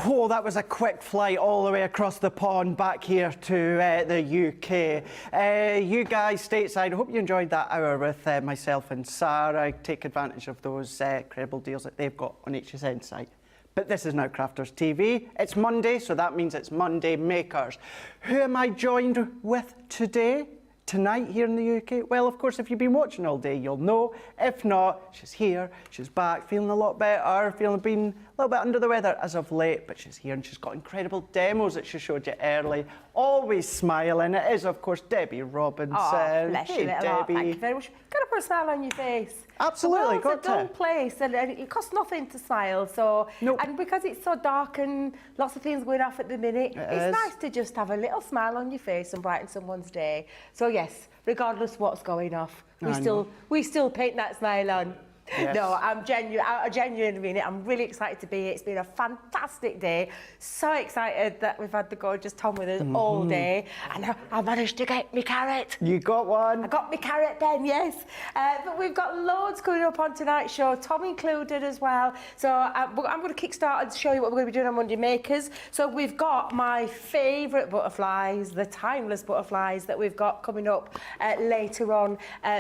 Oh, that was a quick flight all the way across the pond back here to the UK. You guys stateside, I hope you enjoyed that hour with myself and Sarah. Take advantage of those incredible deals that they've got on HSN site. But this is now Crafters TV. It's Monday, so that means it's Monday Makers. Who am I joined with today? Tonight here in the UK? Well, of course, if you've been watching all day, you'll know. If not, she's here, she's back, feeling a lot better, been a little bit under the weather as of late, but she's here and she's got incredible demos that she showed you early. Always smiling. It is, of course, Debby Robinson. Oh, bless you, Debbie. Thank you very much. Got to put a smile on your face. Absolutely, got to. It's a dull place, and it costs nothing to smile. So, nope. And because it's so dark and lots of things going off at the minute, it's nice to just have a little smile on your face and brighten someone's day. So yes, regardless what's going off, we still paint that smile on. Yes. No, I genuinely mean it. I'm really excited to be here. It's been a fantastic day. So excited that we've had the gorgeous Tom with us all day. And I managed to get me carrot. You got one? I got me carrot then, yes. But we've got loads coming up on tonight's show, Tom included as well. So I'm going to kickstart and show you what we're going to be doing on Monday Makers. So we've got my favourite butterflies, the timeless butterflies that we've got coming up later on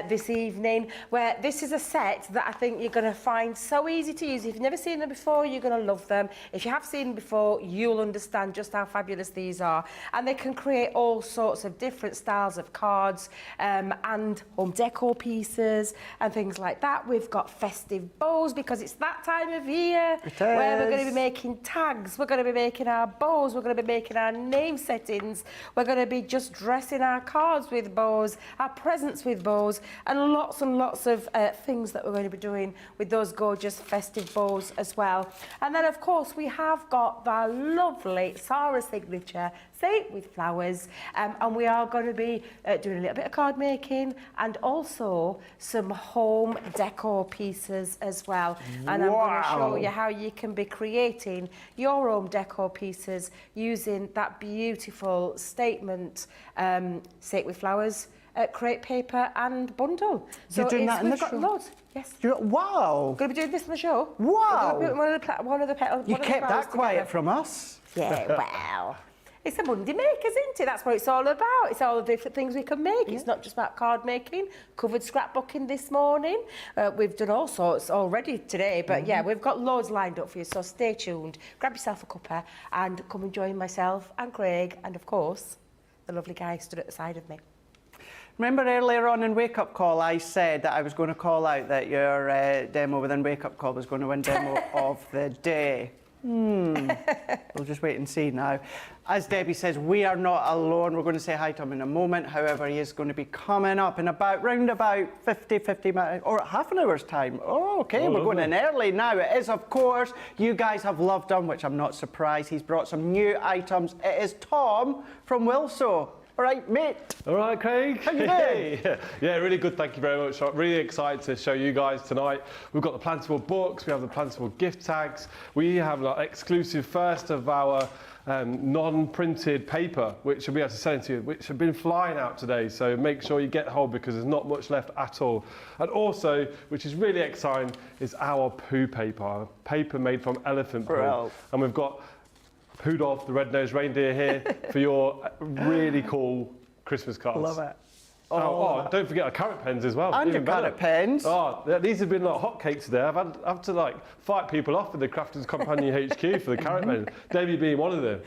this evening, where this is a set that I think you're going to find so easy to use. If you've never seen them before, you're going to love them. If you have seen them before, you'll understand just how fabulous these are. And they can create all sorts of different styles of cards and home decor pieces and things like that. We've got festive bows because it's that time of year where we're going to be making tags, we're going to be making our bows, we're going to be making our name settings, we're going to be just dressing our cards with bows, our presents with bows, and lots of things that we're going to be doing with those gorgeous festive bows as well. And then of course we have got the lovely Sarah signature Say with flowers, and we are going to be doing a little bit of card making and also some home decor pieces as well. And I'm going to show you how you can be creating your home decor pieces using that beautiful statement Say with flowers crepe paper and bundle. So you're doing that in the show? We've got loads. Yes. Wow. Going to be doing this in the show. Wow. One of the petals. You kept that quiet from us. Yeah, well. It's a Monday Makers, isn't it? That's what it's all about. It's all the different things we can make. It's not just about card making. Covered scrapbooking this morning. We've done all sorts already today, but yeah, we've got loads lined up for you, so stay tuned. Grab yourself a cuppa and come and join myself and Craig and, of course, the lovely guy stood at the side of me. Remember earlier on in Wake Up Call, I said that I was going to call out that your demo within Wake Up Call was going to win Demo of the Day. We'll just wait and see now. As Debbie says, we are not alone. We're going to say hi to him in a moment. However, he is going to be coming up in round about 50 minutes, or half an hour's time. Oh, okay, we're going in early now. It is, of course, you guys have loved him, which I'm not surprised. He's brought some new items. It is Tom from Wilso. All right, mate. All right, Craig. How you doing? Yeah, really good. Thank you very much. I'm really excited to show you guys tonight. We've got the Plantable books. We have the Plantable gift tags. We have an exclusive first of our non-printed paper, which we'll be able to send to you, which have been flying out today. So make sure you get hold because there's not much left at all. And also, which is really exciting, is our poo paper made from elephant poo. And we've got Rudolph the red-nosed reindeer here for your really cool Christmas cards. Love it. Don't forget our carrot pens as well. And your carrot pens. Oh, these have been like hotcakes today. I've had to like fight people off in the Crafters Companion HQ for the carrot pens. Debbie being one of them.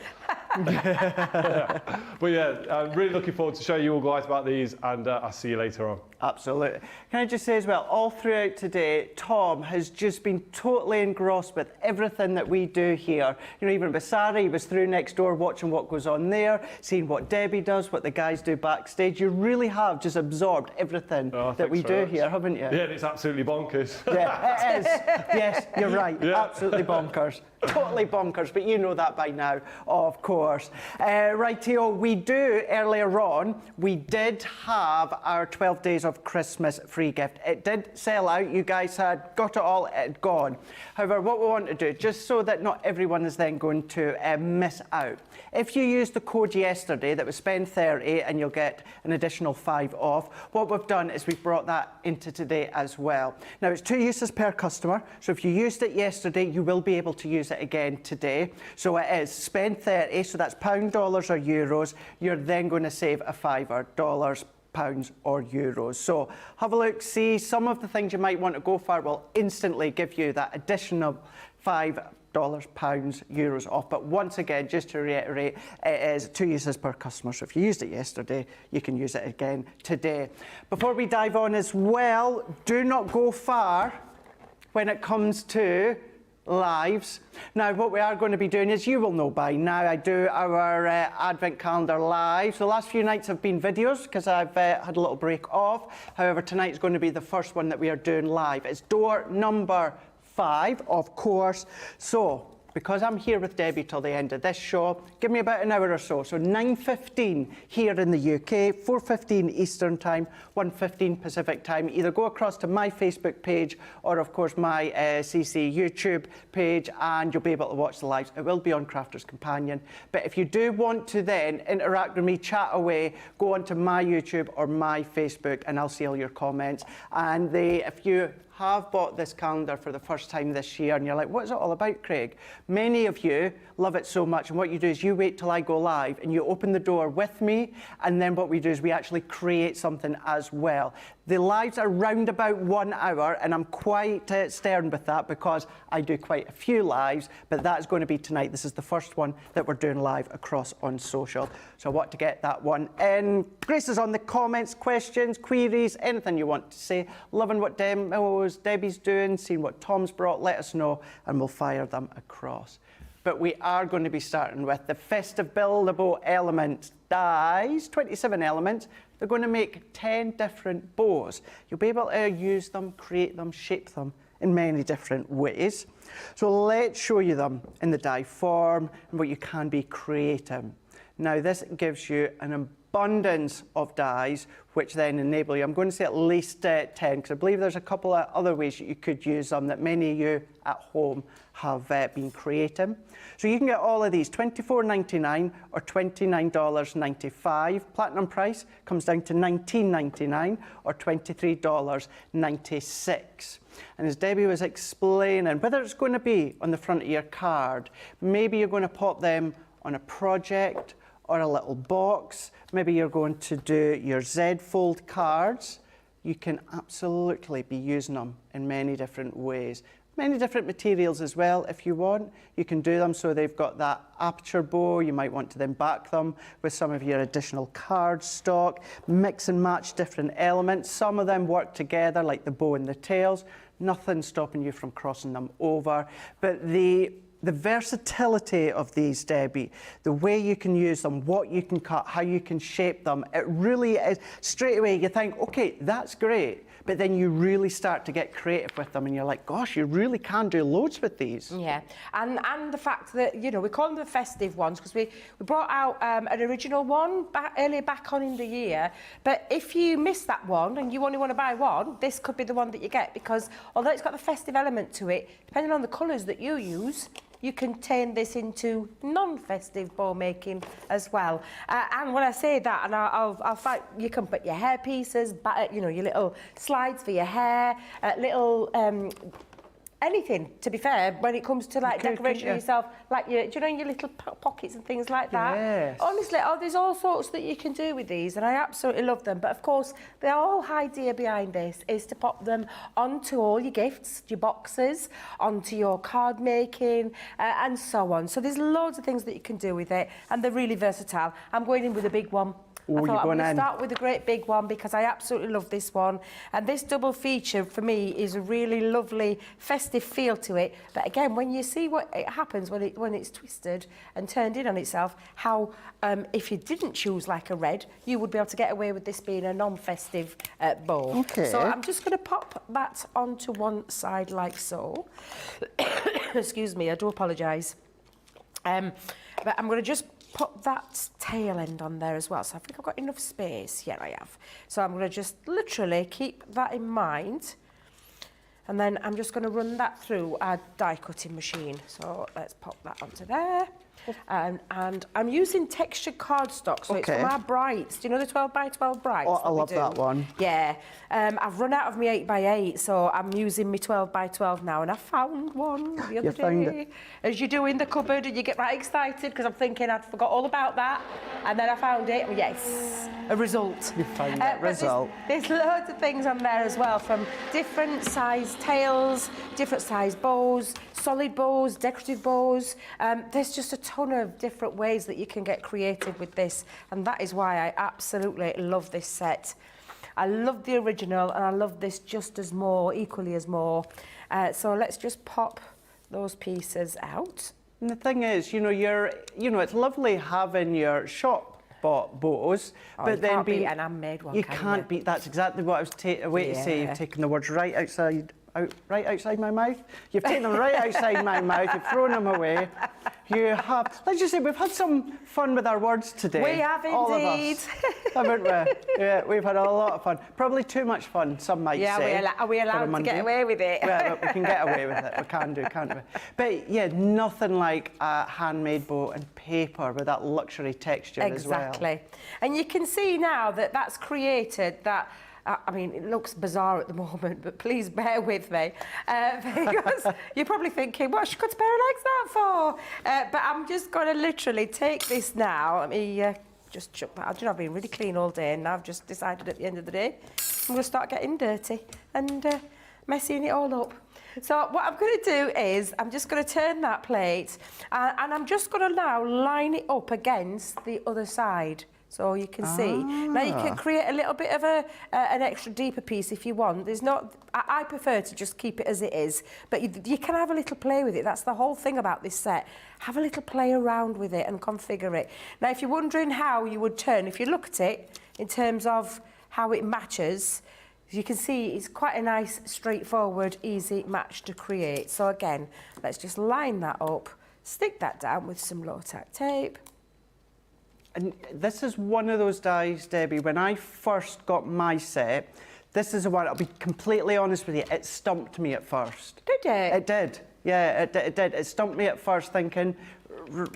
But yeah, I'm really looking forward to showing you all guys about these, and I'll see you later on. Absolutely. Can I just say as well, all throughout today, Tom has just been totally engrossed with everything that we do here. You know, even with Sarah, he was through next door watching what goes on there, seeing what Debbie does, what the guys do backstage. You really have just absorbed everything that we do here, haven't you? Yeah, it's absolutely bonkers. Yeah, it is. Yes, you're right. Yeah. Absolutely bonkers. Totally bonkers, but you know that by now, of course. Rightio, we do, earlier on, we did have our 12 days of of Christmas free gift. It did sell out. You guys had got it all, it had gone. However, what we want to do, just so that not everyone is then going to miss out, if you used the code yesterday that was spend 30 and you'll get an additional 5 off, what we've done is we've brought that into today as well. Now, it's 2 uses per customer, so if you used it yesterday, you will be able to use it again today. So it is spend 30, so that's pound, dollars or euros. You're then going to save a fiver, dollars, pounds or euros. So have a look, see some of the things you might want to go for will instantly give you that additional $5, pounds, euros off. But once again, just to reiterate, it is 2 uses per customer. So if you used it yesterday, you can use it again today. Before we dive on as well, do not go far when it comes to lives. Now, what we are going to be doing is, you will know by now, I do our advent calendar live. So the last few nights have been videos because I've had a little break off. However, tonight is going to be the first one that we are doing live. It's door number 5, of course. So because I'm here with Debbie till the end of this show, give me about an hour or so. So 9:15 here in the UK, 4:15 Eastern Time, 1:15 Pacific Time. Either go across to my Facebook page or, of course, my CC YouTube page, and you'll be able to watch the lives. It will be on Crafter's Companion. But if you do want to then interact with me, chat away, go onto my YouTube or my Facebook, and I'll see all your comments. And if you have bought this calendar for the first time this year and you're like, what's it all about, Craig? Many of you love it so much, and what you do is you wait till I go live and you open the door with me, and then what we do is we actually create something as well. The lives are round about 1 hour, and I'm quite stern with that because I do quite a few lives, but that's going to be tonight. This is the first one that we're doing live across on social. So I want to get that one in. Grace is on the comments, questions, queries, anything you want to say. Loving what demos Debbie's doing, seeing what Tom's brought, let us know, and we'll fire them across. But we are going to be starting with the Festive Build-a-Bow Elements dies, 27 elements. They're going to make 10 different bows. You'll be able to use them, create them, shape them in many different ways. So let's show you them in the die form and what you can be creating. Now, this gives you an abundance of dies, which then enable you, I'm going to say at least 10, because I believe there's a couple of other ways that you could use them that many of you at home have been creating. So you can get all of these, $24.99 or $29.95. Platinum price comes down to $19.99 or $23.96. And as Debbie was explaining, whether it's going to be on the front of your card, maybe you're going to pop them on a project or a little box, maybe you're going to do your Z-fold cards, you can absolutely be using them in many different ways. Many different materials as well, if you want. You can do them so they've got that aperture bow. You might want to then back them with some of your additional card stock, mix and match different elements. Some of them work together, like the bow and the tails. Nothing stopping you from crossing them over. But the versatility of these, Debbie, the way you can use them, what you can cut, how you can shape them, it really is, straight away you think, okay, that's great, but then you really start to get creative with them and you're like, gosh, you really can do loads with these. Yeah, and the fact that, you know, we call them the festive ones because we brought out an original one earlier back on in the year, but if you miss that one and you only want to buy one, this could be the one that you get, because although it's got the festive element to it, depending on the colours that you use, you can turn this into non-festive bow making as well. And when I say that, and I'll find, you can put your hair pieces, you know, your little slides for your hair, little anything, to be fair, when it comes to like decoration yourself, like your, do you know, your little pockets and things like that. Yes. Honestly, there's all sorts that you can do with these, and I absolutely love them. But of course, the whole idea behind this is to pop them onto all your gifts, your boxes, onto your card making, and so on. So there's loads of things that you can do with it, and they're really versatile. I'm going in with a big one. I thought I'm going to start with a great big one because I absolutely love this one. And this double feature for me is a really lovely festive feel to it. But again, when you see what it happens when it's twisted and turned in on itself, how if you didn't choose like a red, you would be able to get away with this being a non-festive bow. Okay. So I'm just going to pop that onto one side like so. Excuse me, I do apologise. But I'm going to just put that tail end on there as well. So I think I've got enough space. Yeah, I have. So I'm going to just literally keep that in mind. And then I'm just going to run that through our die cutting machine. So let's pop that onto there. And I'm using textured cardstock, so it's from our brights. Do you know the 12 by 12 brights? Oh, I love that one. Yeah. I've run out of my 8 by 8, so I'm using my 12 by 12 now, and I found one the other day. As you do in the cupboard, and you get right excited because I'm thinking I'd forgot all about that, and then I found it. Yes, a result. You found that result. There's loads of things on there as well, from different size tails, different size bows, solid bows, decorative bows. There's just a ton of different ways that you can get creative with this, and that is why I absolutely love this set. I love the original, and I love this just as more, equally as more. So let's just pop those pieces out. And the thing is, it's lovely having your shop bought bows, but you then can't beat an handmade one. You can't beat. That's exactly what I was to say. You've taken the words right outside my mouth. You've taken them right outside my mouth. You've thrown them away. You have. Let's just say we've had some fun with our words today. We have indeed. All of us, haven't we? Yeah, we've had a lot of fun. Probably too much fun, some might say. Yeah, are we allowed to get away with it? Yeah, we can get away with it. We can do, can't we? But yeah, nothing like a handmade bow and paper with that luxury texture as well. Exactly. And you can see now that that's created that. I mean, it looks bizarre at the moment, but please bear with me because you're probably thinking, what she cut a pair of legs that for? But I'm just going to literally take this now. Let me just chuck that out. I've been really clean all day, and I've just decided at the end of the day I'm going to start getting dirty and messing it all up. So what I'm going to do is I'm just going to turn that plate and I'm just going to now line it up against the other side. So you can see. Now you can create a little bit of an extra deeper piece if you want. There's not. I prefer to just keep it as it is, but you can have a little play with it. That's the whole thing about this set. Have a little play around with it and configure it. Now, if you're wondering how you would turn, if you look at it in terms of how it matches, you can see it's quite a nice, straightforward, easy match to create. So again, let's just line that up, stick that down with some low-tack tape. And this is one of those dies, Debbie, when I first got my set, this is the one, I'll be completely honest with you, it stumped me at first. Did it? It did, yeah, it did. It stumped me at first thinking,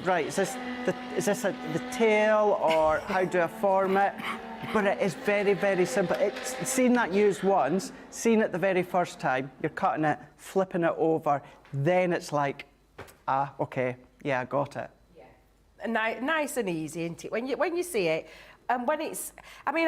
right, is this the tail or how do I form it? But it is very, very simple. It's seen that used once, seen it the very first time, you're cutting it, flipping it over, then it's like, okay, yeah, I got it. Nice and easy, isn't it? When you see it, and when it's, I mean,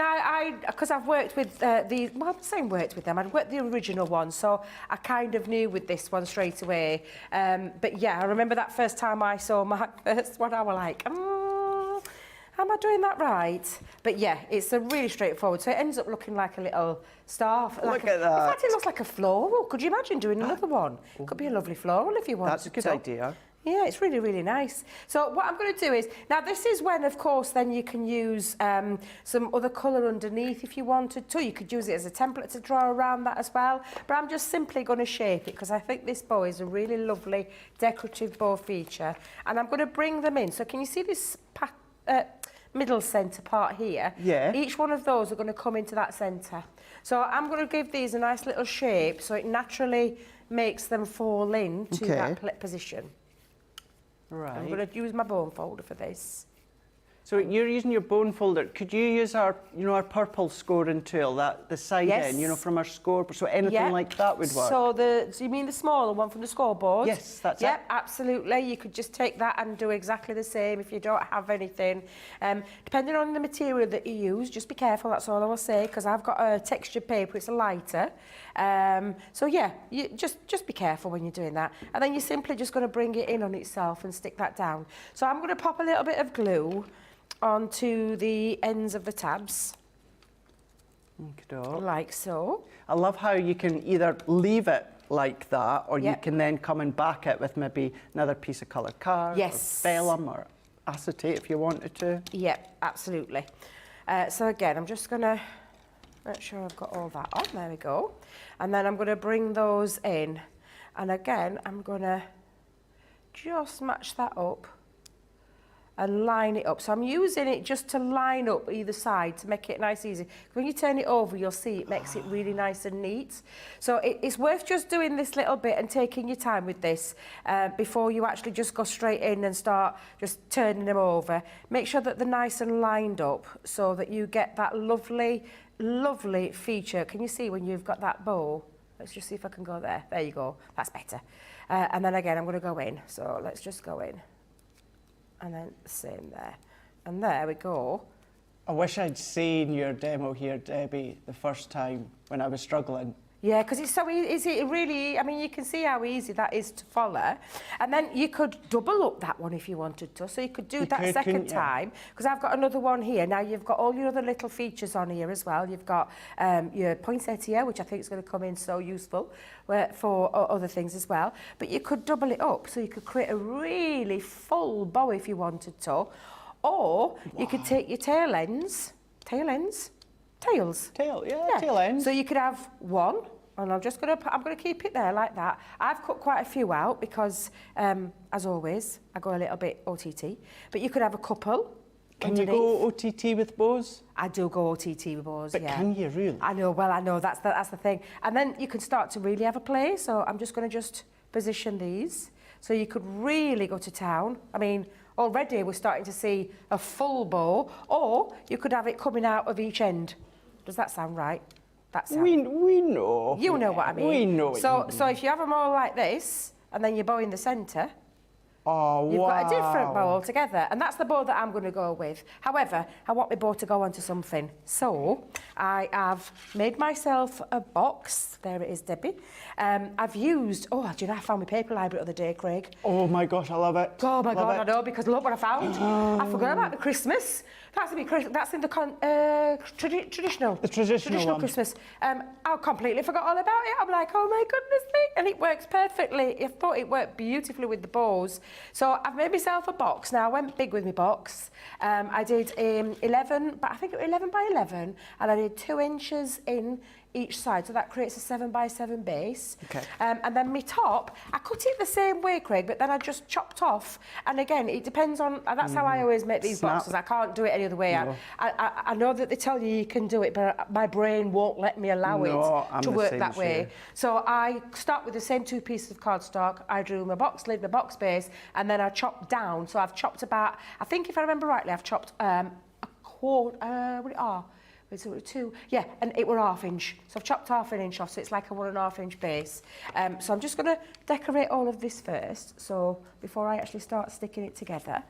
because I've worked with these. Well, I'm saying worked with them. I'd worked the original one, so I kind of knew with this one straight away. But yeah, I remember that first time I saw my first one, I was like, am I doing that right? But yeah, it's a really straightforward. So it ends up looking like a little star. Look at that. In fact, it looks like a floral. Could you imagine doing another one? Could be a lovely floral if you want. That's a good idea. Yeah, it's really, really nice. So what I'm going to do is, now this is when, of course, then you can use some other colour underneath if you wanted to. You could use it as a template to draw around that as well. But I'm just simply going to shape it because I think this bow is a really lovely decorative bow feature. And I'm going to bring them in. So can you see this middle centre part here? Yeah. Each one of those are going to come into that centre. So I'm going to give these a nice little shape so it naturally makes them fall into that position. Right. I'm going to use my bone folder for this. So you're using your bone folder. Could you use our purple scoring tool, the side end, from our score? So anything like that would work. So you mean the smaller one from the scoreboard? Yes, that's it. Yep, absolutely. You could just take that and do exactly the same if you don't have anything. Depending on the material that you use, just be careful. That's all I will say, because I've got a textured paper. It's a lighter. So yeah, you just be careful when you're doing that. And then you're simply just going to bring it in on itself and stick that down. So I'm going to pop a little bit of glue onto the ends of the tabs, like so. I love how you can either leave it like that, or you can then come and back it with maybe another piece of coloured card, or vellum, or acetate if you wanted to. Yep, absolutely. So again, I'm just going to make sure I've got all that on. There we go. And then I'm going to bring those in. And again, I'm going to just match that up and line it up. So I'm using it just to line up either side to make it nice and easy. When you turn it over, you'll see it makes it really nice and neat. So it's worth just doing this little bit and taking your time with this before you actually just go straight in and start just turning them over. Make sure that they're nice and lined up so that you get that lovely, lovely feature. Can you see when you've got that bow? Let's just see if I can go there. There you go. That's better. And then again, I'm going to go in. So let's just go in. And then same there. And there we go. I wish I'd seen your demo here, Debbie, the first time when I was struggling. Yeah, because it's so easy. It really, I mean, you can see how easy that is to follow. And then you could double up that one if you wanted to. So you could do that second time. Because I've got another one here. Now you've got all your other little features on here as well. You've got your poinsettia, which I think is going to come in so useful for other things as well. But you could double it up. So you could create a really full bow if you wanted to. Or you could take your tail ends. Tail, yeah. Tail ends. So you could have one, and I'm going to keep it there like that. I've cut quite a few out because, as always, I go a little bit OTT. But you could have a couple. Can you go OTT with bows? I do go OTT with bows, but yeah. Can you really? I know, well, I know, that's the thing. And then you can start to really have a play. So I'm just going to position these. So you could really go to town. I mean, already we're starting to see a full bow, or you could have it coming out of each end. Does that sound right? We know. You know what I mean. We know. So if you have them all like this, and then your bow in the centre, oh, you've got a different bow altogether. And that's the bow that I'm going to go with. However, I want my bow to go onto something. So I have made myself a box. There it is, Debbie. I've used, do you know, I found my paper library the other day, Craig. Oh my gosh, I love it. Oh my God, I know, because look what I found. I forgot about the Christmas. That's in the traditional. The traditional one. Christmas. I completely forgot all about it. I'm like, oh my goodness me. And it works perfectly. I thought it worked beautifully with the bows. So I've made myself a box. Now, I went big with my box. I did 11, but I think it was 11 by 11. And I did 2 inches in each side, so that creates a 7 by 7 base. Okay. And then my top, I cut it the same way, Craig, but then I just chopped off. And again, it depends on, that's how I always make these boxes. I can't do it any other way. No. I know that they tell you can do it, but my brain won't let me allow it to work that way. So I start with the same 2 pieces of cardstock. I drew my box lid, my box base, and then I chopped down. So I've chopped about, I think if I remember rightly, I've chopped a quarter, So 2, yeah, and it were 1/2 inch. So I've chopped 1/2 inch off, so it's like a 1.5 inch base. So I'm just going to decorate all of this first, so before I actually start sticking it together.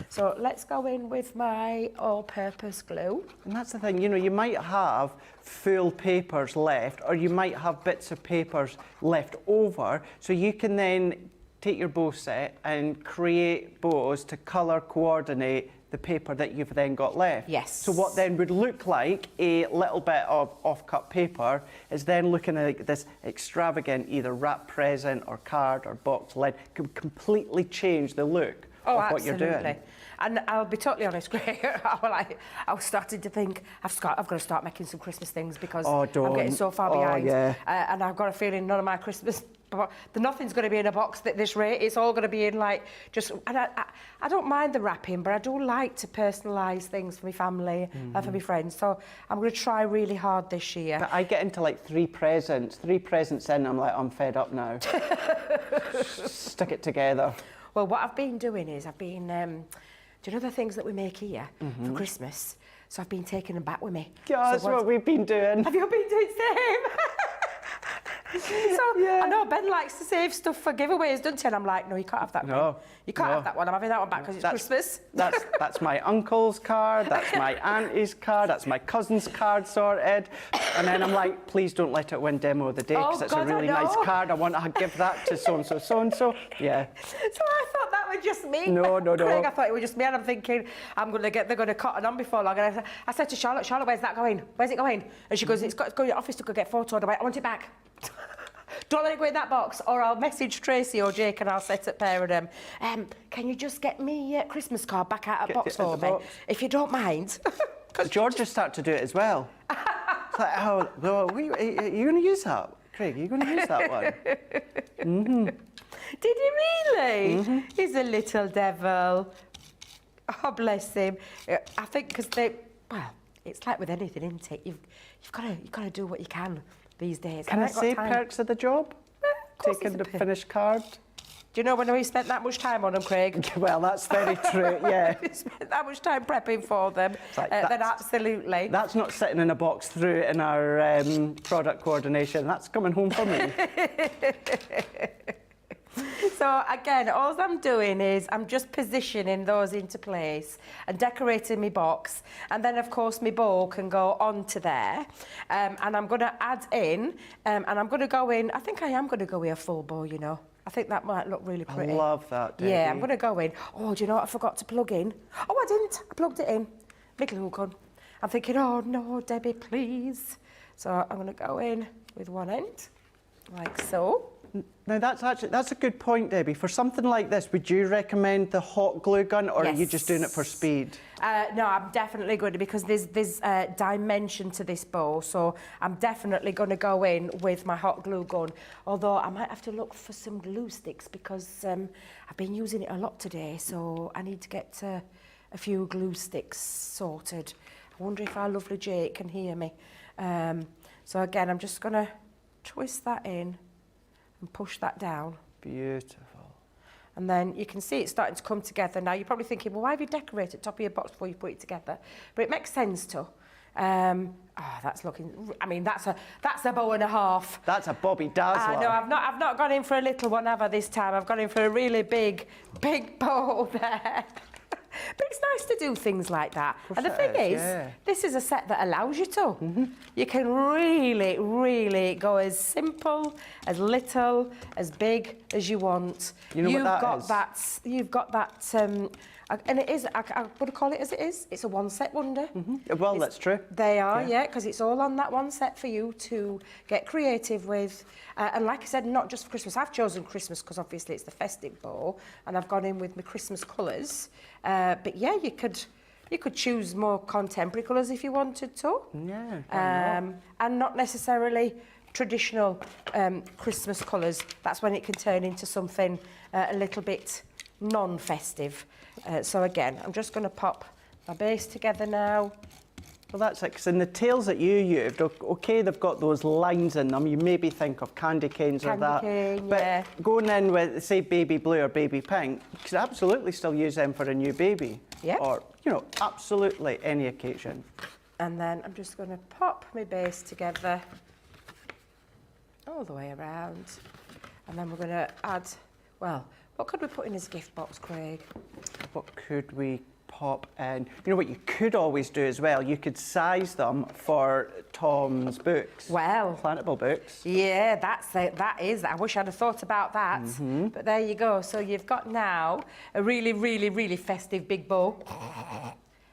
So let's go in with my all-purpose glue. And that's the thing, you know, you might have full papers left, or you might have bits of papers left over, so you can then take your bow set and create bows to colour coordinate the paper that you've then got left. Yes. So what then would look like a little bit of off-cut paper is then looking like this extravagant either wrap present or card or box lid. Can completely change the look of what you're doing. And I'll be totally honest, Greg, I was starting to think, I've got to start making some Christmas things because I'm getting so far behind. Yeah. And I've got a feeling none of my Christmas, nothing's going to be in a box at this rate. It's all going to be in like just, and I don't mind the wrapping, but I do like to personalise things for my family and for my friends. So I'm going to try really hard this year. But I get into like 3 presents in, I'm like, I'm fed up now. Stick it together. Well, what I've been doing is do you know the things that we make here for Christmas? So I've been taking them back with me. Yeah, that's what we've been doing. Have you been doing the same? So yeah. I know Ben likes to save stuff for giveaways, doesn't he? And I'm like, no, you can't have that one. You can't have that one. I'm having that one back because it's Christmas. That's my uncle's card, that's my auntie's card, that's my cousin's card sorted. And then I'm like, please don't let it win demo of the day because it's a really nice card. I want to give that to so-and-so, so-and-so. Yeah. So I thought that was just me. No. Craig, I thought it was just me, and I'm thinking, they're going to cotton on before long. And I said to Charlotte, where's that going? Where's it going? And she goes, it's got to go to your office to go get photoed. I want it back. Don't let it go in that box, or I'll message Tracy or Jake and I'll set up pair of them. Can you just get me a Christmas card back out of box for me, if you don't mind? George just started to do it as well. It's like, are you going to use that? Craig, are you going to use that one? Did he really? He's a little devil. Oh, bless him. I think because well, it's like with anything, isn't it? You've got to do what you can these days. Can I say perks of the job? Taking the finished card. Do you know when we spent that much time on them, Craig? Well, that's very true, yeah. We spent that much time prepping for them. Like, then absolutely. That's not sitting in a box through in our product coordination. That's coming home for me. So again, all I'm doing is I'm just positioning those into place and decorating my box, and then of course my bow can go onto there, and I'm going to add in, and I'm going to go in. I think I am going to go with a full bow, you know. I think that might look really pretty. I love that, Debbie. Yeah, I'm going to go in. Oh, do you know what I forgot to plug in? Oh, I didn't. I plugged it in. My glue gun. I'm thinking, oh no, Debbie, please. So I'm going to go in with one end, like so. Now that's a good point, Debbie. For something like this, would you recommend the hot glue gun, or Yes. are you just doing it for speed? No, I'm definitely going to, because there's dimension to this bow, so I'm definitely going to go in with my hot glue gun. Although I might have to look for some glue sticks, because I've been using it a lot today, so I need to get a few glue sticks sorted. I wonder if our lovely Jake can hear me. So again, I'm just going to twist that in and push that down. Beautiful. And then you can see it's starting to come together now. You're probably thinking, well, why have you decorated the top of your box before you put it together? But it makes sense to. Oh, that's looking, I mean, that's a bow and a half. That's a Bobby Dazzler. No, I've not gone in for a little one, have I, this time? I've gone in for a really big bow there. But it's nice to do things like that. And the thing is, this is a set that allows you to. Mm-hmm. You can really, really go as simple, as little, as big as you want. You know you've what that got is? that. You've got that. And it is, I would call it as it is. It's a one-set wonder. Mm-hmm. Well, that's true. They are, yeah, because it's all on that one set for you to get creative with. And like I said, not just for Christmas. I've chosen Christmas because obviously it's the festive bow, and I've gone in with my Christmas colours. But yeah, you could choose more contemporary colours if you wanted to. Yeah. And not necessarily traditional Christmas colours. That's when it can turn into something a little bit non-festive. So again, I'm just going to pop my base together now. Well, that's it. 'Cause in the tails that you used, okay, they've got those lines in them. You maybe think of candy canes or that. Cane, but yeah. going in with, say, baby blue or baby pink, you could absolutely still use them for a new baby. Yeah. Or, you know, absolutely any occasion. And then I'm just going to pop my base together all the way around. And then we're going to add, well, what could we put in his gift box, Craig? What could we pop in? You know what you could always do as well? You could size them for Tom's books. Well. Plantable books. Yeah, that's it. That is. I wish I'd have thought about that. But there you go. So you've got now a really, really, really festive big bow.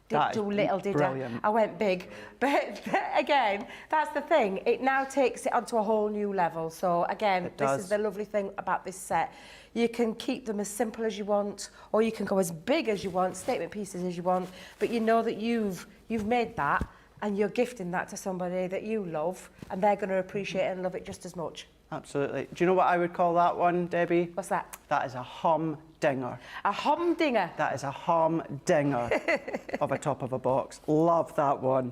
Didn't do little, did brilliant. I went big. But again, that's the thing. It now takes it onto a whole new level. So again, this is the lovely thing about this set. You can keep them as simple as you want, or you can go as big as you want, statement pieces as you want, but you know that you've made that and you're gifting that to somebody that you love, and they're going to appreciate it and love it just as much. Absolutely. Do you know what I would call that one, Debbie? What's that? That is a humdinger. A humdinger. That is a humdinger of a top of a box. Love that one.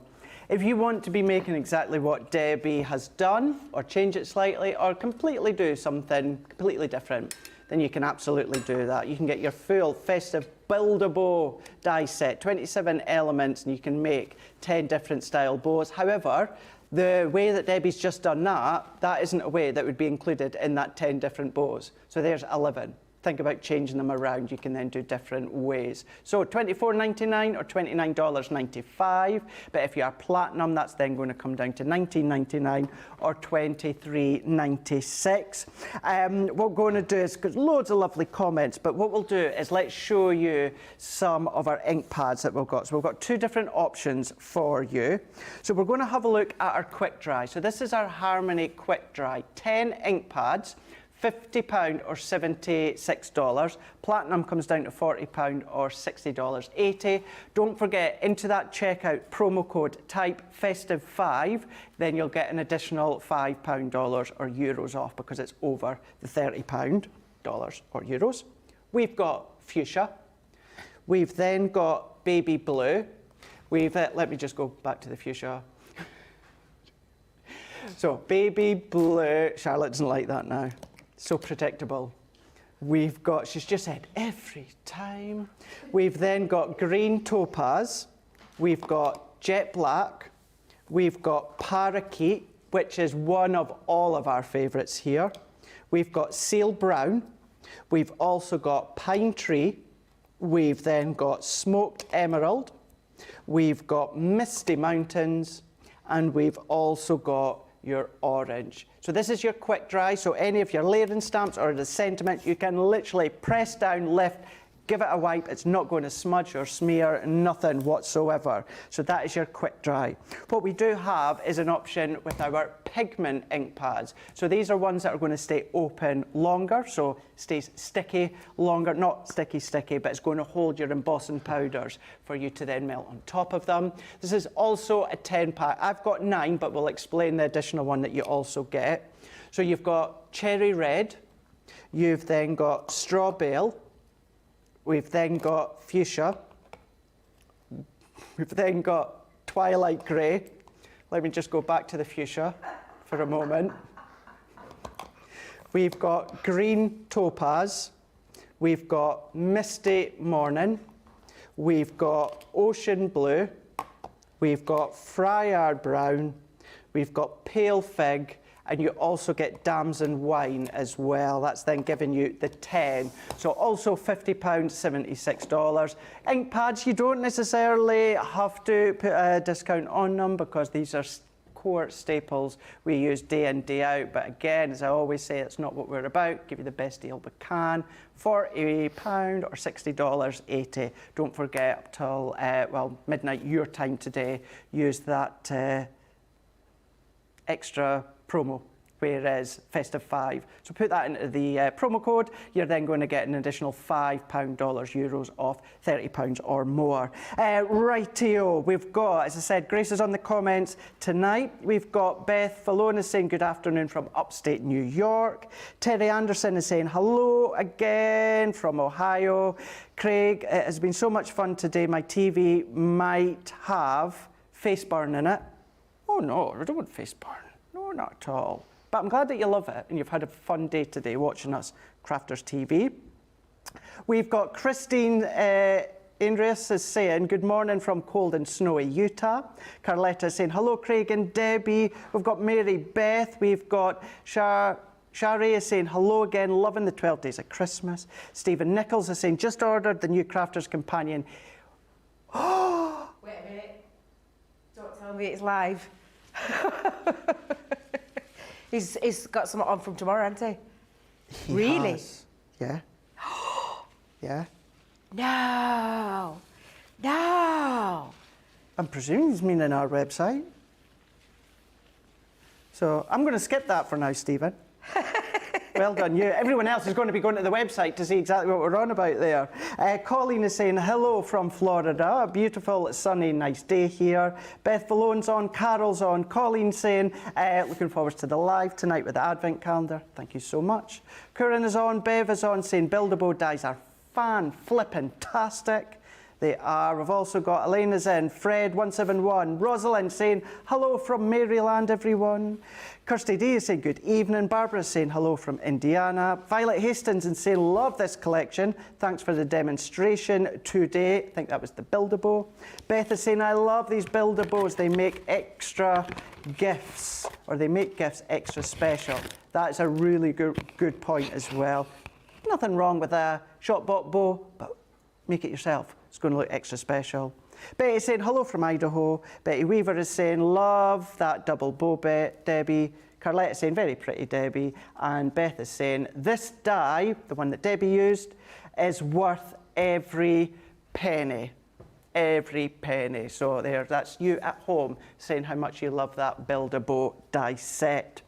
If you want to be making exactly what Debbie has done, or change it slightly, or completely do something completely different, then you can absolutely do that. You can get your full Festive Build-a-Bow die set, 27 elements, and you can make 10 different style bows. However, the way that Debbie's just done that isn't a way that would be included in that 10 different bows. So there's 11. Think about changing them around. You can then do different ways. So $24.99 or $29.95. But if you are platinum, that's then going to come down to $19.99 or $23.96. What we're going to do is, because loads of lovely comments, but what we'll do is let's show you some of our ink pads that we've got. So we've got two different options for you. So we're going to have a look at our quick dry. So this is our Harmony quick dry, 10 ink pads. £50 or $76. Platinum comes down to £40 or $60.80. Don't forget, into that checkout promo code type festive5, then you'll get an additional £5 or euros off because it's over the £30 or euros. We've got fuchsia. We've then got baby blue. We've, let me just go back to the fuchsia. So baby blue, Charlotte doesn't like that now. So predictable. We've got, she's just said every time. We've then got green topaz. We've got jet black. We've got parakeet, which is one of all of our favourites here. We've got seal brown. We've also got pine tree. We've then got smoked emerald. We've got misty mountains. And we've also got your orange. So this is your quick dry. So any of your layering stamps or the sentiment, you can literally press down, lift, give it a wipe. It's not going to smudge or smear, nothing whatsoever. So that is your quick dry. What we do have is an option with our pigment ink pads. So these are ones that are going to stay open longer, so stays sticky longer, not sticky, but it's going to hold your embossing powders for you to then melt on top of them. This is also a 10 pack. I've got 9, but we'll explain the additional one that you also get. So you've got cherry red, you've then got straw bale, we've then got fuchsia. We've then got twilight grey. Let me just go back to the fuchsia for a moment. We've got green topaz. We've got misty morning. We've got ocean blue. We've got friar brown. We've got pale fig. And you also get damson wine as well. That's then giving you the 10. So also £50, $76. Ink pads, you don't necessarily have to put a discount on them because these are core staples we use day in, day out. But again, as I always say, it's not what we're about. Give you the best deal we can. £40 or $60.80. Don't forget up till, well, midnight your time today, use that extra promo, whereas Festive 5. So put that into the promo code, you're then going to get an additional £5 euros off £30 or more. Rightio, we've got, as I said, Grace is on the comments tonight. We've got Beth Falona saying good afternoon from upstate New York. Terry Anderson is saying hello again from Ohio. Craig, it has been so much fun today. My TV might have face burn in it. Oh no, I don't want face burn. No, not at all. But I'm glad that you love it and you've had a fun day today watching us Crafters TV. We've got Christine Andreas is saying, good morning from cold and snowy Utah. Carletta is saying, hello Craig and Debbie. We've got Mary Beth. We've got Shari is saying, hello again, loving the 12 days of Christmas. Stephen Nichols is saying, just ordered the new Crafters Companion. Oh! Wait a minute. Don't tell me it's live. He's got something on from tomorrow, hasn't he? Really? Has. Yeah. Yeah. No. No. I'm presuming he's meaning our website. So I'm going to skip that for now, Stephen. Well done, you. Everyone else is going to be going to the website to see exactly what we're on about there. Colleen is saying, hello from Florida. A beautiful, sunny, nice day here. Beth Valone's on, Carol's on. Colleen saying, looking forward to the live tonight with the Advent calendar. Thank you so much. Curran is on, Bev is on, saying, Build-a-Bow dies are fan-flippin-tastic. They are. We've also got Elena's in, Fred171, Rosalind saying, hello from Maryland, everyone. Kirsty D is saying, good evening. Barbara is saying, hello from Indiana. Violet Hastings is saying, love this collection. Thanks for the demonstration today. I think that was the Build-a-Bow. Beth is saying, I love these Build-a-Bows. They make extra gifts, or they make gifts extra special. That's a really good point as well. Nothing wrong with a shop-bought bow, but make it yourself. It's going to look extra special. Betty saying, hello from Idaho. Betty Weaver is saying, love that double bow bit, Debbie. Carlette is saying, very pretty, Debbie. And Beth is saying, this die, the one that Debbie used, is worth every penny. Every penny. So there, that's you at home saying how much you love that Build-a-Bow die set.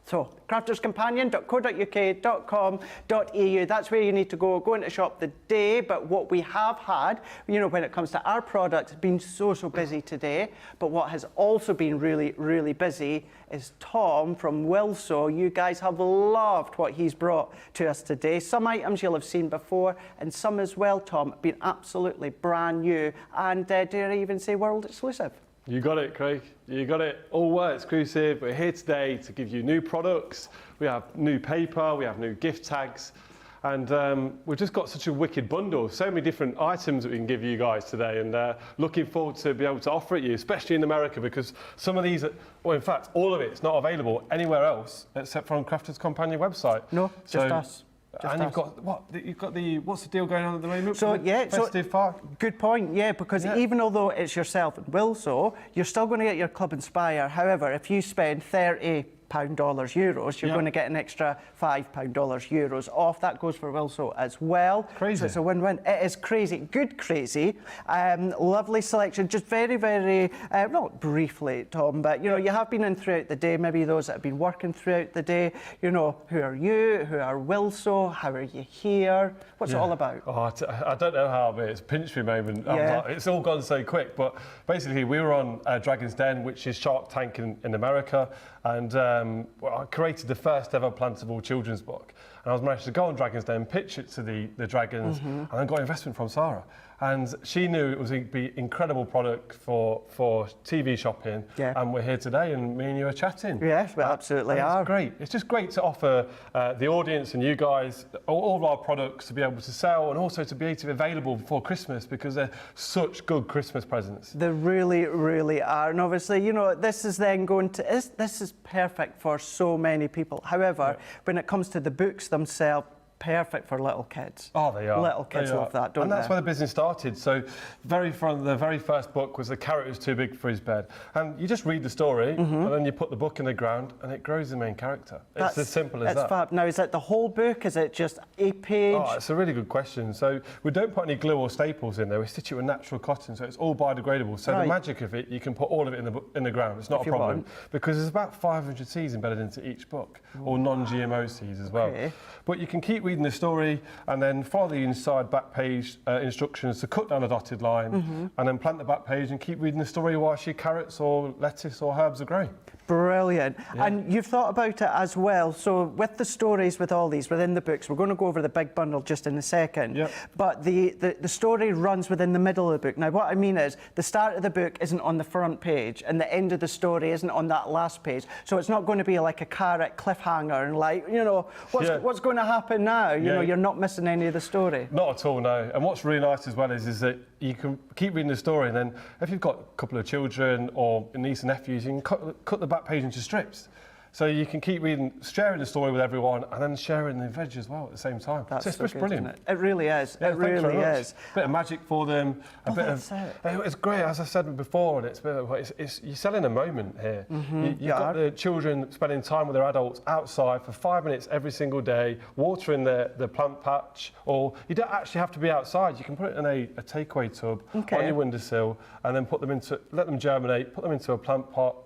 So, crafterscompanion.co.uk.com.au, that's where you need to go into shop the day. But what we have had, you know, when it comes to our products, been so busy today. But what has also been really busy is Tom from Wilso. You guys have loved what he's brought to us today. Some items you'll have seen before, and some as well, Tom, been absolutely brand new, and dare I even say world exclusive. You got it, Craig. You got it. All world exclusive. We're here today to give you new products. We have new paper, we have new gift tags, and we've just got such a wicked bundle. So many different items that we can give you guys today, and looking forward to be able to offer it you, especially in America, because some of these, well, in fact, all of it's not available anywhere else except for on Crafters Companion website. No, just us. And you've got what? You've got the what's the deal going on at the moment? So yeah, Festive good point. Yeah, because even although it's yourself and Wilso, you're still going to get your Club Inspire. However, if you spend £30 euros, you're going to get an extra £5 euros off. That goes for Wilso as well. Crazy. So it's a win-win. It is crazy, good crazy. Lovely selection. Just very, not briefly, Tom, but you know, you have been in throughout the day. Maybe those that have been working throughout the day. You know, who are you? Who are Wilso? How are you here? What's it all about? Oh, I don't know how, but it's a pinch me moment. It's all gone so quick. But basically, we were on Dragon's Den, which is Shark Tank in America, and I created the first ever plantable children's book. And I was managed to go on Dragon's Den, pitch it to the dragons, and then got investment from Sarah. And she knew it was going to be incredible product for TV shopping. Yeah. And we're here today, and me and you are chatting. Yes, we absolutely are. It's great. It's just great to offer the audience and you guys all of our products to be able to sell, and also to be available before Christmas, because they're such good Christmas presents. They really are. And obviously, you know, this is then going to, this is perfect for so many people. However, when it comes to the books themselves, perfect for little kids. Oh, they are. Little kids love that, don't they? And that's where the business started. So, the very first book was The Carrot Was Too Big for His Bed. And you just read the story, and then you put the book in the ground, and it grows the main character. It's as simple as that. That's fab. Now, is it the whole book? Is it just a page? Oh, it's a really good question. So, we don't put any glue or staples in there. We stitch it with natural cotton, so it's all biodegradable. So, the magic of it, you can put all of it in the ground. It's not a problem. Because there's about 500 seeds embedded into each book, or non-GMO seeds as well. Okay. But you can keep reading the story and then follow the inside back page instructions to cut down a dotted line, and then plant the back page and keep reading the story whilst your carrots or lettuce or herbs are growing. Brilliant. Yeah. And you've thought about it as well. So with the stories, with all these within the books, we're going to go over the big bundle just in a second. Yep. But the story runs within the middle of the book. Now, what I mean is the start of the book isn't on the front page and the end of the story isn't on that last page. So it's not going to be like a carrot cliffhanger and like, you know, what's going to happen now? You know, you're not missing any of the story. Not at all, no. And what's really nice as well is that you can keep reading the story, and then if you've got a couple of children or niece and nephews, you can cut the back page into strips. So you can keep reading, sharing the story with everyone, and then sharing the veg as well at the same time. That's so it's brilliant. Isn't it? It really is. Yeah, it really is. A bit of magic for them. It's great, as I said before, and you're selling a moment here. You've got the children spending time with their adults outside for 5 minutes every single day, watering the plant patch, or you don't actually have to be outside. You can put it in a takeaway tub on your windowsill, and then let them germinate, put them into a plant pot.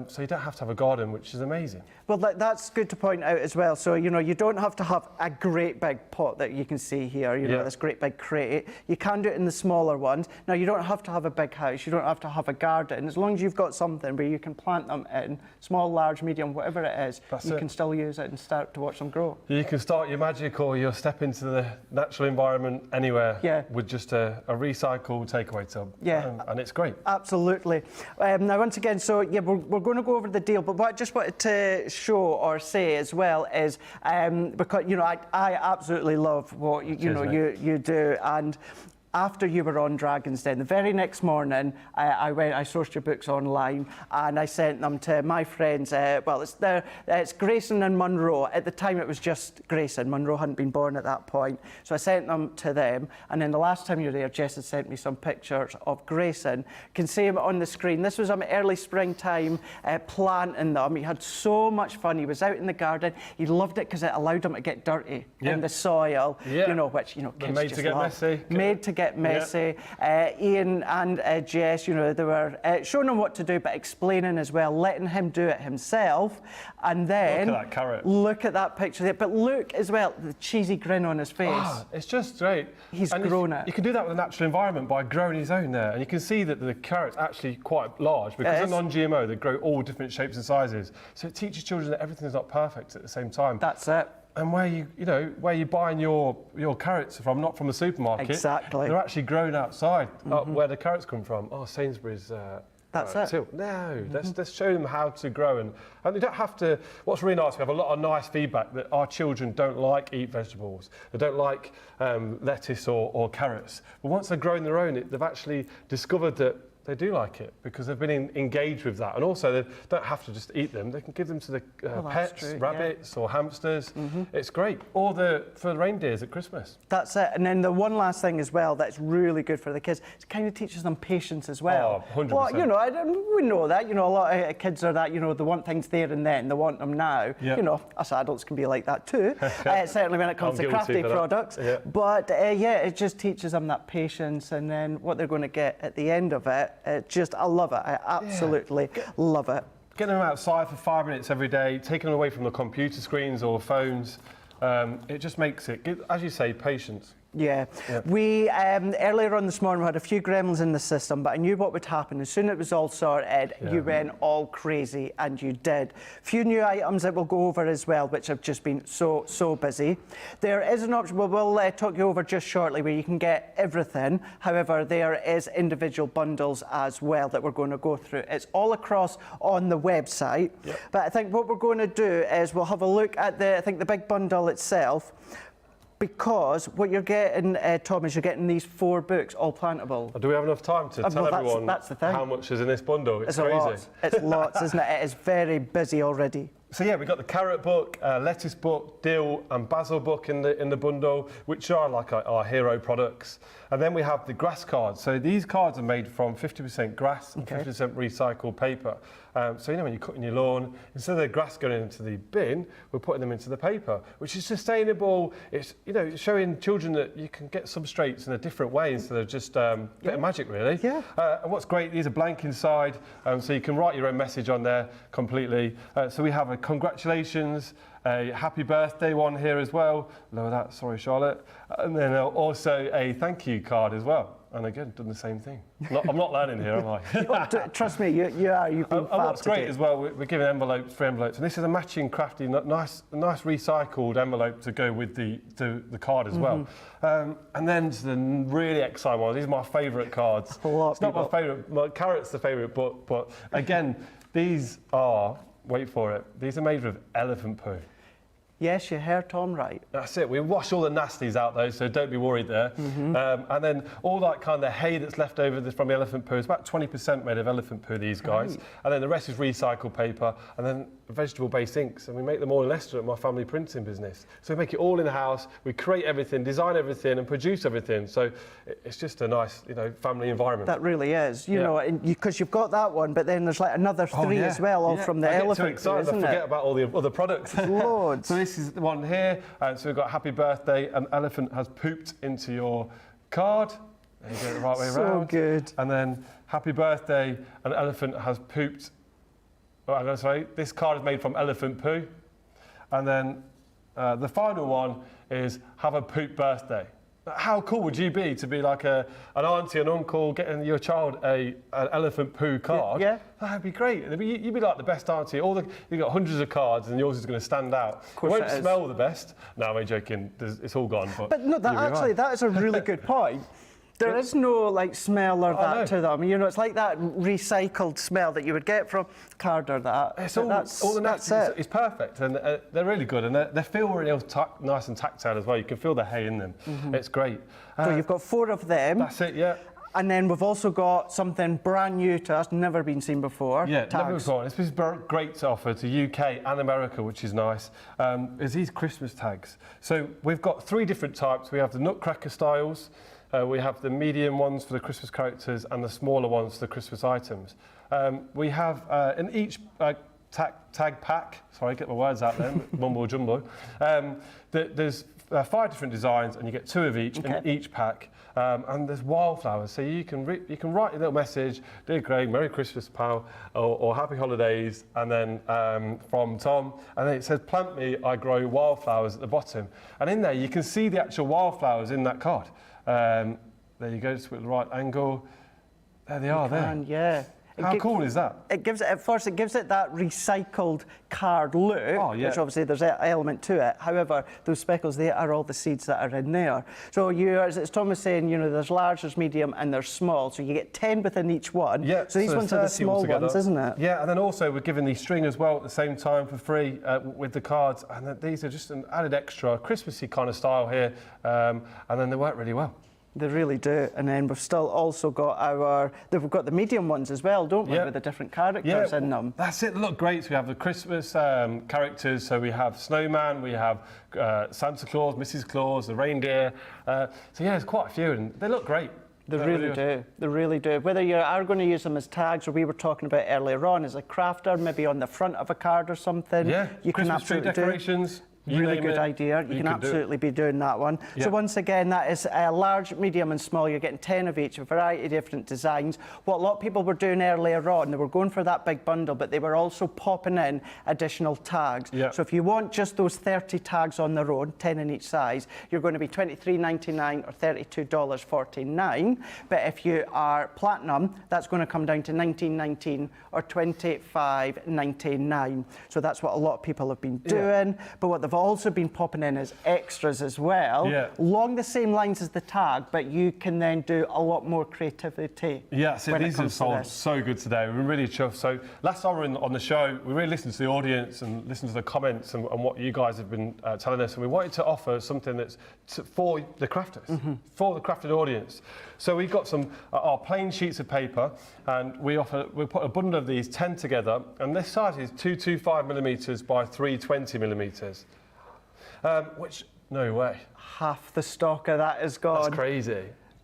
So you don't have to have a garden, which is amazing. Well, that's good to point out as well. So, you know, you don't have to have a great big pot that you can see here, you know, this great big crate. You can do it in the smaller ones. Now, you don't have to have a big house. You don't have to have a garden. As long as you've got something where you can plant them in, small, large, medium, whatever it is, you can still use it and start to watch them grow. You can start your magic or your step into the natural environment anywhere with just a recycled takeaway tub. Yeah. And it's great. Absolutely. Now, once again, so, we're going to go over the deal, but what I just wanted to show or say as well is because, you know, I absolutely love what you do, and after you were on Dragon's Den, the very next morning, I sourced your books online and I sent them to my friends. It's Grayson and Monroe. At the time, it was just Grayson. Monroe hadn't been born at that point. So I sent them to them. And then the last time you were there, Jess had sent me some pictures of Grayson. You can see him on the screen. This was early springtime, planting them. He had so much fun. He was out in the garden. He loved it because it allowed him to get dirty in the soil, you know, which, you know, kids made just to get love. messy. Made to get get messy. Ian and Jess, you know, they were showing him what to do, but explaining as well, letting him do it himself. And then Look at that carrot. Look at that picture there. But look as well, the cheesy grin on his face. It's just great. He's and grown it. You can do that with a natural environment by growing his own there. And you can see that the carrot's actually quite large because they're non-GMO. They grow all different shapes and sizes. So it teaches children that everything is not perfect at the same time. That's it. And where you're buying your carrots from, not from the supermarket. Exactly. They're actually grown outside, where the carrots come from. Oh, Sainsbury's. That's it. Too. No, let's show them how to grow, and they don't have to. What's really nice, we have a lot of nice feedback that our children don't eat vegetables. They don't like lettuce or carrots. But once they're growing their own, they've actually discovered that they do like it because they've been engaged with that, and also they don't have to just eat them. They can give them to the pets, rabbits or hamsters. It's great. Or for the reindeers at Christmas. That's it. And then the one last thing as well that's really good for the kids, it kind of teaches them patience as well. Oh, 100%. Well, you know, we know that. You know, a lot of kids are that. You know, they want things there and then. They want them now. Yep. You know, us adults can be like that too. Certainly when it comes to crafty products. Yep. But yeah, it just teaches them that patience, and then what they're going to get at the end of it. I love it. I absolutely love it. Getting them outside for 5 minutes every day, taking them away from the computer screens or phones, it just makes it, as you say, patience. Yeah. We, earlier on this morning, we had a few gremlins in the system, but I knew what would happen. As soon as it was all sorted, you went all crazy, and you did. A few new items that we'll go over as well, which have just been so busy. There is an option, we'll talk you over just shortly, where you can get everything. However, there is individual bundles as well that we're going to go through. It's all across on the website. Yep. But I think what we're going to do is we'll have a look at the big bundle itself. Because what you're getting, Tom, is you're getting these 4 books, all plantable. Do we have enough time to tell everyone that's the thing. how much is in this bundle? It's crazy. Lot. It's lots, isn't it? It is very busy already. So yeah, we've got the carrot book, lettuce book, dill and basil book in the bundle, which are like our hero products. And then we have the grass cards. So these cards are made from 50% grass and 50% recycled paper. So you know when you're cutting your lawn, instead of the grass going into the bin, we're putting them into the paper, which is sustainable. It's showing children that you can get substrates in a different way instead of just a bit of magic, really. Yeah. And what's great, these are blank inside, so you can write your own message on there completely. So we have a congratulations, a happy birthday one here as well. Lower that, sorry, Charlotte. And then also a thank you card as well. And again, done the same thing. I'm not learning here, am I? Trust me, you are. You've been fab what's great as well, we're giving free envelopes. And this is a matching, crafty, nice recycled envelope to go with the card as well. And then the really exciting one. These are my favourite cards. It's not my favourite. My carrot's the favourite book, but again, these are, wait for it, these are made with elephant poo. Yes, you heard Tom right. That's it. We wash all the nasties out though, so don't be worried there. And then all that kind of hay that's left over from the elephant poo is about 20% made of elephant poo, these guys. Right. And then the rest is recycled paper and then vegetable-based inks. And we make them all in Leicester at my family printing business. So we make it all in the house. We create everything, design everything and produce everything. So it's just a nice, family environment. That really is. You know, because you've got that one, but then there's like another 3 as well, all from the elephant. I get too excited, I forget about all the other products. Loads. So this is the one here. So we've got happy birthday. An elephant has pooped into your card. There you go, the right way around. So good. And then happy birthday. An elephant has pooped. Oh, I'm going to say this card is made from elephant poo. And then the final one is have a poop birthday. How cool would you be to be like an auntie and uncle getting your child an elephant poo card? Yeah. That'd be great. You'd be like the best auntie. You've got hundreds of cards and yours is going to stand out. It won't smell the best. No, I'm joking. It's all gone. But no, that is a really good point. There is no smell or that to them. It's like that recycled smell that you would get from card or that. It's all the nasty. It's perfect, and they're really good, and they feel really nice and tactile as well. You can feel the hay in them. It's great. So you've got 4 of them. That's it, yeah. And then we've also got something brand new to us, never been seen before. Yeah, never before. This is great to offer to UK and America, which is nice, is these Christmas tags. So we've got 3 different types. We have the Nutcracker styles, we have the medium ones for the Christmas characters and the smaller ones for the Christmas items. We have in each tag pack, sorry, get my words out there, mumbo jumbo, there's 5 different designs, and you get 2 of each in each pack. And there's wildflowers, so you can write a little message, dear Craig, Merry Christmas, pal, or Happy Holidays, and then from Tom, and then it says, plant me, I grow wildflowers at the bottom. And in there, you can see the actual wildflowers in that card. There you go, just with the right angle. There they are, there. Yeah. How cool is that? It gives it, at first, it gives it that recycled card look, which obviously there's an element to it. However, those speckles, they are all the seeds that are in there. So as Tom was saying, you know, there's large, there's medium, and there's small. So you get 10 within each one. Yeah, so these ones are the small ones, isn't it? Yeah, and then also we're giving the string as well at the same time for free with the cards. And these are just an added extra Christmassy kind of style here. And then they work really well. They really do. And then we've still also got we've got the medium ones as well, don't we, with the different characters in them. That's it, they look great. So we have the Christmas characters, so we have Snowman, we have Santa Claus, Mrs. Claus, the reindeer. So yeah, there's quite a few, and they look great. They really do. They really do. Whether you are going to use them as tags, or we were talking about earlier on, as a crafter, maybe on the front of a card or something. Yeah, you Christmas tree decorations. Really good idea. You can absolutely be doing that one. Yeah. So once again, that is large, medium and small. You're getting 10 of each, a variety of different designs. What a lot of people were doing earlier on, they were going for that big bundle, but they were also popping in additional tags. Yeah. So if you want just those 30 tags on their own, 10 in each size, you're going to be $23.99 or $32.49. But if you are platinum, that's going to come down to $19.19 or $25.99. So that's what a lot of people have been doing. Yeah. But what they've also been popping in as extras as well, along the same lines as the tag, but you can then do a lot more creativity. Yeah, so these have sold so good today. We're really chuffed. So last hour on the show, we really listened to the audience and listened to the comments and what you guys have been telling us, and we wanted to offer something that's for the crafters, for the crafted audience. So we've got some our plain sheets of paper, and we put a bundle of these 10 together, and this size is 225mm by 320mm. Which, no way. Half the stock of that is gone. That's crazy.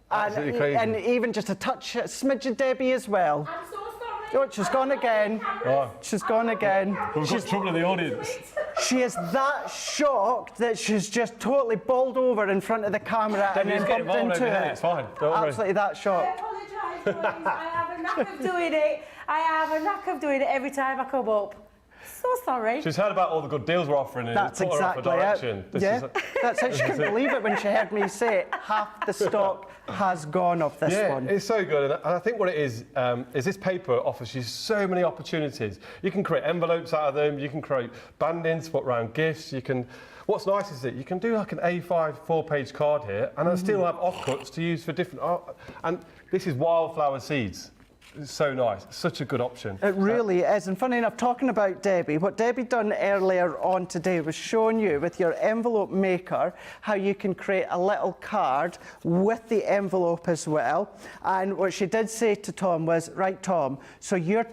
Absolutely crazy. And even just a smidge of Debbie as well. I'm so sorry. Oh, she's gone again. Oh. She's gone again. We've got trouble in the audience. She is that shocked that she's just totally bowled over in front of the camera and then bumped into it. It's fine. Don't worry. Absolutely that shocked. I apologise, boys. I have a knack of doing it. I have a knack of doing it every time I come up. So sorry. She's heard about all the good deals we're offering and that's put exactly her off a direction. That's it. She couldn't believe it when she heard me say it. Half the stock has gone off this one. It's so good. And I think what it is this paper offers you so many opportunities. You can create envelopes out of them. You can create bandings to put around gifts. You can. What's nice is that you can do like an A5 4-page card here, and I still have offcuts to use for different. And this is wildflower seeds. It's so nice. It's such a good option. It really is. And funny enough, talking about Debbie, what Debbie done earlier on today was showing you with your envelope maker how you can create a little card with the envelope as well. And what she did say to Tom was, right, Tom, so you're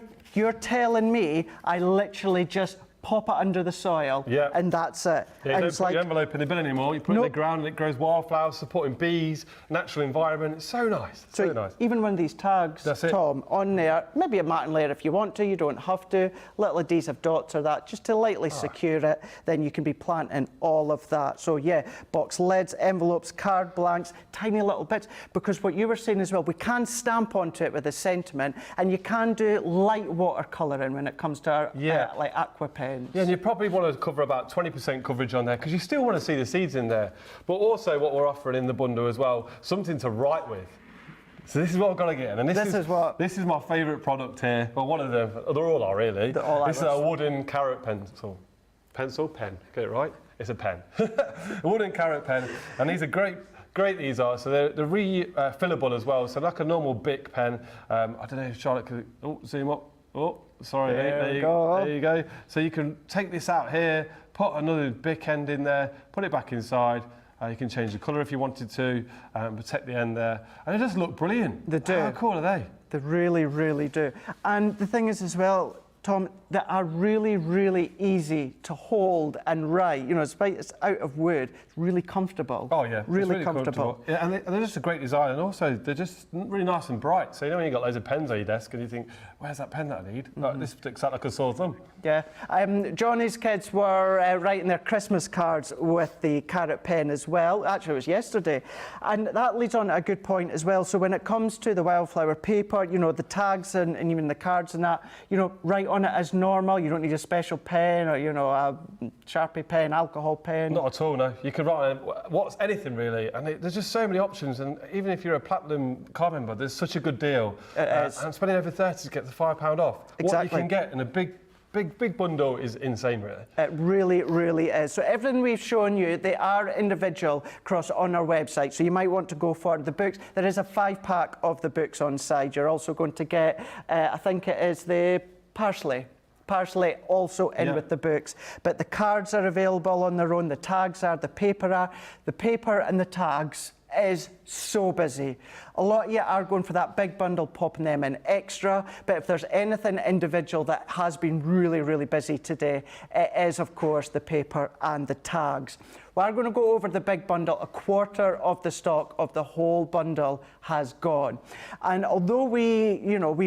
telling me I literally just pop it under the soil, and that's it. Yeah, you don't put your envelope in the bin anymore. You put it in the ground and it grows wildflowers, supporting bees, natural environment. It's so nice. It's so nice. Even one of these tags, Tom, on there, maybe a matten layer if you want to, you don't have to, little adhesive dots or that, just to lightly secure it, then you can be planting all of that. So yeah, box lids, envelopes, card blanks, tiny little bits, because what you were saying as well, we can stamp onto it with a sentiment, and you can do light watercolouring when it comes to our, like aqua pens. Yeah, and you probably want to cover about 20% coverage on there because you still want to see the seeds in there. But also what we're offering in the bundle as well, something to write with. So this is what I've got to get in. And this is my favourite product here. Well, one of them. They all are, really. This is a wooden carrot pencil. Pen. Get it right? It's a pen. A wooden carrot pen. And these are great these are. So they're refillable as well. So like a normal Bic pen. I don't know if Charlotte could... Oh, zoom up. Oh, sorry, there you go. So you can take this out here, put another Bic end in there, put it back inside. You can change the colour if you wanted to, protect the end there. And it does look brilliant. They do. How cool are they? They really, really do. And the thing is as well, Tom, that are really, really easy to hold and write. You know, despite it's out of wood, it's really comfortable. Oh yeah, really, it's comfortable. Yeah, and they're just a great design, and also they're just really nice and bright. So you know when you've got loads of pens on your desk and you think, where's that pen that I need? Like, this sticks out like a sore thumb. Yeah. Johnny's kids were writing their Christmas cards with the carrot pen as well. Actually, it was yesterday. And that leads on to a good point as well. So when it comes to the Wildflower paper, you know, the tags and even the cards and that, you know, write on it as normal. You don't need a special pen or, you know, a Sharpie pen, alcohol pen. Not at all, no. You can write on what's anything really, and there's just so many options. And even if you're a platinum card member, there's such a good deal. And spending over 30 to get the £5 off. Exactly. What you can get in a big bundle is insane, really. It really, really is. So everything we've shown you, they are individual across on our website. So you might want to go for the books. There is a 5-pack of the books on side. You're also going to get, I think it is the parsley also in with the books. But the cards are available on their own. The tags are, the paper are. The paper and the tags is so busy. A lot of you are going for that big bundle, popping them in extra, but if there's anything individual that has been really, really busy today, it is, of course, the paper and the tags. We're going to go over the big bundle. A quarter of the stock of the whole bundle has gone. And although we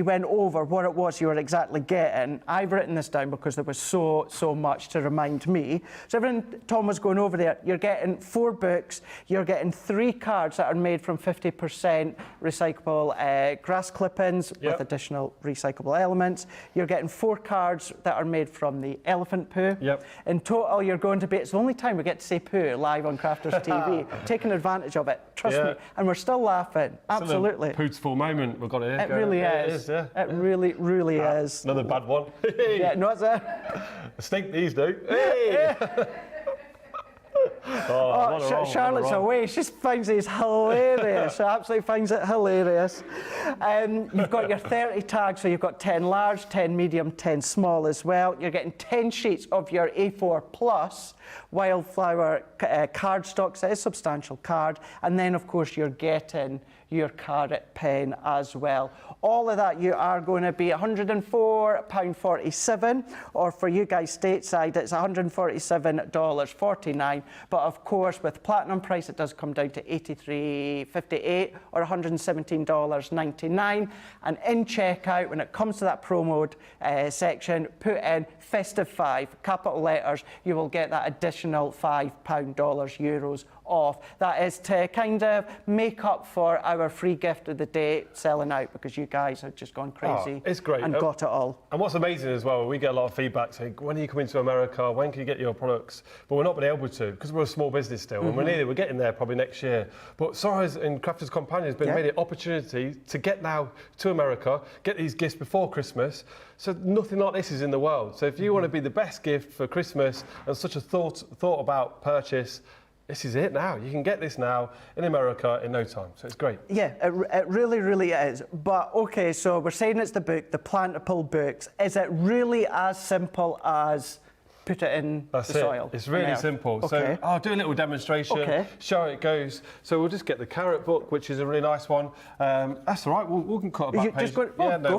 went over what it was you were exactly getting, I've written this down because there was so much to remind me. So everything Tom was going over there, you're getting 4 books, you're getting 3 cards that are made from 50% recyclable grass clippings with additional recyclable elements. You're getting 4 cards that are made from the elephant poo. In total, you're going to be, it's the only time we get to say poo live on Crafters TV, taking advantage of it, trust me, and we're still laughing, absolutely. It's a beautiful moment we've got here. It really is. It really, really is. Another bad one. Yeah, no, it's a... I stink these do. Hey! Charlotte's away. She finds these hilarious. She absolutely finds it hilarious. You've got your 30 tags, so you've got 10 large, 10 medium, 10 small as well. You're getting 10 sheets of your A4 plus Wildflower cardstock, so it's a substantial card. And then, of course, you're getting your carrot pen as well. All of that, you are going to be £104.47, or for you guys stateside, it's $147.49. But of course, with platinum price, it does come down to $83.58 or $117.99. And in checkout, when it comes to that promo section, put in Festive 5, capital letters, you will get that additional €5 off. That is to kind of make up for our free gift of the day selling out, because you guys have just gone crazy. It's great. And got it all. And what's amazing as well, we get a lot of feedback saying, when are you coming to America? When can you get your products? But we're not been able to, because we're a small business still, and we're getting there probably next year. But Sora's and Crafters Companion has been made an opportunity to get now to America, get these gifts before Christmas. So nothing like this is in the world. So if you want to be the best gift for Christmas and such a thought about purchase, this is it now. You can get this now in America in no time. So it's great. Yeah, it really, really is. But okay, so we're saying it's the book, the Plantable books. Is it really as simple as put it in the soil? It's really simple. Okay. So I'll do a little demonstration, show how it goes. So we'll just get the carrot book, which is a really nice one. That's all right, we can cut a back page. Go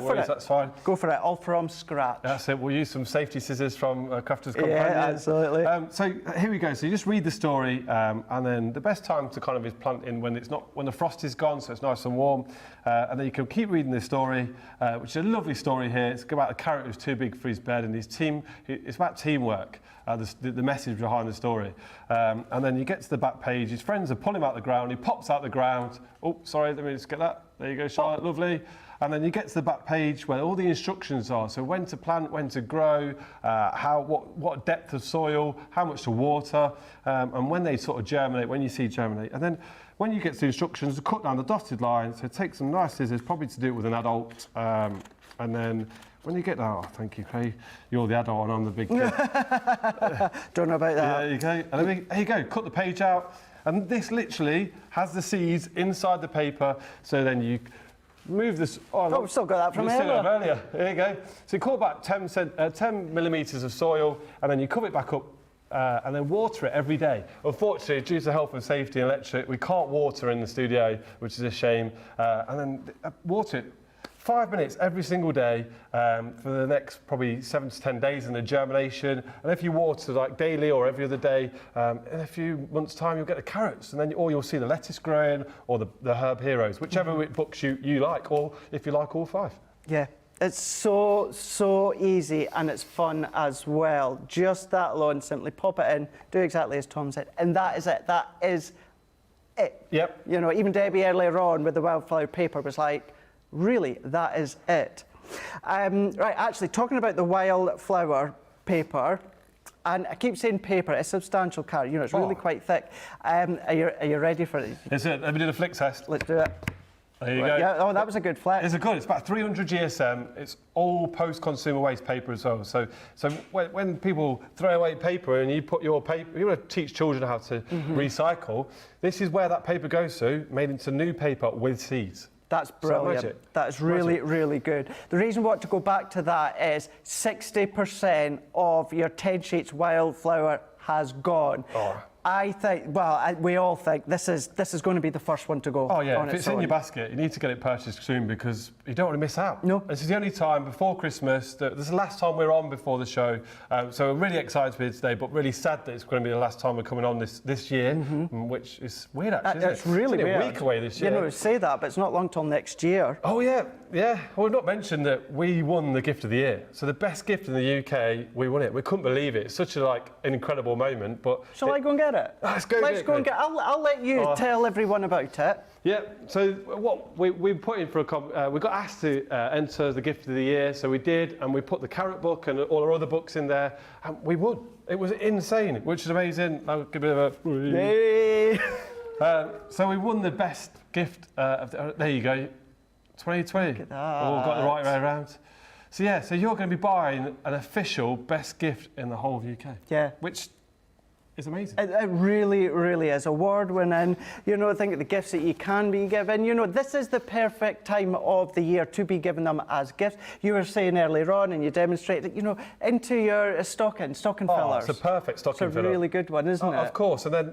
for it. That's fine. Go for it, all from scratch. That's it, we'll use some safety scissors from Crafters Companion. Yeah, absolutely. So here we go, so you just read the story, and then the best time to kind of is planting when the frost is gone, so it's nice and warm. And then you can keep reading this story, which is a lovely story here. It's about a carrot who's too big for his bed, and it's about teamwork. The message behind the story. And then you get to the back page, his friends are pulling him out the ground, he pops out the ground. Oh, sorry, let me just get that. There you go, Charlotte, lovely. And then you get to the back page where all the instructions are. So when to plant, when to grow, what depth of soil, how much to water, and when they sort of germinate, when you see germinate. And then when you get to the instructions, to cut down the dotted line, so take some nice scissors, probably to do it with an adult, and then when you get that, oh, thank you, Craig. You're the adult and I'm the big kid. Don't know about that. Yeah, there you go. And then, here you go, cut the page out. And this literally has the seeds inside the paper. So then you move this. Oh, we've still got that from earlier. There you go. So you cut about 10 millimetres of soil, and then you cover it back up. And then water it every day. Unfortunately, due to health and safety and electric, we can't water in the studio, which is a shame. And then water it 5 minutes every single day for the next probably 7 to 10 days in the germination. And if you water like daily or every other day, in a few months' time you'll get the carrots, and then or you'll see the lettuce growing or the herb heroes, whichever books you like, or if you like all 5. Yeah. It's so easy, and it's fun as well. Just that alone, simply pop it in, do exactly as Tom said, and that is it. That is it. Yep. You know, even Debbie earlier on with the Wildflower paper was like, really, that is it. Right, actually, talking about the Wildflower paper, and I keep saying paper, it's substantial card. You know, it's really quite thick. Are you ready for it? That's it. Let me do the flick test. Let's do it. There you go. Yeah, oh, that was a good flex. It's good. It's about 300 GSM. It's all post-consumer waste paper as well. So when people throw away paper and you put your paper, you want to teach children how to recycle. This is where that paper goes to, made into new paper with seeds. That's brilliant. That is really, really good. The reason we want to go back to that is 60% of your 10 sheets Wildflower has gone. Oh. I think, well, we all think this is going to be the first one to go. Oh yeah, on if its it's in own. your basket, you need to get it purchased soon because you don't want to miss out. No. This is the only time before Christmas. This is the last time we're on before the show. So we're really excited to be here today, but really sad that it's going to be the last time we're coming on this year, which is weird actually, isn't It's really it's only weird. a week away this year. You know, say that, but it's not long till next year. Oh yeah. Well, we've not mentioned that we won the gift of the year. So the best gift in the UK, we won it. We couldn't believe it. It's such an incredible moment. But Shall I go and get it? Let's go. Let's go and get. I'll let you tell everyone about it. Yeah. So what we put in for we got asked to enter the gift of the year. So we did, and we put the carrot book and all our other books in there, and we won. It was insane, which is amazing. I'll give it a Yay. So we won the best gift of there you go. 2020. Look at that. Oh, got the right way around. So yeah, so you're going to be buying an official best gift in the whole of UK. Yeah. Which is amazing. It really, really is award-winning. You know, think of the gifts that you can be given. You know, this is the perfect time of the year to be giving them as gifts. You were saying earlier on, and you demonstrated, you know, into your stocking fillers. It's a perfect stocking filler. It's a really good one, isn't it? Of course. And then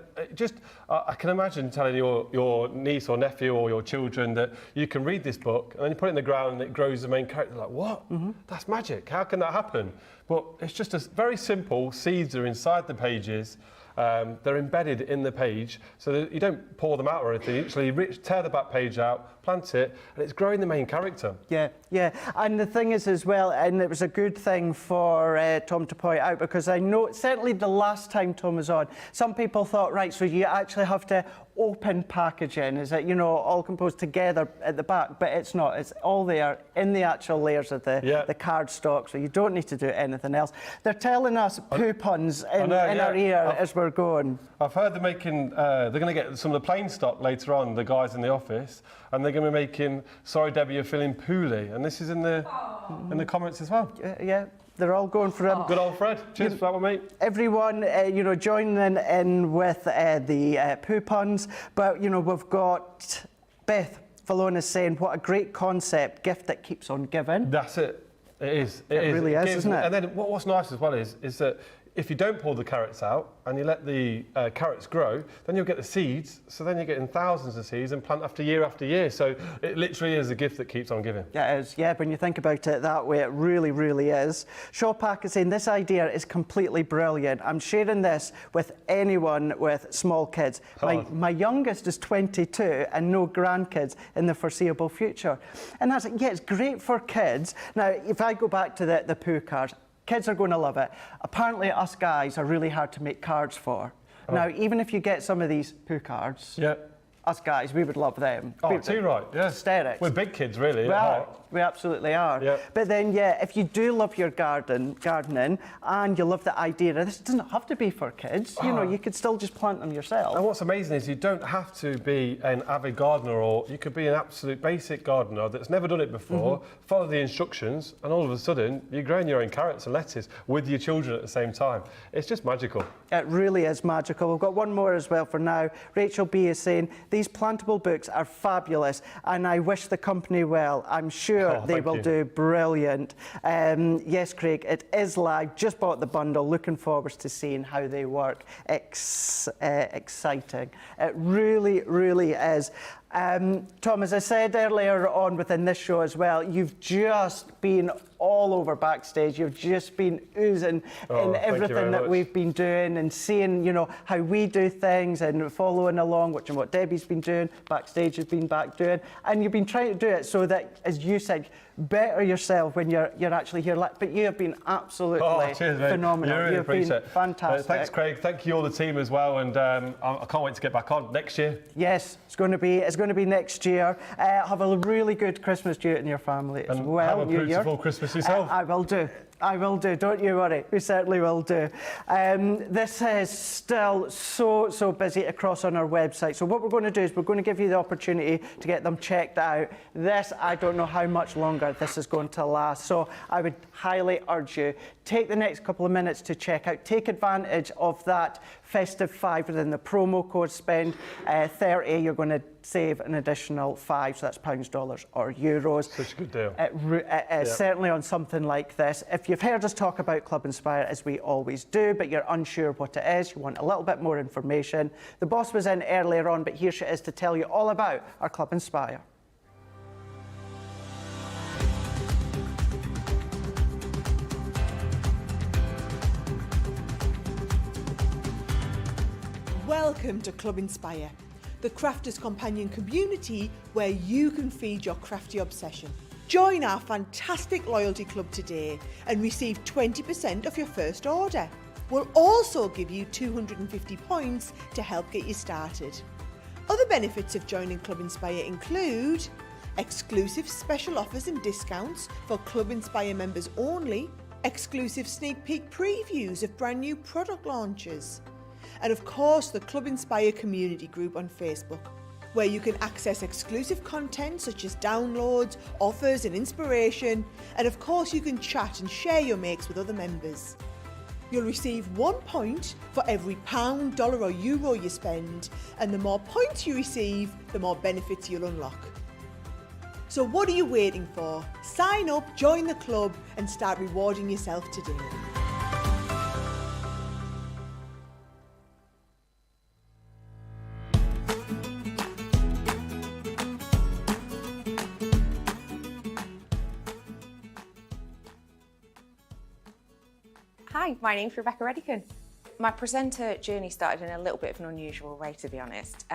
I can imagine telling your niece or nephew or your children that you can read this book, and then you put it in the ground and it grows the main character. They're like, what? That's magic. How can that happen? But it's just very simple. Seeds are inside the pages. They're embedded in the page, so that you don't pour them out or anything. You actually tear the back page out, plant it, and it's growing the main character. Yeah. And the thing is as well, and it was a good thing for Tom to point out, because I know certainly the last time Tom was on, some people thought, right, so you actually have to open packaging, is it, you know, all composed together at the back, but it's not. It's all there in the actual layers of the cardstock, so you don't need to do anything else. They're telling us poo puns in our ear as we're going. I've heard they're making, they're going to get some of the plain stock later on, the guys in the office, and they're going to be making, sorry Debbie, you're feeling poorly, and this is in the comments as well. Yeah. They're all going for him. Good old Fred. Cheers for that one, mate. Everyone, you know, joining in with the poo puns. But, you know, we've got Beth Valona saying, what a great concept, gift that keeps on giving. That's it. It is. It really is, isn't it? And then what's nice as well is that if you don't pull the carrots out and you let the carrots grow, then you'll get the seeds. So then you're getting thousands of seeds and plant after year. So it literally is a gift that keeps on giving. Yeah, it is. Yeah, when you think about it that way, it really, really is. Shawpack is saying, this idea is completely brilliant. I'm sharing this with anyone with small kids. My youngest is 22 and no grandkids in the foreseeable future. And that's, yeah, it's great for kids. Now, if I go back to the poo cards, kids are going to love it. Apparently, us guys are really hard to make cards for. Now, even if you get some of these poo cards, us guys, we would love them. Oh, too right, yeah. Hysterics. We're big kids, really. We absolutely are. Yeah. But then, if you do love your gardening, and you love the idea, this doesn't have to be for kids. You know, you could still just plant them yourself. And what's amazing is you don't have to be an avid gardener, or you could be an absolute basic gardener that's never done it before, follow the instructions, and all of a sudden, you're growing your own carrots and lettuce with your children at the same time. It's just magical. It really is magical. We've got one more as well for now. Rachel B is saying, these Plantable books are fabulous, and I wish the company well. I'm sure they will do brilliant. Yes, Craig, it is live. Just bought the bundle. Looking forward to seeing how they work. Exciting. It really, really is. Tom, as I said earlier on within this show as well, you've just been all over backstage. You've just been oozing in everything that we've been doing and seeing, you know, how we do things and following along, watching what Debbie's been doing, backstage has been back doing, and you've been trying to do it so that, as you said, better yourself when you're actually here. But you have been absolutely phenomenal. Really You've been fantastic. Thanks, Craig. Thank you all the team as well, and I can't wait to get back on next year. Yes, it's going to be next year. Have a really good Christmas to you and your family as well. Have a beautiful Christmas yourself. I will do. I will do, don't you worry, we certainly will do. This is still so busy across on our website, so what we're going to do is we're going to give you the opportunity to get them checked out. This, I don't know how much longer this is going to last, so I would highly urge you, take the next couple of minutes to check out, take advantage of that Festive 5 within the promo code, spend 30, you're going to save an additional 5, so that's pounds, dollars or euros. Such a good deal. Certainly on something like this. If you've heard us talk about Club Inspire, as we always do, but you're unsure what it is, you want a little bit more information, the boss was in earlier on, but here she is to tell you all about our Club Inspire. Welcome to Club Inspire, the crafters' companion community where you can feed your crafty obsession. Join our fantastic loyalty club today and receive 20% off your first order. We'll also give you 250 points to help get you started. Other benefits of joining Club Inspire include exclusive special offers and discounts for Club Inspire members only, exclusive sneak peek previews of brand new product launches, and of course the Club Inspire community group on Facebook, where you can access exclusive content such as downloads, offers and inspiration, and of course you can chat and share your makes with other members. You'll receive 1 point for every pound, dollar or euro you spend, and the more points you receive, the more benefits you'll unlock. So what are you waiting for? Sign up, join the club and start rewarding yourself today. Hi, my name's Rebecca Redican. My presenter journey started in a little bit of an unusual way, to be honest.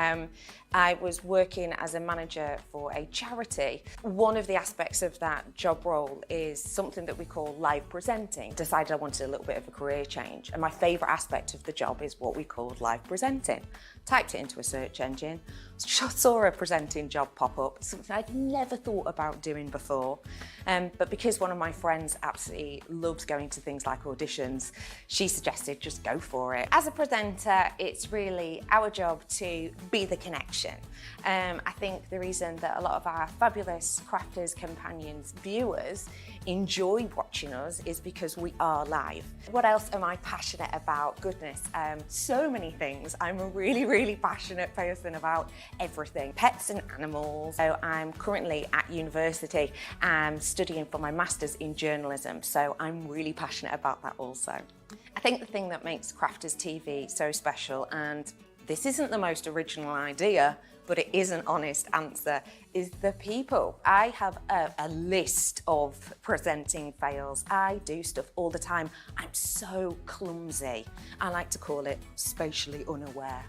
I was working as a manager for a charity. One of the aspects of that job role is something that we call live presenting. Decided I wanted a little bit of a career change, and my favourite aspect of the job is what we called live presenting. Typed it into a search engine, saw a presenting job pop up, something I'd never thought about doing before. But because one of my friends absolutely loves going to things like auditions, she suggested just go for it. As a presenter, it's really our job to be the connection. I think the reason that a lot of our fabulous crafters, companions, viewers enjoy watching us is because we are live. What else am I passionate about? Goodness, so many things. I'm a really passionate person about everything, pets and animals. So I'm currently at university studying for my master's in journalism, so I'm really passionate about that also. I think the thing that makes Crafters TV so special, and this isn't the most original idea, but it is an honest answer, is the people. I have a list of presenting fails. I do stuff all the time. I'm so clumsy. I like to call it spatially unaware.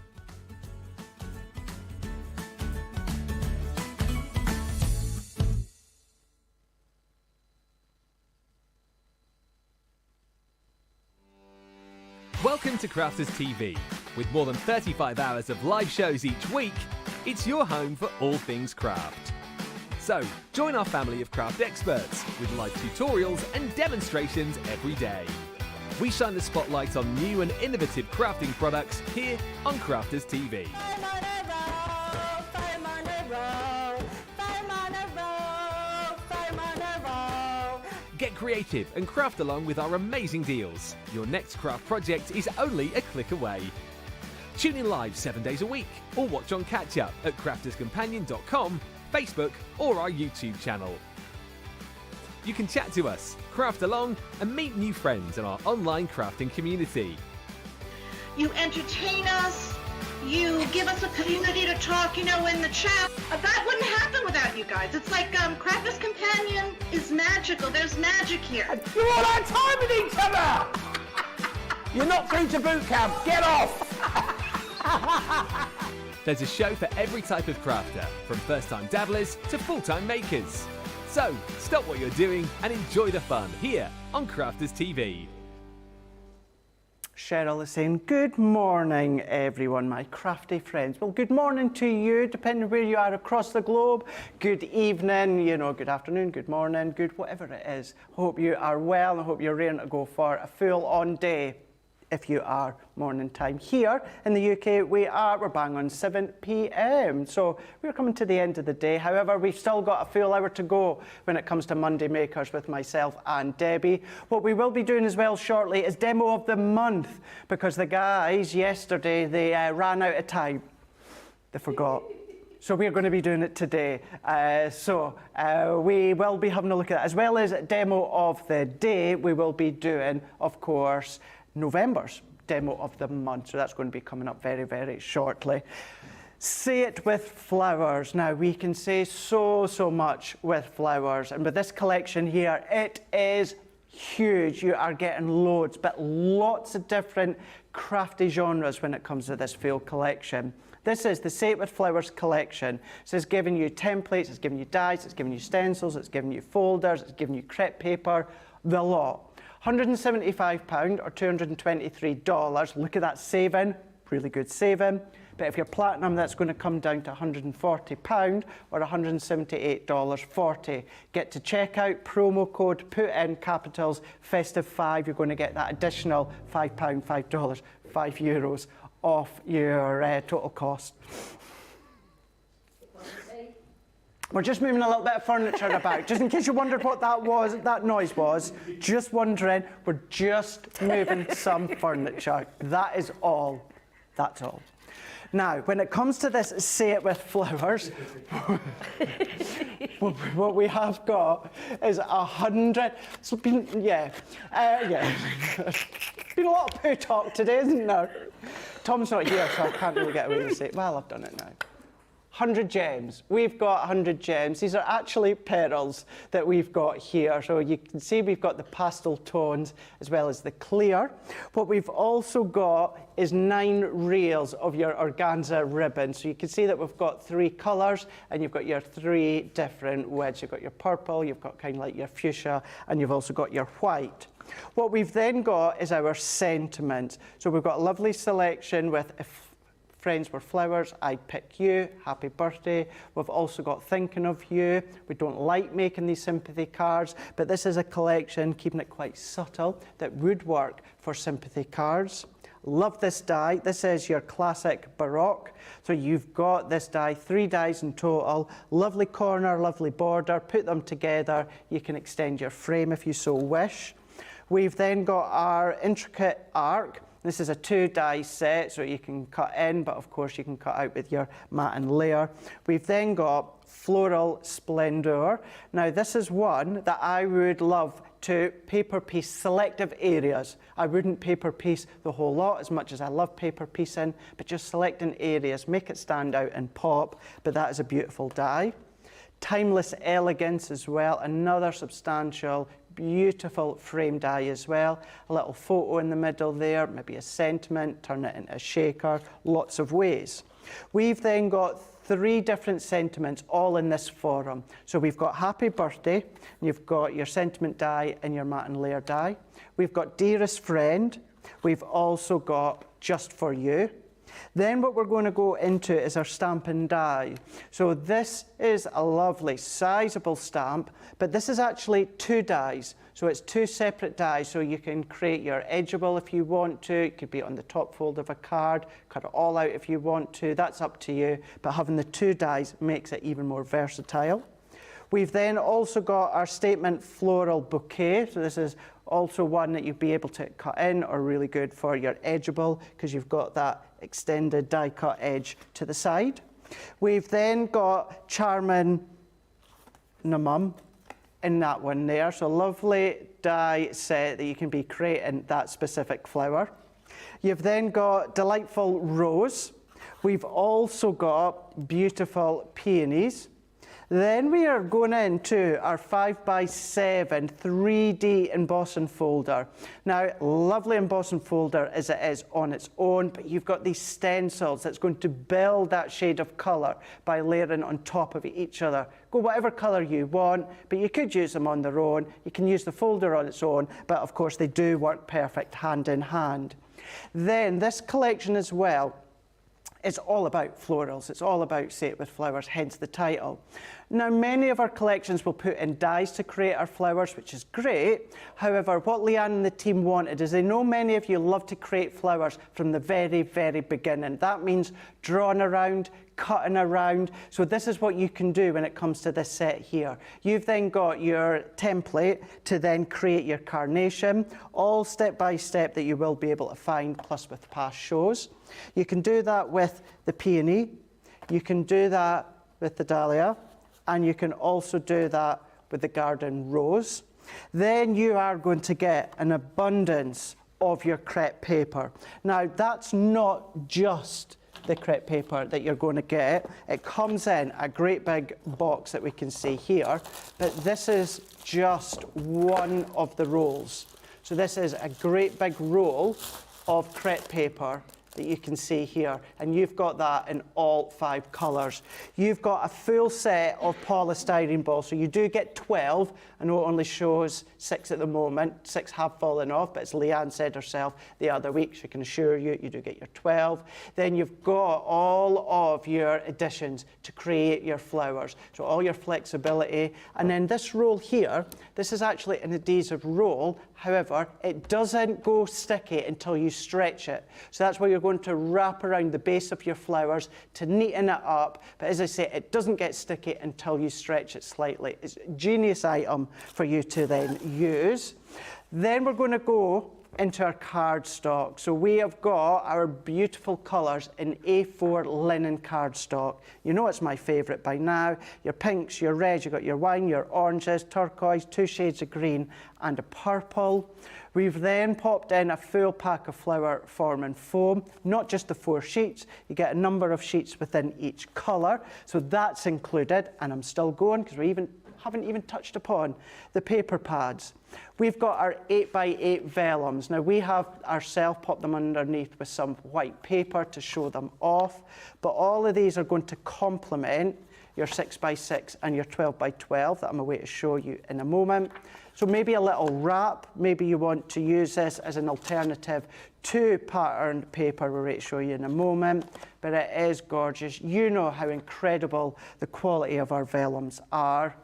Welcome to Crafters TV. With more than 35 hours of live shows each week, it's your home for all things craft. So, join our family of craft experts with live tutorials and demonstrations every day. We shine the spotlight on new and innovative crafting products here on Crafters TV. Get creative and craft along with our amazing deals. Your next craft project is only a click away. Tune in live 7 days a week or watch on catch up at crafterscompanion.com, Facebook or our YouTube channel. You can chat to us, craft along and meet new friends in our online crafting community. You entertain us, You give us a community to talk, in the chat. That wouldn't happen without you guys. It's like Crafters Companion is magical. There's magic here. You're all out of time with each other! You're not through to boot camp. Get off! There's a show for every type of crafter, from first-time dabblers to full-time makers. So, stop what you're doing and enjoy the fun here on Crafters TV. Cheryl is saying, good morning, everyone, my crafty friends. Well, good morning to you, depending where you are across the globe. Good evening, good afternoon, good morning, good whatever it is. Hope you are well and hope you're ready to go for a full-on day. If you are morning time here in the UK, we're bang on 7 p.m. So we're coming to the end of the day. However, we've still got a full hour to go when it comes to Monday Makers with myself and Debbie. What we will be doing as well shortly is Demo of the Month, because the guys yesterday, they ran out of time. They forgot. So we're going to be doing it today. We will be having a look at that. As well as Demo of the Day, we will be doing, of course, November's Demo of the Month. So that's going to be coming up very, very shortly. Say it with flowers. Now, we can say so much with flowers. And with this collection here, it is huge. You are getting loads, but lots of different crafty genres when it comes to this full collection. This is the Say It With Flowers collection. So it's giving you templates, it's giving you dies, it's giving you stencils, it's giving you folders, it's giving you crepe paper, the lot. £175 or $223. Look at that saving, really good saving. But if you're platinum, that's going to come down to £140 or $178.40. Get to checkout, promo code, put in capitals, Festive 5. You're going to get that additional £5, $5, €5 off your total cost. We're just moving a little bit of furniture about, just in case you wondered what that noise was. Just wondering, we're just moving some furniture. That is all. That's all. Now, when it comes to this Say It With Flowers, what we have got is 100. It's been, been a lot of poo talk today, isn't there? Tom's not here, so I can't really get away with it. Well, I've done it now. 100 gems. We've got 100 gems. These are actually petals that we've got here. So you can see we've got the pastel tones as well as the clear. What we've also got is 9 reels of your organza ribbon. So you can see that we've got 3 colours and you've got your 3 different widths. You've got your purple, you've got kind of like your fuchsia, and you've also got your white. What we've then got is our sentiments. So we've got a lovely selection with Friends Were Flowers, I Pick You, Happy Birthday. We've also got Thinking of You. We don't like making these sympathy cards, but this is a collection, keeping it quite subtle, that would work for sympathy cards. Love this die. This is your classic Baroque. So you've got this die, 3 dies in total. Lovely corner, lovely border. Put them together. You can extend your frame if you so wish. We've then got our intricate arc. This is a 2 die set, so you can cut in, but of course you can cut out with your mat and layer. We've then got Floral Splendor. Now this is one that I would love to paper piece selective areas. I wouldn't paper piece the whole lot as much as I love paper piecing, but just selecting areas, make it stand out and pop, but that is a beautiful die. Timeless Elegance as well, another substantial, beautiful frame die as well. A little photo in the middle there, maybe a sentiment, turn it into a shaker, lots of ways. We've then got 3 different sentiments all in this forum. So we've got Happy Birthday, and you've got your sentiment die and your matte and layer die. We've got Dearest Friend. We've also got Just For You. Then what we're going to go into is our stamp and die. So this is a lovely sizable stamp, but this is actually 2 dies. So it's 2 separate dies, so you can create your edgeable if you want to. It could be on the top fold of a card, cut it all out if you want to. That's up to you, but having the 2 dies makes it even more versatile. We've then also got our statement floral bouquet. So this is also one that you'd be able to cut in, or really good for your edgeable because you've got that extended die cut edge to the side. We've then got Charmin Namum in that one there. So lovely die set that you can be creating that specific flower. You've then got Delightful Rose. We've also got beautiful peonies. Then we are going into our 5x7 3D embossing folder. Now, lovely embossing folder as it is on its own, but you've got these stencils that's going to build that shade of colour by layering on top of each other. Go whatever colour you want, but you could use them on their own. You can use the folder on its own, but of course they do work perfect hand in hand. Then this collection as well, it's all about florals. It's all about Say It With Flowers, hence the title. Now, many of our collections will put in dyes to create our flowers, which is great. However, what Leanne and the team wanted is they know many of you love to create flowers from the very, very beginning. That means drawing around, cutting around. So this is what you can do when it comes to this set here. You've then got your template to then create your carnation, all step by step that you will be able to find, plus with past shows. You can do that with the peony, you can do that with the dahlia, and you can also do that with the garden rose. Then you are going to get an abundance of your crepe paper. Now, that's not just the crepe paper that you're going to get. It comes in a great big box that we can see here, but this is just one of the rolls. So this is a great big roll of crepe paper that you can see here, and you've got that in all 5 colours. You've got a full set of polystyrene balls, so you do get 12. I know it only shows 6 at the moment. 6 have fallen off, but as Leanne said herself the other week, she can assure you, you do get your 12. Then you've got all of your additions to create your flowers, so all your flexibility. And then this roll here, this is actually an adhesive roll. However, it doesn't go sticky until you stretch it. So that's where you're going to wrap around the base of your flowers to neaten it up. But as I say, it doesn't get sticky until you stretch it slightly. It's a genius item for you to then use. Then we're going to go into our cardstock. So we have got our beautiful colours in A4 linen cardstock. You know it's my favourite by now. Your pinks, your reds, you've got your wine, your oranges, turquoise, 2 shades of green and a purple. We've then popped in a full pack of flower forming foam, not just the 4 sheets. You get a number of sheets within each colour. So that's included, and I'm still going because we haven't even touched upon the paper pads. We've got our 8x8 vellums. Now we have ourselves popped them underneath with some white paper to show them off, but all of these are going to complement your 6x6 and your 12x12 that I'm away to show you in a moment. So maybe a little wrap, maybe you want to use this as an alternative to patterned paper, we're going to show you in a moment, but it is gorgeous. You know how incredible the quality of our vellums are.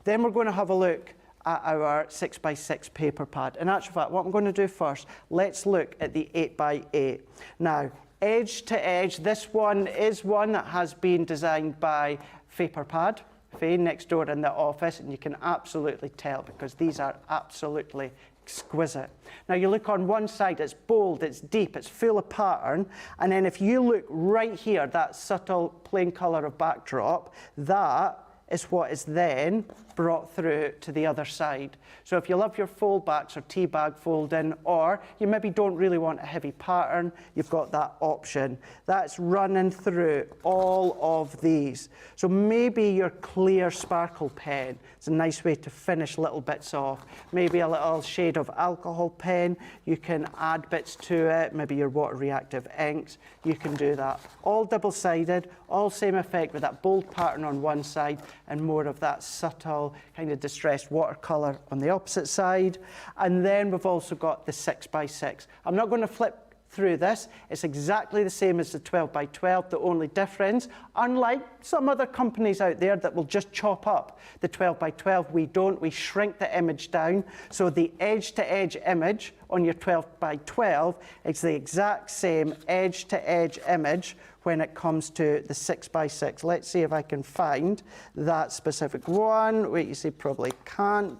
Then we're going to have a look at our 6x6 paper pad. In actual fact, what I'm going to do first, let's look at the 8x8. Now, edge to edge, this one is one that has been designed by Paperpad, Faye, next door in the office, and you can absolutely tell because these are absolutely exquisite. Now you look on one side, it's bold, it's deep, it's full of pattern, and then if you look right here, that subtle plain colour of backdrop, that is what is then brought through to the other side. So if you love your fold backs or tea bag folding, or you maybe don't really want a heavy pattern, you've got that option. That's running through all of these. So maybe your clear sparkle pen is a nice way to finish little bits off. Maybe a little shade of alcohol pen, you can add bits to it, maybe your water reactive inks, you can do that. All double-sided, all same effect with that bold pattern on one side and more of that subtle kind of distressed watercolour on the opposite side. And then we've also got the 6x6. I'm not going to flip through this. It's exactly the same as the 12x12. The only difference, unlike some other companies out there that will just chop up the 12x12, we don't. We shrink the image down. So the edge-to-edge image on your 12x12 is the exact same edge-to-edge image when it comes to the 6x6. Let's see if I can find that specific one. Wait, you see, probably can't.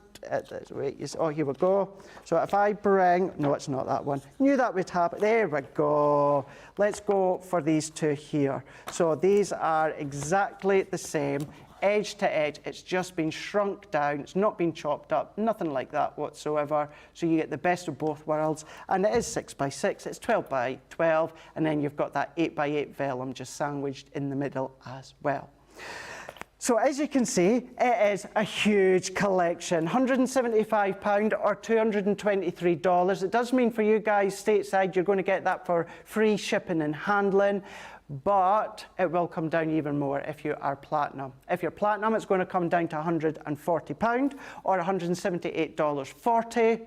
Wait, you see, oh, here we go. So if I bring, no, it's not that one. Knew that would happen. There we go. Let's go for these two here. So these are exactly the same edge to edge. It's just been shrunk down. It's not been chopped up, nothing like that whatsoever. So you get the best of both worlds. And it is 6 by 6, it's 12 by 12, and then you've got that 8 by 8 vellum just sandwiched in the middle as well. So as you can see, it is a huge collection, £175 or $223. It does mean for you guys stateside, you're going to get that for free shipping and handling, but it will come down even more if you are platinum. If you're platinum, it's going to come down to £140 or $178.40.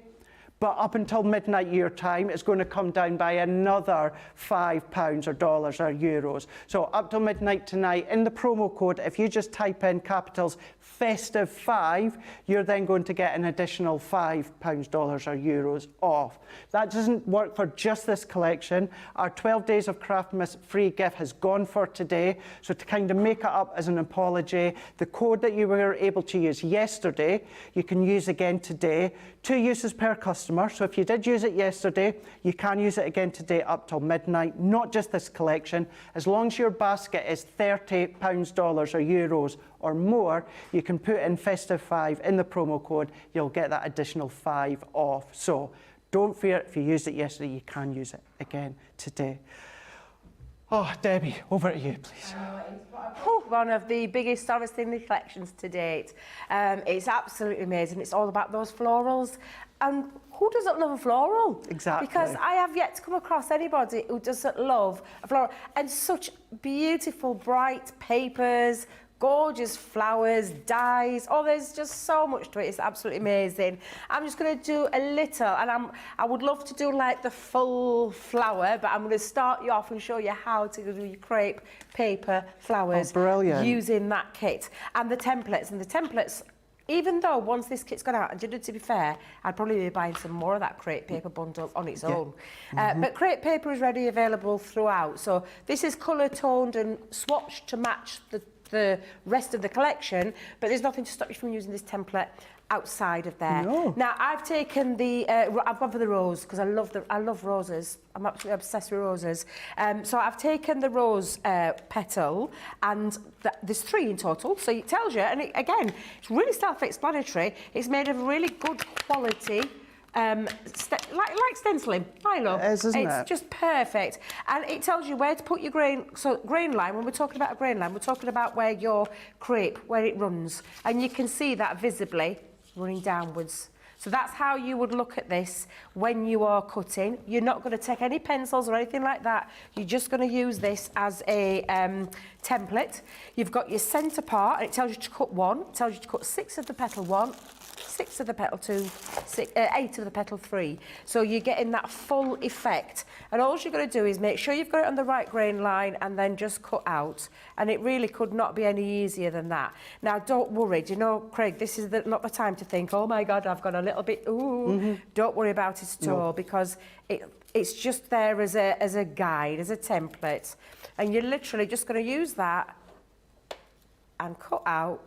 But up until midnight your time, it's going to come down by another £5 or dollars or euros. So up till midnight tonight, in the promo code, if you just type in capitals Festive 5, you're then going to get an additional £5, dollars or euros off. That doesn't work for just this collection. Our 12 Days of Craftmas free gift has gone for today. So to kind of make it up as an apology, the code that you were able to use yesterday, you can use again today. 2 uses per customer. So if you did use it yesterday, you can use it again today up till midnight, not just this collection. As long as your basket is £30, dollars or euros or more, you can put in Festive 5 in the promo code. You'll get that additional 5 off. So don't fear, if you used it yesterday, you can use it again today. Oh, Debbie, over to you, please. One of the biggest Sarah's Thinley collections to date. It's absolutely amazing. It's all about those florals. And who doesn't love a floral? Exactly. Because I have yet to come across anybody who doesn't love a floral. And such beautiful, bright papers, gorgeous flowers, dyes. Oh, there's just so much to it. It's absolutely amazing. I'm just going to do a little, and I would love to do like the full flower, but I'm going to start you off and show you how to do your crepe paper flowers using that kit and the templates. And the templates, even though once this kit's gone out, and to be fair, I'd probably be buying some more of that crepe paper bundle on its own. But crepe paper is ready available throughout. So this is colour toned and swatched to match the rest of the collection, but there's nothing to stop you from using this template outside of there. No. Now I've taken the I've gone for the rose because I love roses. I'm absolutely obsessed with roses. So I've taken the rose petal, and there's 3 in total. So it tells you, and again, it's really self-explanatory. It's made of really good quality. Like stenciling, Milo. It is, isn't it? It's just perfect. And it tells you where to put your grain. So grain line, when we're talking about a grain line, we're talking about where your crepe, where it runs. And you can see that visibly running downwards. So that's how you would look at this when you are cutting. You're not going to take any pencils or anything like that. You're just going to use this as a template. You've got your centre part, and it tells you to cut 1. It tells you to cut 6 of the petal 1, 6 of the petal 2, 8 of the petal 3. So you're getting that full effect. And all you're going to do is make sure you've got it on the right grain line and then just cut out. And it really could not be any easier than that. Now, don't worry. Do you know, Craig, this is not the time to think, oh, my God, I've got a little bit, ooh. Don't worry about it at all, because it's just there as a guide, as a template. And you're literally just going to use that and cut out.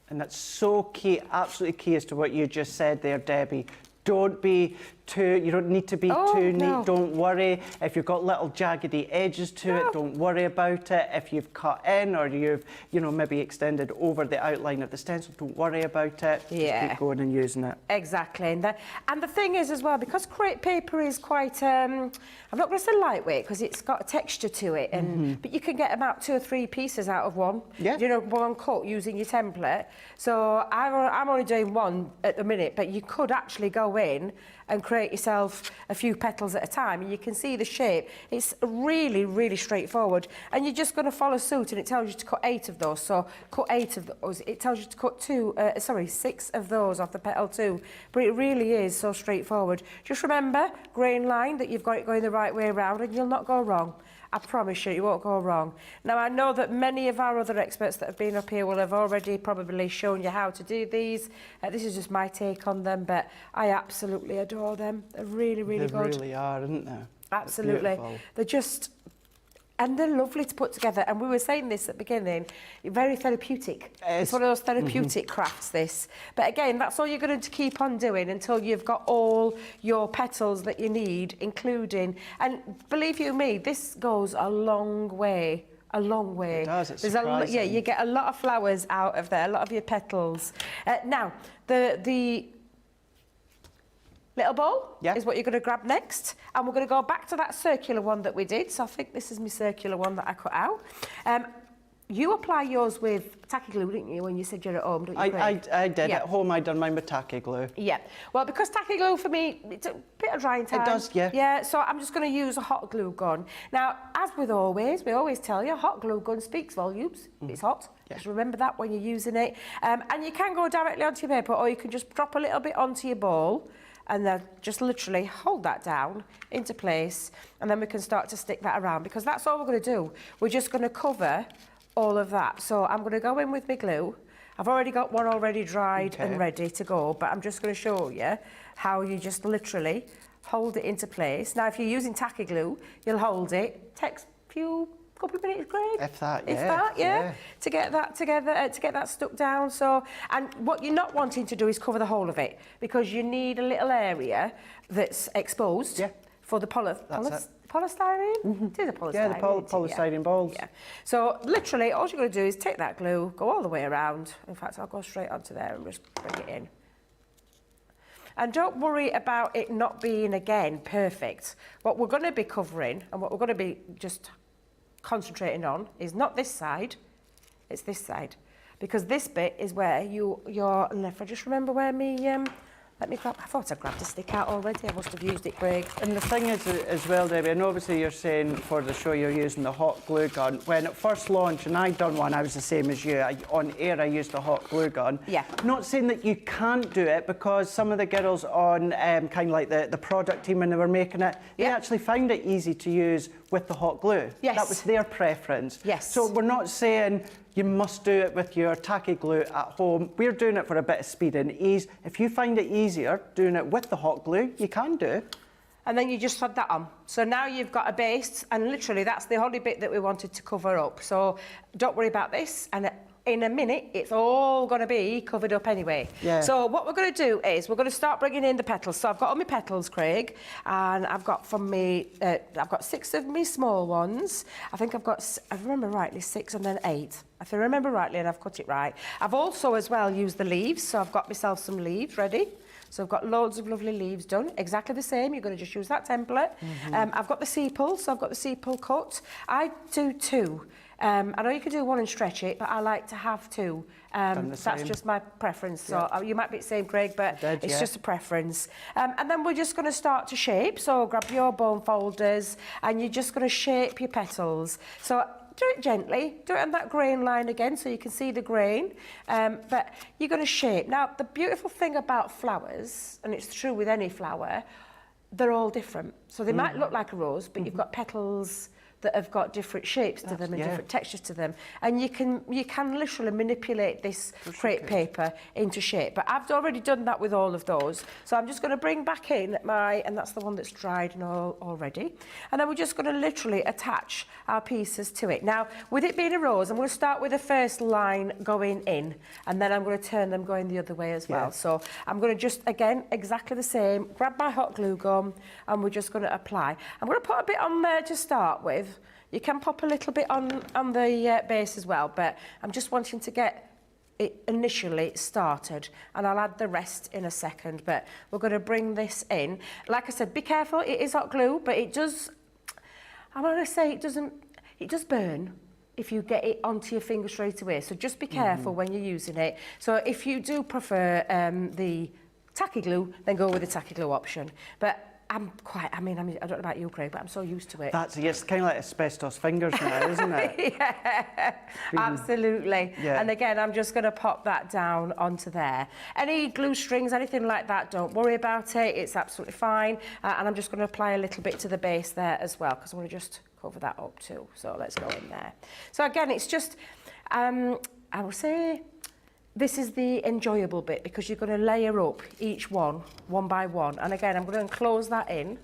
And that's so key, absolutely key as to what you just said there, Debbie. Don't be too, you don't need to be too neat. Don't worry. If you've got little jaggedy edges to it, don't worry about it. If you've cut in or you've, maybe extended over the outline of the stencil, don't worry about it. Yeah. Just keep going and using it. Exactly. And the thing is as well, because crepe paper is quite, I'm not going to say lightweight because it's got a texture to it, but you can get about 2 or 3 pieces out of one. Yeah. One cut using your template. So I'm only doing 1 at the minute, but you could actually go in and create yourself a few petals at a time, and you can see the shape. It's really, really straightforward, and you're just going to follow suit, and it tells you to cut 8 of those. So cut 8 of those. It tells you to cut 6 of those off the petal 2, but it really is so straightforward. Just remember, grain line, that you've got it going the right way around, and you'll not go wrong. I promise you, you won't go wrong. Now, I know that many of our other experts that have been up here will have already probably shown you how to do these. This is just my take on them, but I absolutely adore them. They're really, really good. They really are, aren't they? Absolutely. They're just... And they're lovely to put together. And we were saying this at the beginning, very therapeutic. It's one of those therapeutic crafts, this. But again, that's all you're going to keep on doing until you've got all your petals that you need, including... And believe you me, this goes a long way a long way. It does, it's Yeah, surprising. you get a lot of flowers out of there, a lot of your petals. Now, the little bowl is what you're going to grab next, and we're going to go back to that circular one that we did. So I think this is my circular one that I cut out. You apply yours with tacky glue, didn't you, when you said you're at home, don't you, Craig? I did. Yeah. At home, I done mine with tacky glue. Yeah. Well, because tacky glue for me, it's a bit of drying time. It does, yeah. Yeah, so I'm just going to use a hot glue gun. Now, as with always, we always tell you, hot glue gun speaks volumes. It's hot. Yeah. Just remember that when you're using it. And you can go directly onto your paper, or you can just drop a little bit onto your bowl and then just literally hold that down into place, and then we can start to stick that around, because that's all we're going to do. We're just going to cover all of that. So I'm going to go in with my glue. I've already got one already dried and ready to go, but I'm just going to show you how you just literally hold it into place. Now, if you're using tacky glue, you'll hold it. Takes a couple of minutes, Craig. If that, If that, yeah. To get that together, to get that stuck down. So, and what you're not wanting to do is cover the whole of it, because you need a little area that's exposed for the polystyrene. It is a polystyrene. Yeah, the polystyrene balls. Yeah. So literally, all you're going to do is take that glue, go all the way around. In fact, I'll go straight onto there and just bring it in. And don't worry about it not being, again, perfect. What we're going to be covering and what we're going to be just concentrating on is not this side, it's this side. Because this bit is where your if I just remember where me, let me grab, I thought I grabbed a stick out already, I must have used it, Craig. And the thing is, as well, Debbie, and obviously you're saying for the show you're using the hot glue gun. When it first launched, and I done one, I was the same as you. On air, I used a hot glue gun. Yeah. Not saying that you can't do it, because some of the girls on kind of like the product team when they were making it, they actually found it easy to use with the hot glue. Yes. That was their preference. Yes. So we're not saying you must do it with your tacky glue at home. We're doing it for a bit of speed and ease. If you find it easier doing it with the hot glue, you can do. And then you just add that on. So now you've got a base, and literally that's the only bit that we wanted to cover up. So don't worry about this, and in a minute, it's all going to be covered up anyway. Yeah. So what we're going to do is we're going to start bringing in the petals. So I've got all my petals, Craig, and I've got from me, I've got 6 of me small ones. I think I've got, if I remember rightly, 6 and then 8. If I remember rightly and I've cut it right. I've also as well used the leaves, so I've got myself some leaves ready. So I've got loads of lovely leaves done, exactly the same. You're going to just use that template. I've got the sepal, so I've got the sepal cut. I do 2. I know you can do 1 and stretch it, but I like to have 2. That's just my preference. So you might be the same, Craig, but it's just a preference. And then we're just going to start to shape. So grab your bone folders, and you're just going to shape your petals. So do it gently, do it on that grain line again so you can see the grain, but you're going to shape. Now, the beautiful thing about flowers, and it's true with any flower, they're all different. So they might look like a rose, but you've got petals that have got different shapes to them and different textures to them, and you can literally manipulate this crepe paper into shape. But I've already done that with all of those, so I'm just going to bring back in my, and that's the one that's dried and all already, and then we're just going to literally attach our pieces to it. Now, with it being a rose, I'm going to start with the first line going in, and then I'm going to turn them going the other way as well. So I'm going to just, again, exactly the same, grab my hot glue gun, and we're just going to apply. I'm going to put a bit on there to start with. You can pop a little bit on the base as well, but I'm just wanting to get it initially started, and I'll add the rest in a second. But we're going to bring this in. Like I said, be careful, it is hot glue, but it does, I'm going to say it does burn if you get it onto your finger straight away. So just be careful when you're using it. So if you do prefer the tacky glue, then go with the tacky glue option. But I don't know about you, Craig, but I'm so used to it. It's kind of like asbestos fingers now, isn't it? Absolutely. Yeah. And again, I'm just going to pop that down onto there. Any glue strings, anything like that, don't worry about it. It's absolutely fine. And I'm just going to apply a little bit to the base there as well, because I want to just cover that up too. So let's go in there. So again, it's just, I will say, this is the enjoyable bit, because you're going to layer up each one by one. And again, I'm going to close that in,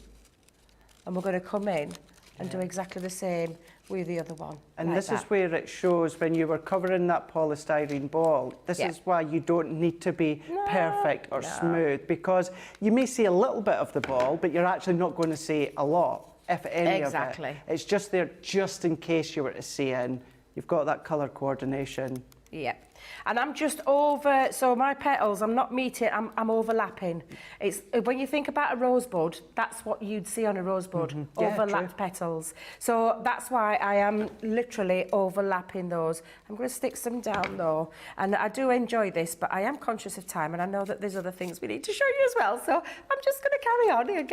and we're going to come in and do exactly the same with the other one. And like this that. is where it shows when you were covering that polystyrene ball. This is why you don't need to be perfect or smooth, because you may see a little bit of the ball, but you're actually not going to see a lot. if any Exactly. of it. It's just there just in case you were to see in. You've got that colour coordination. Yeah. And I'm just over, so my petals, I'm not meeting, I'm overlapping. It's when you think about a rosebud, that's what you'd see on a rosebud, Yeah, overlapped petals. So that's why I am literally overlapping those. I'm going to stick some down though, and I do enjoy this, but I am conscious of time, and I know that there's other things we need to show you as well. So I'm just going to carry on and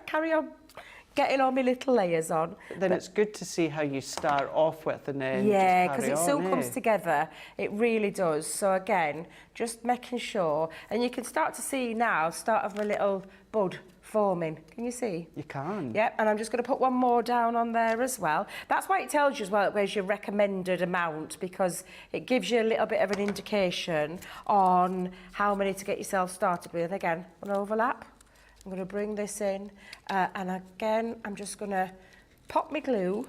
carry on getting all my little layers on. Then it's good to see how you start off with and then yeah, just because carry it still on, comes together. It really does. So again, just making sure, and you can start to see now, start of my little bud forming. Can you see? You can. Yep, and I'm just going to put one more down on there as well. That's why it tells you as well where's your recommended amount, because it gives you a little bit of an indication on how many to get yourself started with. Again, an overlap. I'm going to bring this in, and again, I'm just going to pop my glue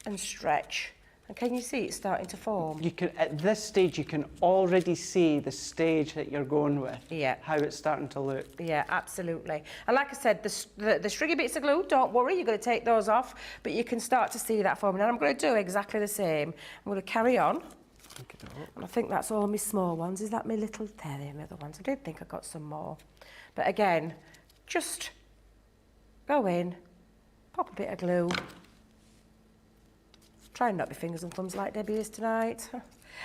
and stretch. And can you see it's starting to form? You can, at this stage, you can already see the stage that you're going with. Yeah. How it's starting to look. Yeah, absolutely. And like I said, the stringy bits of glue, don't worry, you're going to take those off, but you can start to see that forming. And I'm going to do exactly the same. I'm going to carry on. And I think that's all my small ones. Is that my little, they're my other ones. I did think I got some more. But again, just go in, pop a bit of glue. Try and not be fingers and thumbs like Debbie is tonight.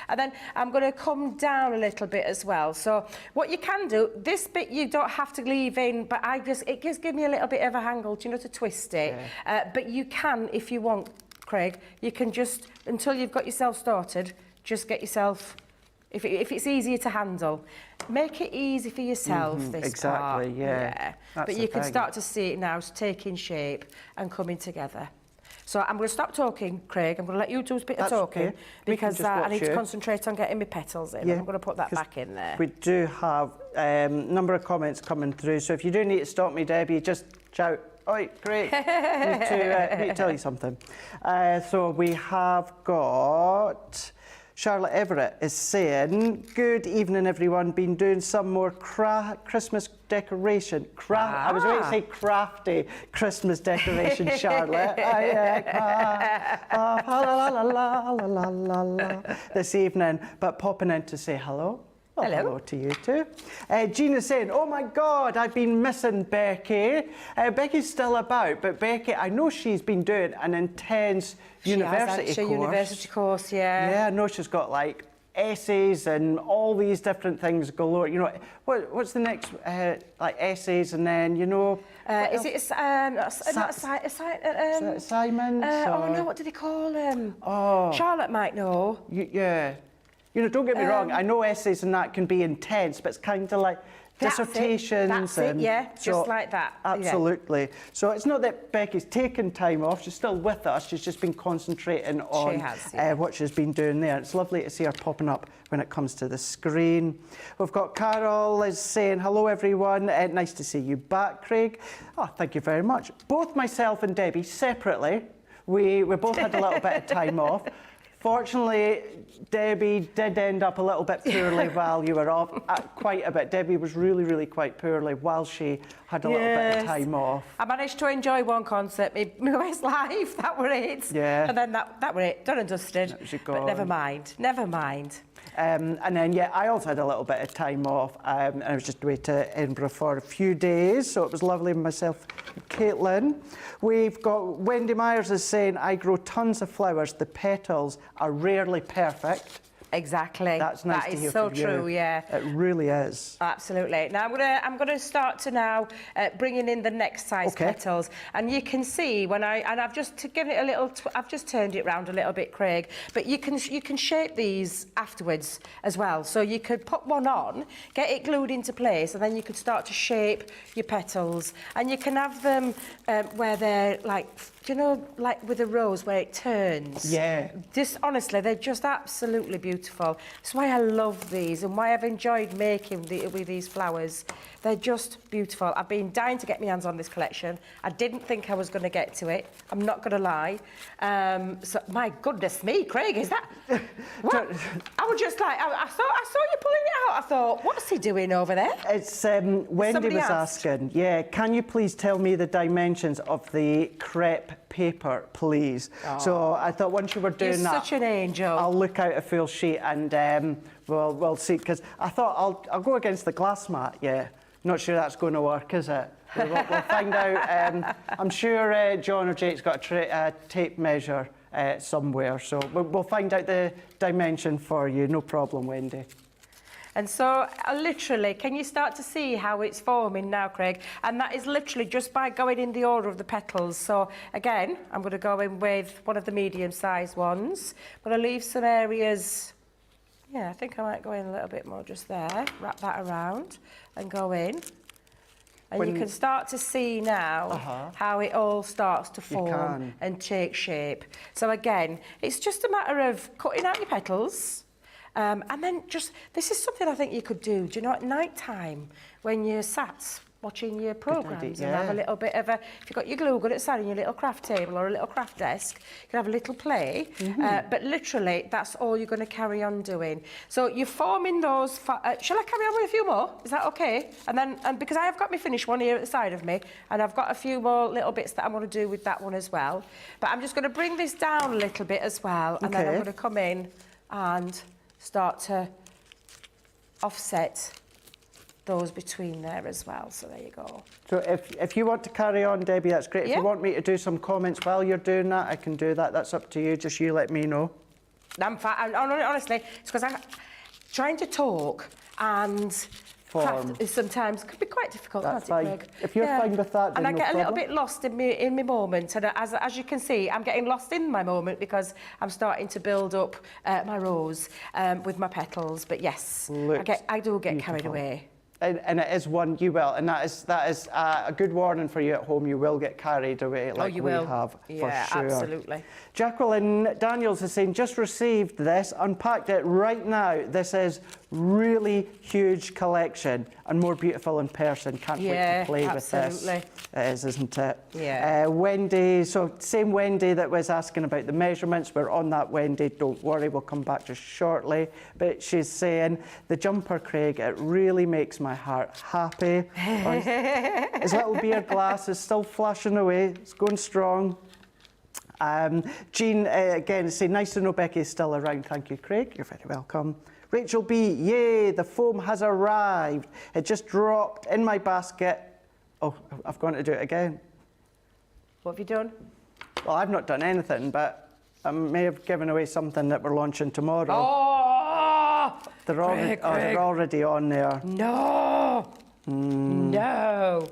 And then I'm going to come down a little bit as well. So what you can do, this bit you don't have to leave in, but it just gives me a little bit of a handle, you know, to twist it. Yeah. But you can, if you want, Craig, you can just, until you've got yourself started, just get yourself, if it's easier to handle, make it easy for yourself, this exactly, part. yeah. But you can start to see it now, it's taking shape and coming together. So I'm going to stop talking, Craig. I'm going to let you do a bit of talking, okay. because I need to concentrate on getting my petals in. Yeah, I'm going to put that back in there. We do have a number of comments coming through, so if you do need to stop me, Debbie, just shout, "Oi, great!" need to tell you something. So we have got Charlotte Everett is saying, "Good evening, everyone. Been doing some more Christmas decoration. I was going to say crafty Christmas decoration, Charlotte. This evening, but popping in to say hello." Well, hello to you too. Gina's saying, "Oh my God, I've been missing Becky." Becky's still about, but Becky, I know she's been doing an intense university course. Yeah. Yeah, I know she's got like essays and all these different things galore. You know, what's the next, like essays and then, you know... Is it assignments? Oh no, what do they call them? Oh. Charlotte might know. Yeah. You know, don't get me wrong, I know essays and that can be intense, but it's kind of like dissertations. That's it, yeah, just like that. Absolutely. Yeah. So it's not that Becky's taken time off, she's still with us, she's just been concentrating on what she's been doing there. It's lovely to see her popping up when it comes to the screen. We've got Carol is saying, "Hello everyone, nice to see you back, Craig." Oh, thank you very much. Both myself and Debbie, separately, we both had a little bit of time off. Fortunately, Debbie did end up a little bit poorly while you were off, quite a bit. Debbie was really quite poorly while she had a little bit of time off. I managed to enjoy one concert, my Westlife, that were it. Yeah. And then that were it, done and dusted. But never mind. And then, yeah, I also had a little bit of time off, and I was just away to Edinburgh for a few days, so it was lovely with myself and Caitlin. We've got Wendy Myers is saying, "I grow tons of flowers. The petals are rarely perfect." Exactly. That's nice to hear from you. That is so true, yeah. It really is. Absolutely. Now I'm gonna start to now bringing in the next size petals, and you can see when I've just given it a little. I've just turned it round a little bit, Craig. But you can shape these afterwards as well. So you could put one on, get it glued into place, and then you could start to shape your petals, and you can have them where they're like. Do you know, like with a rose where it turns? Yeah. Just honestly, they're just absolutely beautiful. That's why I love these and why I've enjoyed making with these flowers. They're just beautiful. I've been dying to get my hands on this collection. I didn't think I was going to get to it. I'm not going to lie. So my goodness me, Craig, is that? What? I was just like, I saw you pulling it out. I thought, what's he doing over there? It's Wendy Somebody was asked. asking, yeah, can you please tell me the dimensions of the crepe paper, please? So I thought once you were doing You're that, such an angel. I'll look out a full sheet and we'll see, because I thought I'll go against the glass mat, yeah. Not sure that's going to work, is it? We'll find out. I'm sure John or Jake's got a tape measure somewhere, so we'll find out the dimension for you, no problem, Wendy. And so, literally, can you start to see how it's forming now, Craig? And that is literally just by going in the order of the petals. So, again, I'm going to go in with one of the medium-sized ones. I'm going to leave some areas. Yeah, I think I might go in a little bit more just there. Wrap that around and go in. And you can start to see now how it all starts to form and take shape. So, again, it's just a matter of cutting out your petals. And then this is something I think you could do, you know, at night time when you're sat watching your programmes and have a little bit of if you've got your glue gun outside on your little craft table or a little craft desk, you can have a little play. But literally, that's all you're going to carry on doing. So you're forming those. Shall I carry on with a few more? Is that okay? And then, because I have got my finished one here at the side of me, and I've got a few more little bits that I'm going to do with that one as well. But I'm just going to bring this down a little bit as well, and then I'm going to come in and start to offset those between there as well. So there you go. So if you want to carry on, Debbie, that's great. If you want me to do some comments while you're doing that, I can do that. That's up to you. Just you let me know. I'm fine. Honestly, it's because I'm trying to talk and craft is sometimes can be quite difficult. That's can't it, fine. Craig? If you're fine with that, then and I no get a little problem. bit lost in my moment, and as you can see, I'm getting lost in my moment because I'm starting to build up my rose with my petals. But yes, I do get carried away. And it is one you will, and that is a good warning for you at home. You will get carried away, like we have for sure. Yeah, absolutely. Jacqueline Daniels is saying, just received this, unpacked it right now. This is really huge collection and more beautiful in person. Can't wait to play with this. It is, isn't it? Yeah. Wendy, so same Wendy that was asking about the measurements. We're on that, Wendy. Don't worry, we'll come back just shortly. But she's saying, the jumper, Craig, it really makes my heart happy. His little beer glass is still flashing away. It's going strong. Jean, again, saying, nice to know Becky is still around. Thank you, Craig. You're very welcome. Rachel B, yay, the foam has arrived. It just dropped in my basket. Oh, I've gone to do it again. What have you done? Well, I've not done anything, but I may have given away something that we're launching tomorrow. Oh! They're already on there. No! No!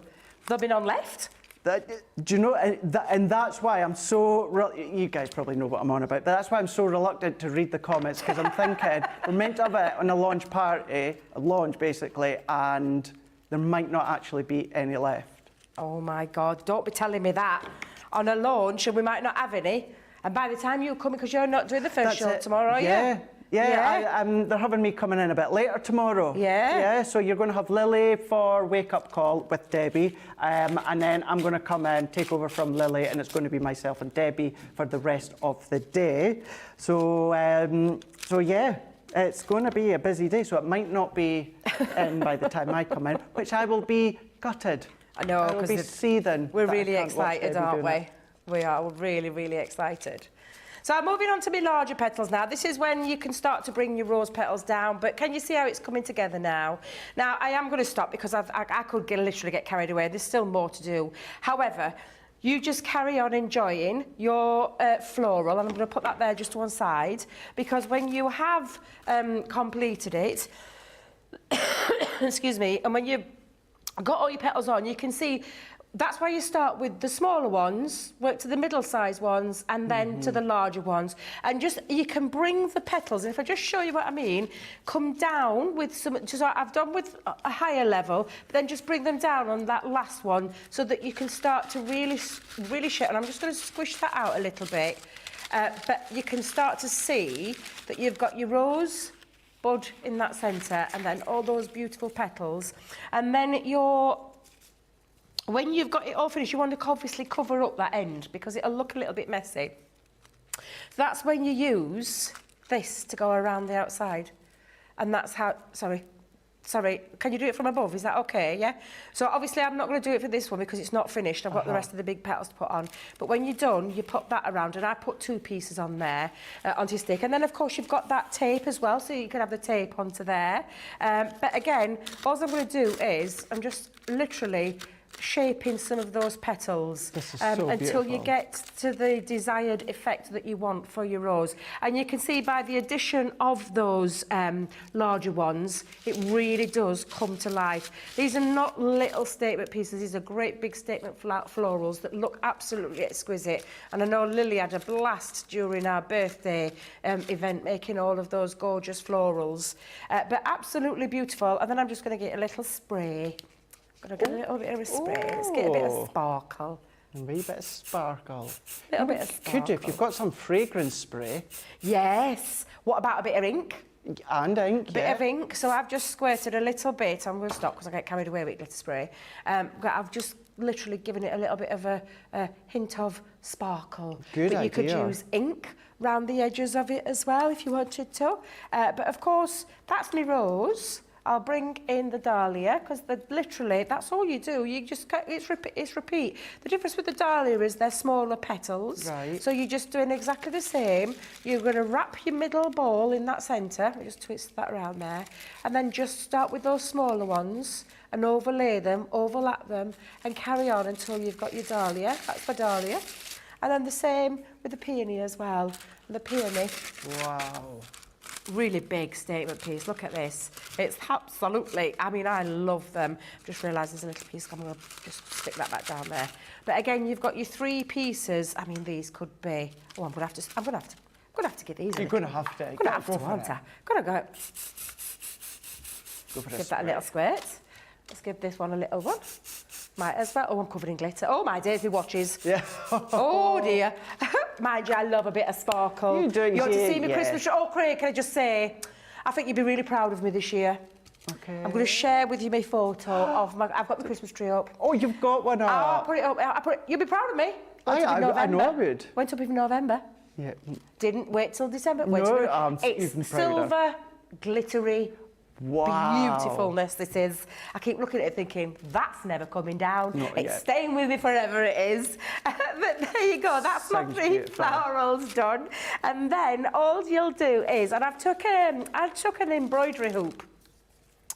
Have they been on left? Do you know, and that's why I'm so, you guys probably know what I'm on about, but that's why I'm so reluctant to read the comments, because I'm thinking we're meant to have it on a launch party, a launch basically, and there might not actually be any left. Oh my God, don't be telling me that. On a launch and we might not have any, and by the time you come, because you're not doing the first show tomorrow, are you? Yeah, they're having me coming in a bit later tomorrow. Yeah, so you're going to have Lily for Wake Up Call with Debbie, and then I'm going to come in, take over from Lily, and it's going to be myself and Debbie for the rest of the day. So yeah, it's going to be a busy day, so it might not be in by the time I come in, which I will be gutted. I know, because be seething. We're really excited, aren't we? We are really, really excited. So I'm moving on to my larger petals now. This is when you can start to bring your rose petals down, but can you see how it's coming together now? Now, I am going to stop because I could literally get carried away. There's still more to do. However, you just carry on enjoying your floral, and I'm going to put that there just to one side, because when you have completed it, excuse me, and when you've got all your petals on, you can see that's why you start with the smaller ones, work to the middle-sized ones, and then to the larger ones. And just, you can bring the petals, and if I just show you what I mean, come down with some, just like I've done with a higher level, but then just bring them down on that last one so that you can start to really show, and I'm just going to squish that out a little bit, but you can start to see that you've got your rose bud in that centre, and then all those beautiful petals, and then when you've got it all finished, you want to obviously cover up that end because it'll look a little bit messy. That's when you use this to go around the outside. And that's how, sorry, Sorry, can you do it from above? Is that okay, yeah? So obviously I'm not going to do it for this one because it's not finished. I've got the rest of the big petals to put on. But when you're done, you put that around, and I put 2 pieces on there onto your stick. And then, of course, you've got that tape as well, so you can have the tape onto there. But again, all I'm going to do is I'm just literally shaping some of those petals This is so until you beautiful. get to the desired effect that you want for your rose. And you can see by the addition of those larger ones, it really does come to life. These are not little statement pieces, these are great big statement florals that look absolutely exquisite. And I know Lily had a blast during our birthday event making all of those gorgeous florals. But absolutely beautiful. And then I'm just going to get a little spray. Gonna get a little bit of a spray. Let's get a bit of sparkle. A wee bit of sparkle. A little bit of sparkle. Could you, if you've got some fragrance spray. Yes. What about a bit of ink? And ink, Bit of ink. So I've just squirted a little bit. I'm going to stop because I get carried away with glitter spray. But I've just literally given it a little bit of a hint of sparkle. Good but you could idea. use ink round the edges of it as well if you wanted to. But of course, that's my rose. I'll bring in the dahlia because literally that's all you do. You just it's repeat. The difference with the dahlia is they're smaller petals. Right. So you're just doing exactly the same. You're going to wrap your middle ball in that centre. Just twist that around there, and then just start with those smaller ones and overlay them, overlap them, and carry on until you've got your dahlia. That's the dahlia, and then the same with the peony as well. And the peony. Wow. Really big statement piece. Look at this. It's absolutely, I mean, I love them. Just realised there's a little piece. I'm going to just stick that back down there. But again, you've got your 3 pieces. I mean, these could be. Oh, I'm going to have to get these. You're going to have to. I'm going to have to, aren't I? Going to go. Give that a little squirt. Let's give this one a little one. Might as well. Oh, I'm covered in glitter. Oh, my days, my watches. Yeah. Oh, dear. Mind you, I love a bit of sparkle. You do, You want to yeah, see me yeah. Christmas tree? Oh, Craig, can I just say, I think you'd be really proud of me this year. Okay. I'm going to share with you my photo of my... I've got the Christmas tree up. Oh, you've got one up. I'll put it up. You'll be proud of me. Went up in I know I November. would. Went up in November. Yeah. Didn't wait till December. Wait No, till I'm it's even prouder. silver, glittery, Wow. beautifulness this is. I keep looking at it thinking, that's never coming down. Not It's yet. staying with me forever, it is. But there you go, that's my Sounds 3 beautiful. florals done. And then all you'll do is, and I took an embroidery hoop.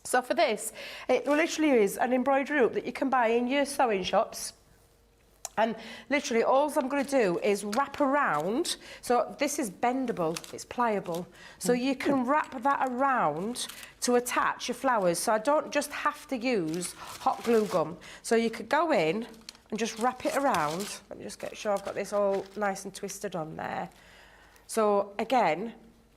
So for this, it literally is an embroidery hoop that you can buy in your sewing shops. And literally, all I'm going to do is wrap around. So this is bendable, it's pliable. So you can wrap that around to attach your flowers. So I don't just have to use hot glue gun. So you could go in and just wrap it around. Let me just get sure I've got this all nice and twisted on there. So again,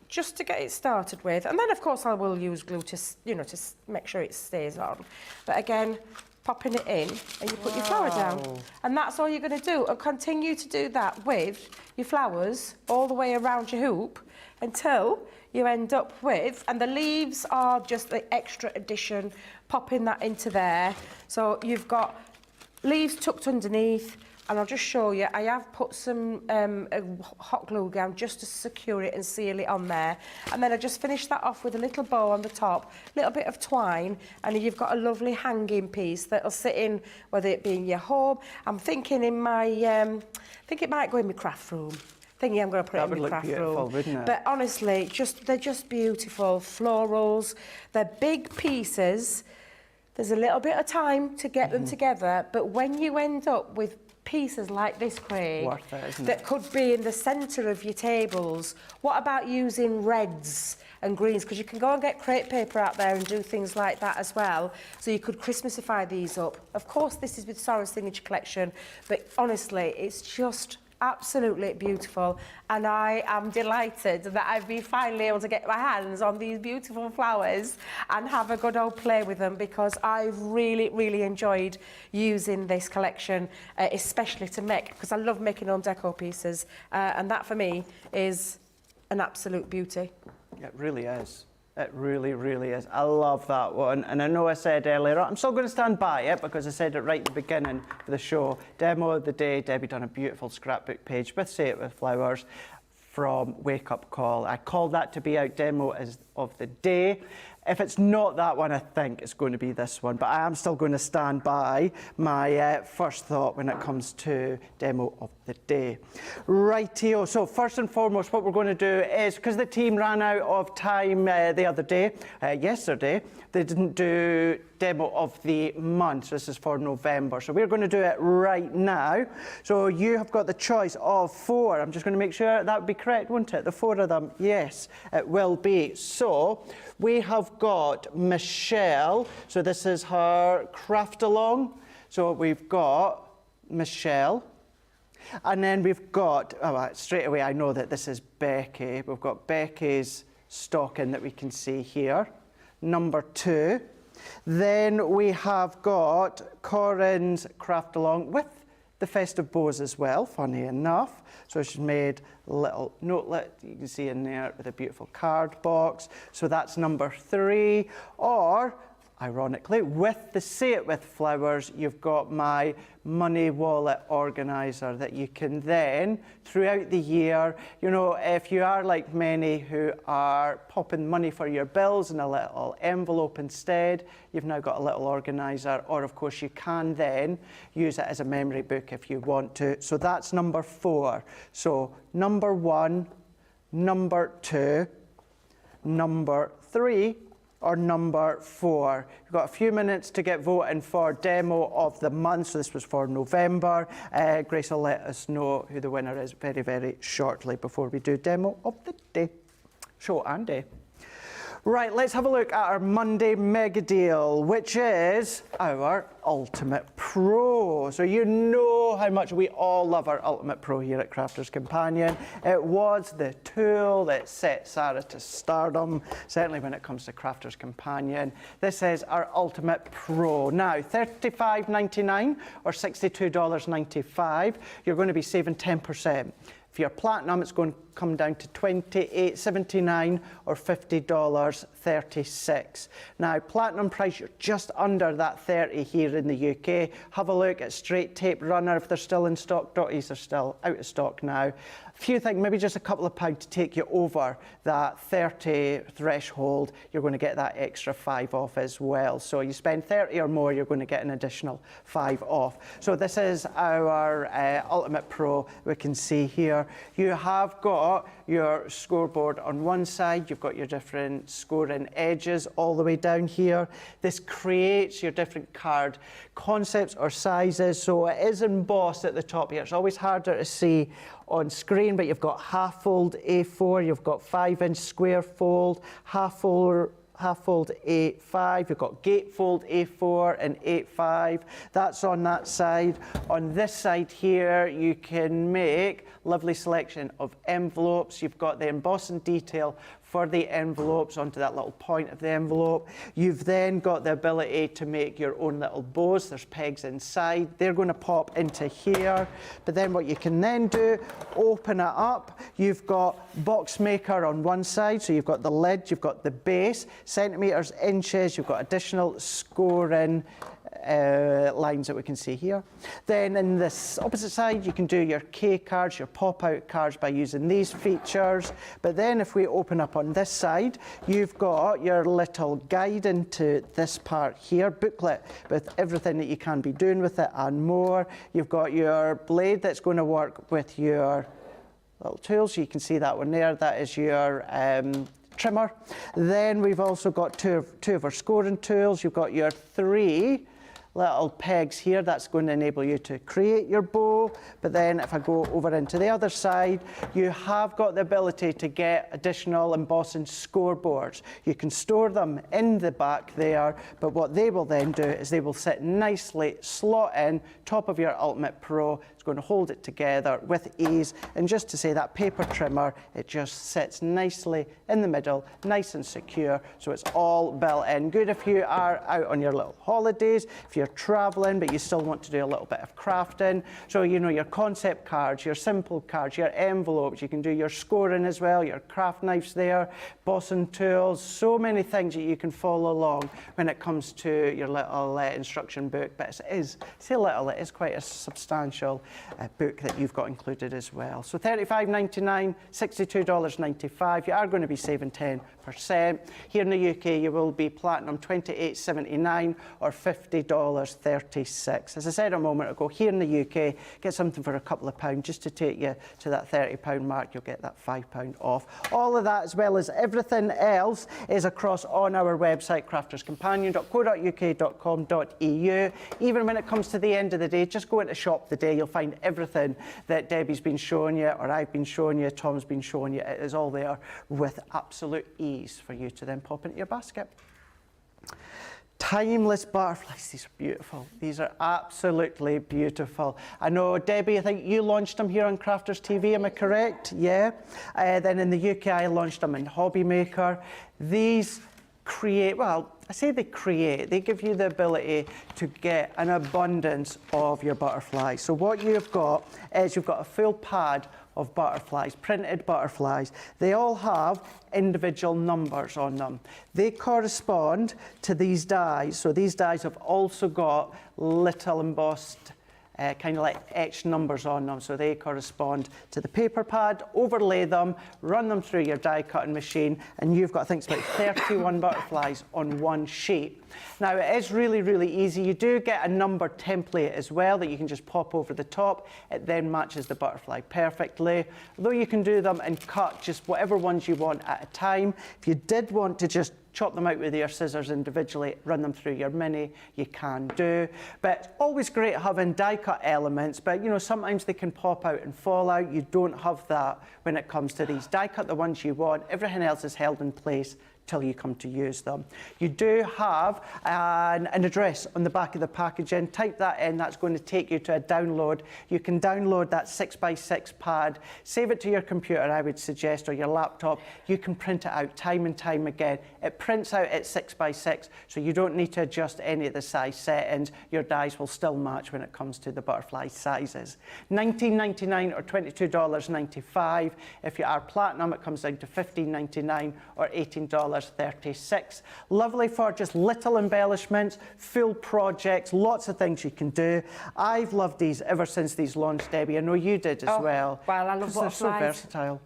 just to get it started with. And then, of course, I will use glue to, to make sure it stays on. But again, popping it in and you put your flower down. And that's all you're going to do. And continue to do that with your flowers all the way around your hoop until you end up with, and the leaves are just the extra addition, popping that into there. So you've got leaves tucked underneath. And I'll just show you, I have put some hot glue down just to secure it and seal it on there. And then I just finish that off with a little bow on the top, a little bit of twine, and you've got a lovely hanging piece that'll sit in, whether it be in your home. I'm thinking in my, I think it might go in my craft room. Thinking I'm going to put it in my craft room. That would look beautiful, wouldn't it? But honestly, they're just beautiful. Florals, they're big pieces. There's a little bit of time to get them together, but when you end up with pieces like this, Craig, Worth it, isn't that it? could be in the centre of your tables. What about using reds and greens? Because you can go and get crepe paper out there and do things like that as well. So you could Christmasify these up. Of course, this is with Sarah's Signature Collection, but honestly, it's just absolutely beautiful, and I am delighted that I've been finally able to get my hands on these beautiful flowers and have a good old play with them, because I've really enjoyed using this collection, especially to make, because I love making home decor pieces, and that for me is an absolute beauty. It really is. It really is. I love that one. And I know I said earlier, I'm still going to stand by it because I said it right at the beginning of the show. Demo of the day, Debbie done a beautiful scrapbook page with Say It With Flowers from Wake Up Call. I called that to be out demo of the day. If it's not that one, I think it's going to be this one, but I am still going to stand by my first thought when it comes to demo of the day. Rightio, so first and foremost, what we're going to do is, because the team ran out of time the other day, yesterday, they didn't do demo of the month. So this is for November. So we're going to do it right now. So you have got the choice of 4. I'm just going to make sure that would be correct, won't it? The 4 of them, yes, it will be. So we have got Michelle. So this is her craft along. So we've got Michelle. And then we've got, straight away I know that this is Becky. We've got Becky's stocking that we can see here. Number 2. Then we have got Corinne's craft along with the festive bows as well, funny enough. So she's made a little notelet, you can see in there with a beautiful card box. So that's number 3. Or, ironically, with the Say It With flowers, you've got my money wallet organizer that you can then, throughout the year, you know, if you are like many who are popping money for your bills in a little envelope instead, you've now got a little organizer, or of course you can then use it as a memory book if you want to. So that's number 4. So number 1, number 2, number 3, or number 4. You've got a few minutes to get voting for demo of the month. So this was for November. Grace will let us know who the winner is very, very shortly before we do demo of the day. Show and day. Right, let's have a look at our Monday mega deal, which is our Ultimate Pro. So you know how much we all love our Ultimate Pro here at Crafters Companion. It was the tool that set Sarah to stardom, certainly when it comes to Crafters Companion. This is our Ultimate Pro. Now, $35.99 or $62.95, you're going to be saving 10%. If you're platinum, it's going to come down to $28.79 or $50.36. Now, platinum price, you're just under that 30 here in the UK. Have a look at Straight Tape Runner if they're still in stock. Dotties are still out of stock now. A few things, maybe just a couple of pounds to take you over that 30 threshold. You're going to get that extra 5 off as well. So you spend 30 or more, you're going to get an additional 5 off. So this is our Ultimate Pro. We can see here you have got your scoreboard on one side, you've got your different scoring edges all the way down here. This creates your different card concepts or sizes, so it is embossed at the top here. It's always harder to see on screen, but you've got half fold A4, you've got 5-inch square fold, half fold A5, you've got gatefold A4 and 8.5. That's on that side. On this side here, you can make lovely selection of envelopes. You've got the embossing detail for the envelopes onto that little point of the envelope. You've then got the ability to make your own little bows. There's pegs inside. They're going to pop into here. But then what you can then do, open it up. You've got box maker on one side. So you've got the lid, you've got the base, centimetres, inches. You've got additional scoring lines that we can see here. Then in this opposite side, you can do your K cards, your pop-out cards by using these features. But then if we open up on this side, you've got your little guide into this part here, booklet with everything that you can be doing with it and more. You've got your blade that's going to work with your little tools. You can see that one there. That is your trimmer. Then we've also got two of our scoring tools. You've got your 3 little pegs here. That's going to enable you to create your bow. But then if I go over into the other side, you have got the ability to get additional embossing scoreboards. You can store them in the back there, but what they will then do is they will sit nicely, slot in, top of your Ultimate Pro. It's going to hold it together with ease. And just to say, that paper trimmer, it just sits nicely in the middle, nice and secure. So it's all built in. Good if you are out on your little holidays, if you're traveling, but you still want to do a little bit of crafting. So, you know, your concept cards, your simple cards, your envelopes, you can do your scoring as well, your craft knives there, bossing tools, so many things that you can follow along when it comes to your little instruction book. But it is, say little, it is quite a substantial book that you've got included as well. So $35.99, $62.95. You are going to be saving 10%. Here in the UK, you will be platinum $28.79 or $50.36. As I said a moment ago, here in the UK, get something for a couple of pounds just to take you to that £30 mark. You'll get that £5 off. All of that, as well as everything else, is across on our website, crafterscompanion.co.uk.com.au. Even when it comes to the end of the day, just go into shop the day. You'll find everything that Debbie's been showing you, or I've been showing you, Tom's been showing you. It is all there with absolute ease for you to then pop into your basket. Timeless butterflies. These are beautiful. These are absolutely beautiful. I know, Debbie, I think you launched them here on Crafters TV, am I correct? Yeah. Then in the UK, I launched them in Hobby Maker. These create, well, I say they create, they give you the ability to get an abundance of your butterflies. So what you've got is you've got a full pad of butterflies, printed butterflies. They all have individual numbers on them. They correspond to these dies. So these dies have also got little embossed kind of like etched numbers on them, so they correspond to the paper pad. Overlay them, run them through your die cutting machine, and you've got, I think it's about 31 butterflies on one sheet. Now, it is really, really easy. You do get a number template as well that you can just pop over the top. It then matches the butterfly perfectly. Although you can do them and cut just whatever ones you want at a time. If you did want to just chop them out with your scissors individually, run them through your mini, you can do. But always great having die cut elements, but you know, sometimes they can pop out and fall out. You don't have that when it comes to these. Die cut the ones you want, everything else is held in place till you come to use them. You do have an address on the back of the packaging. Type that in, that's going to take you to a download. You can download that 6x6 pad, save it to your computer, I would suggest, or your laptop. You can print it out time and time again. It prints out at 6x6, so you don't need to adjust any of the size settings. Your dies will still match when it comes to the butterfly sizes. $19.99 or $22.95. If you are platinum, it comes down to $15.99 or $18.36. Lovely for just little embellishments, full projects, lots of things you can do. I've loved these ever since these launched, Debbie. I know you did as well. Well, I love butterflies. They're so versatile.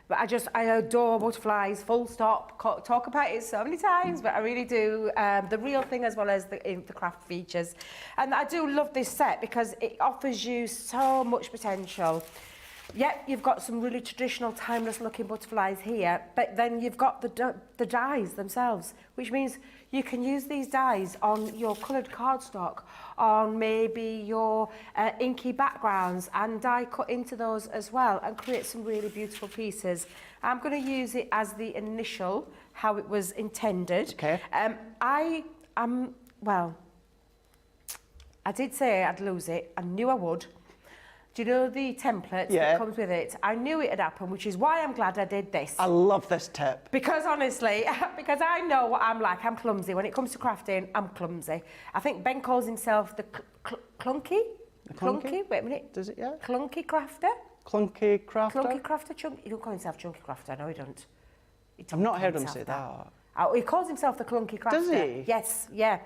But I adore butterflies, full stop. Talk about it so many times, but I really do. The real thing as well as the craft features. And I do love this set because it offers you so much potential. Yep, you've got some really traditional, timeless looking butterflies here, but then you've got the dies themselves, which means you can use these dies on your coloured cardstock, on maybe your inky backgrounds, and die cut into those as well and create some really beautiful pieces. I'm going to use it as the initial, how it was intended. Okay. Well, I did say I'd lose it. I knew I would. Do you know the template that comes with it? I knew it had happened, which is why I'm glad I did this. I love this tip. Because honestly, because I know what I'm like. I'm clumsy. When it comes to crafting, I'm clumsy. I think Ben calls himself the clunky? The clunky? Wait a minute. Does it, yeah? Clunky crafter? Clunky crafter? Clunky crafter? He don't call himself chunky crafter. No, he don't. I've not heard him say that. Oh, he calls himself the clunky crafter. Does he? Yes, yeah.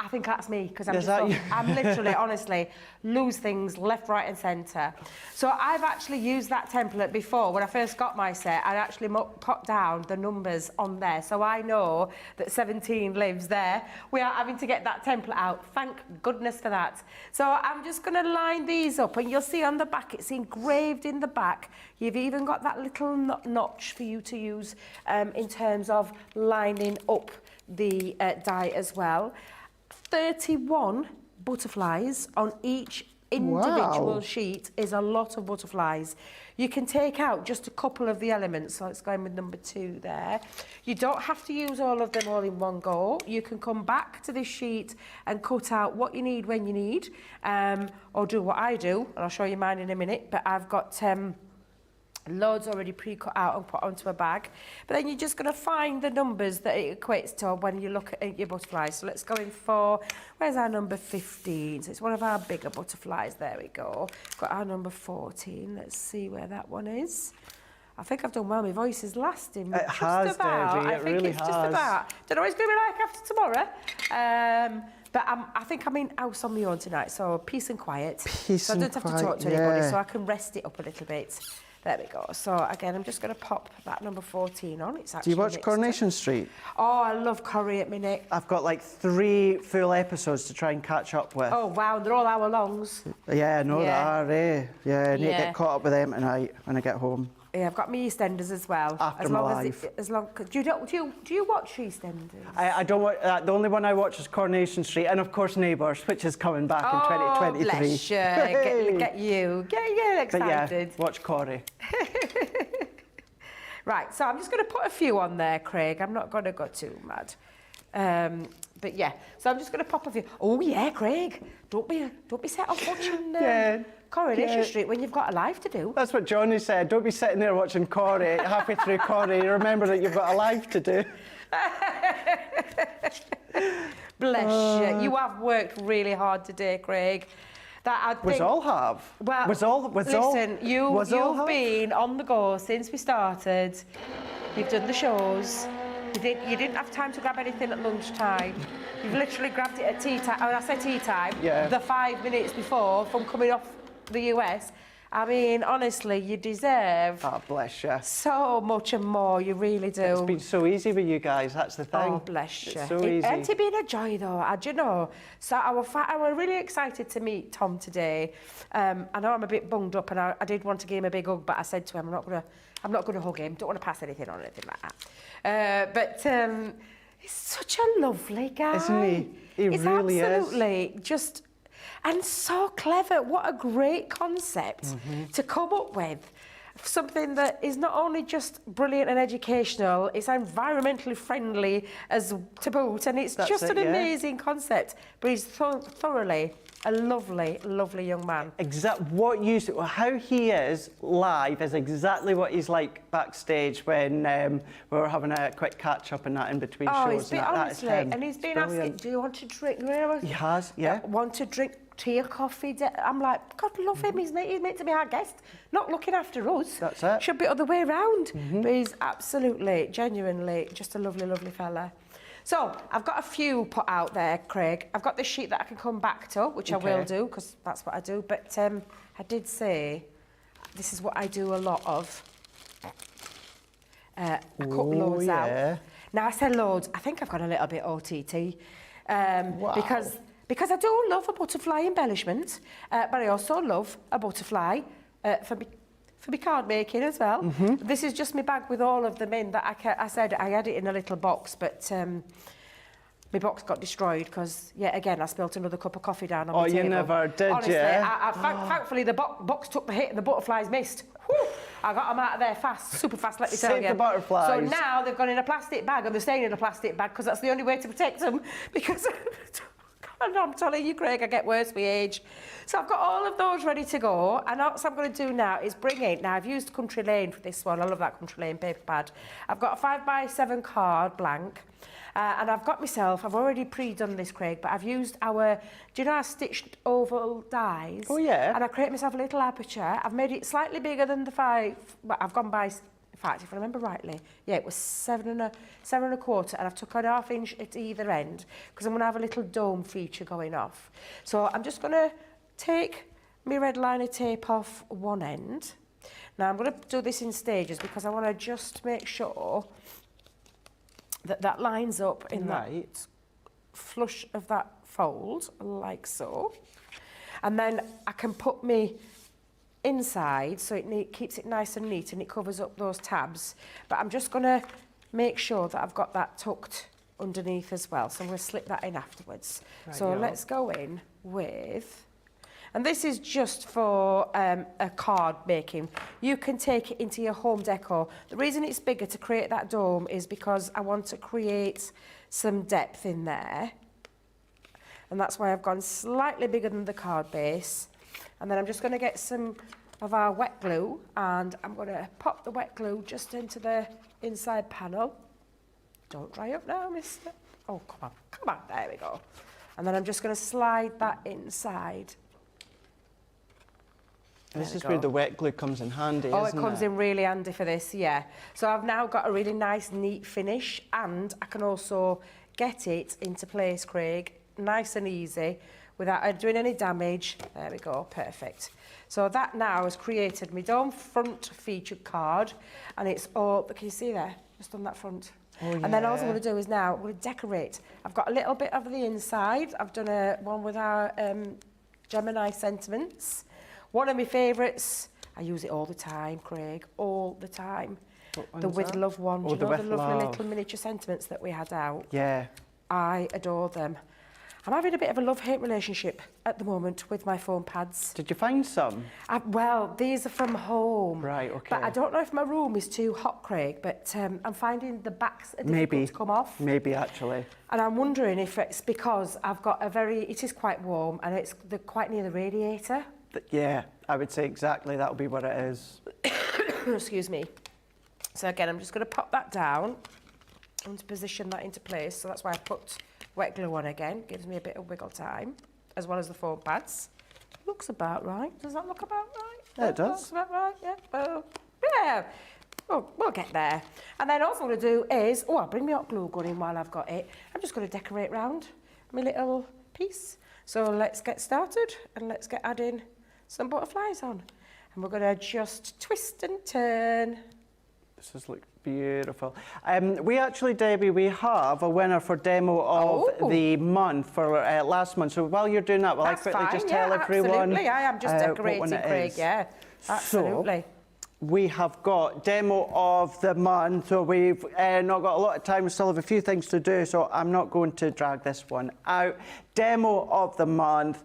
I think that's me because I'm I'm literally, honestly, lose things left, right and centre. So I've actually used that template before. When I first got my set, I actually put down the numbers on there. So I know that 17 lives there. We are having to get that template out. Thank goodness for that. So I'm just going to line these up and you'll see on the back, it's engraved in the back. You've even got that little notch for you to use in terms of lining up the die as well. 31 butterflies on each individual sheet is a lot of butterflies. You can take out just a couple of the elements, so it's going with number 2 there. You don't have to use all of them all in one go. You can come back to this sheet and cut out what you need when you need, or do what I do, and I'll show you mine in a minute, but I've got loads already pre-cut out and put onto a bag. But then you're just going to find the numbers that it equates to when you look at your butterflies. So let's go in for, where's our number 15? So it's one of our bigger butterflies. There we go. Got our number 14. Let's see where that one is. I think I've done well. My voice is lasting. It has, Debbie, I it think really it's just has. about. Don't know what it's going to be like after tomorrow. But I think I'm in house on my own tonight, so peace and quiet. Peace so I and don't have to quiet, talk to anybody, yeah. so I can rest it up a little bit. There we go. So again, I'm just going to pop that number 14 on. It's Do actually you watch mixed Coronation Street? Oh, I love Corrie at Minute. I've got like 3 full episodes to try and catch up with. Oh wow, they're all hour longs. Yeah, I know Yeah. they are, Yeah, I need to Yeah. get caught up with them tonight when I get home. Yeah, I've got my EastEnders as well. After as my long life. As long do you watch EastEnders? I don't watch, the only one I watch is Coronation Street and of course Neighbours, which is coming back in 2023. Bless you. Get you But yeah, excited. watch Corrie. Right, so I'm just going to put a few on there, Craig. I'm not going to go too mad. But yeah, so I'm just going to pop a few. Oh yeah, Craig, don't be set off watching Yeah, Coronation yeah. Street when you've got a life to do. That's what Johnny said. Don't be sitting there watching Corrie, halfway through Corrie. Remember that you've got a life to do. Bless you. You have worked really hard today, Craig. That I think. Was all have. Well, listen, you've been on the go since we started. You've done the shows. You didn't have time to grab anything at lunchtime. You've literally grabbed it at tea time. When I say tea time, Yeah. the 5 minutes before from coming off the US. I mean, honestly, you deserve Oh, bless you. so much and more. You really do. It's been so easy with you guys, that's the thing. Oh, bless you. It's so easy. Ain't it been a joy, though? Do you know? So I was really excited to meet Tom today. I know I'm a bit bunged up, and I did want to give him a big hug, but I said to him, I'm not gonna hug him. Don't want to pass anything on or anything like that. But he's such a lovely guy. Isn't he? He He's really is. absolutely just... And so clever. What a great concept to come up with. Something that is not only just brilliant and educational, it's environmentally friendly as to boot, and it's That's just it, an yeah. amazing concept. But he's thoroughly a lovely, lovely young man. How he is live is exactly what he's like backstage when we were having a quick catch up and that in between Oh, shows. he's been and that is honestly, him. and he's been It's asking, brilliant. do you want to drink? He has, yeah. Want to drink tea or coffee? I'm like, God love him. He's meant to be our guest, not looking after us. That's it. Should be other way round. But he's absolutely, genuinely, just a lovely, lovely fella. So I've got a few put out there, Craig. I've got this sheet that I can come back to, which I will do because that's what I do. But I did say this is what I do a lot of. I cut loads out. Now I said loads. I think I've got a little bit OTT because I do love a butterfly embellishment, but I also love a butterfly for my card making as well. This is just my bag with all of them in that I said I had it in a little box, but my box got destroyed because, yet again, I spilt another cup of coffee down on my table. Oh, you never did, Honestly, yeah? thankfully, the box took the hit and the butterflies missed. Whew, I got them out of there fast, super fast, let me tell you. Save the butterflies. So now they've gone in a plastic bag and they're staying in a plastic bag because that's the only way to protect them because... And I'm telling you, Craig, I get worse with age. So I've got all of those ready to go. And what I'm going to do now is bring in... Now, I've used Country Lane for this one. I love that Country Lane paper pad. I've got a 5x7 card, blank. And I've got myself... I've already pre-done this, Craig, but I've used our... Do you know our stitched oval dies? Oh, yeah. And I create myself a little aperture. I've made it slightly bigger than the 5... But I've gone by... In fact, if I remember rightly, yeah, it was 7.25, and I've took an 1/2 inch at either end because I'm going to have a little dome feature going off. So I'm just going to take my red liner tape off one end. Now I'm going to do this in stages because I want to just make sure that that lines up in that flush of that fold, like so. And then I can put me inside so it keeps it nice and neat and it covers up those tabs, but I'm just going to make sure that I've got that tucked underneath as well, so I'm going to slip that in afterwards. So let's go in with, and this is just for a card making. You can take it into your home decor. The reason it's bigger to create that dome is because I want to create some depth in there, and that's why I've gone slightly bigger than the card base. And then I'm just going to get some of our wet glue and I'm going to pop the wet glue just into the inside panel. Don't dry up now, mister. Oh, come on, there we go. And then I'm just going to slide that inside. This is where the wet glue comes in handy, Oh, isn't it comes in really handy for this, yeah. So I've now got a really nice, neat finish, and I can also get it into place, Craig, nice and easy, without doing any damage. There we go, perfect. So that now has created my own front featured card, and it's all, can you see there, just on that front? Oh, and then all I'm yeah. going to do is now, I'm going to decorate. I've got a little bit of the inside. I've done one with our Gemini sentiments. One of my favourites, I use it all the time, Craig, all the time. The With that? Love one. Oh, Do you the know With the lovely Love. little miniature sentiments that we had out? Yeah. I adore them. I'm having a bit of a love-hate relationship at the moment with my foam pads. Did you find some? Well, these are from home. Right, okay. But I don't know if my room is too hot, Craig, but I'm finding the backs are difficult Maybe. to come off. Maybe, actually. And I'm wondering if it's because I've got it is quite warm, and it's quite near the radiator. Yeah, I would say exactly that'll be what it is. Excuse me. So again, I'm just going to pop that down and to position that into place. So that's why I put wet glue on again. Gives me a bit of wiggle time, as well as the foam pads. Looks about right. Does that look about right? Yeah, it does. Looks about right, yeah. Well, yeah. We'll get there. And then all I'm going to do is, I'll bring my hot glue gun in while I've got it. I'm just going to decorate round my little piece. So let's get started and let's get adding some butterflies on. And we're going to just twist and turn. This has looked beautiful. We actually, Debbie, we have a winner for demo of the month for last month. So while you're doing that, will I quickly just tell everyone? Absolutely, I am just decorating, what one it Craig, is? yeah. Absolutely. So, we have got demo of the month, so we've not got a lot of time. We still have a few things to do, so I'm not going to drag this one out. Demo of the month.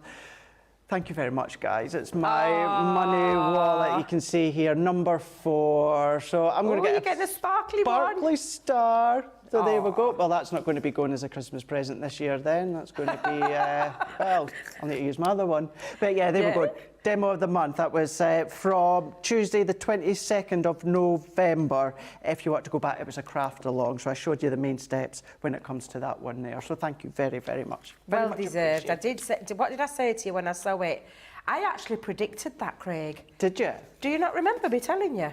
Thank you very much, guys. It's my money wallet. You can see here, number 4. So I'm going to you're getting a sparkly one. star. So there we go. Well, that's not going to be going as a Christmas present this year then. That's going to be, well, I'll need to use my other one. But yeah, there we go. Demo of the month. That was from Tuesday, the 22nd of November. If you want to go back, it was a craft along. So I showed you the main steps when it comes to that one there. So thank you very, very much. Very Well deserved. I did say, what did I say to you when I saw it? I actually predicted that, Craig. Did you? Do you not remember me telling you?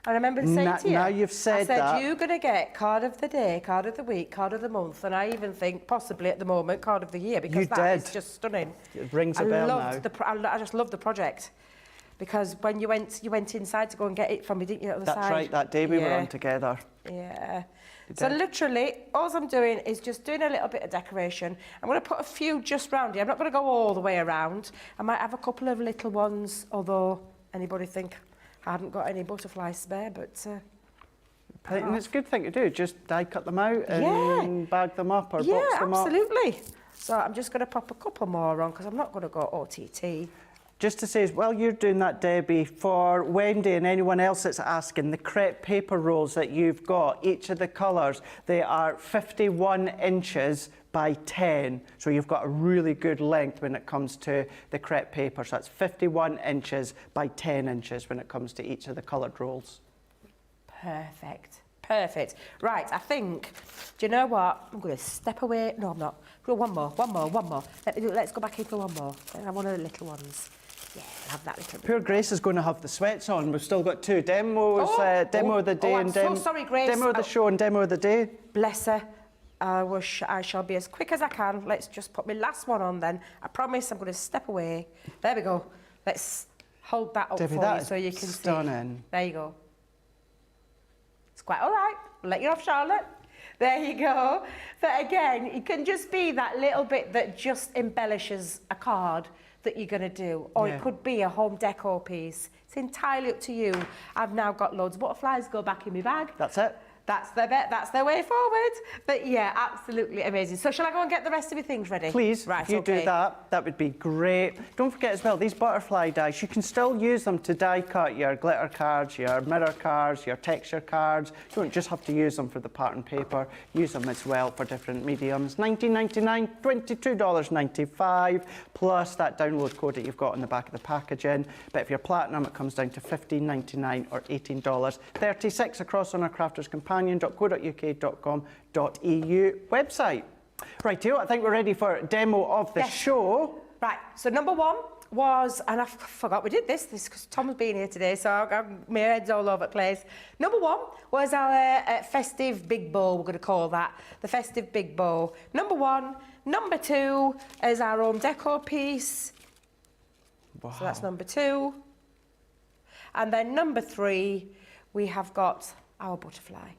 I remember saying to you. Now you've said I said, that. you're going to get card of the day, card of the week, card of the month, and I even think possibly at the moment card of the year, because You that is did. just stunning. It rings a bell now. I just loved the project. Because when you went inside to go and get it from me, didn't you, at the side? That's right, that day we were on together. Yeah. So literally, all I'm doing is just doing a little bit of decoration. I'm going to put a few just round here. I'm not going to go all the way around. I might have a couple of little ones, although anybody think I hadn't got any butterflies spare, but... And it's a good thing to do, just die cut them out and bag them up or box them up. Yeah, absolutely. So I'm just going to pop a couple more on, because I'm not going to go OTT. Just to say, as well, you're doing that, Debbie, for Wendy and anyone else that's asking, the crepe paper rolls that you've got, each of the colours, they are 51 inches by 10. So you've got a really good length when it comes to the crepe paper. So that's 51 inches by 10 inches when it comes to each of the coloured rolls. Perfect. Perfect. Right, I think, do you know what? I'm going to step away. No, I'm not. One more. Let's go back in for one more. I have one of the little ones. Yeah, I'll have that little. Poor Grace is going to have the sweats on. We've still got 2 demos, demo of the day and I'm so sorry, Grace. demo of the show and demo of the day. Bless her. I shall be as quick as I can. Let's just put my last one on then. I promise I'm going to step away. There we go. Let's hold that up Debbie, for that you is so you can stunning. see. There you go. It's quite all right. I'll let you off, Charlotte. There you go. But again, it can just be that little bit that just embellishes a card that you're going to do. Or it could be a home decor piece. It's entirely up to you. I've now got loads of butterflies go back in my bag. That's it. That's their bet. That's their way forward. But yeah, absolutely amazing. So shall I go and get the rest of your things ready? Please, right, if you do that, that would be great. Don't forget as well, these butterfly dies, you can still use them to die cut your glitter cards, your mirror cards, your texture cards. You don't just have to use them for the pattern paper. Use them as well for different mediums. $19.99, $22.95, plus that download code that you've got on the back of the packaging. But if you're platinum, it comes down to $15.99 or $18.36 across on our Crafters Companion.co.uk.com.au website. Right, I think we're ready for a demo of the show. Right, so number 1, was, and I forgot we did this because Tom's been here today, so my head's all over the place. Number 1 was our Festive Big Bow, we're going to call that, the Festive Big Bow. Number 1. Number 2 is our home decor piece. Wow. So that's number 2. And then number 3, we have got our butterfly.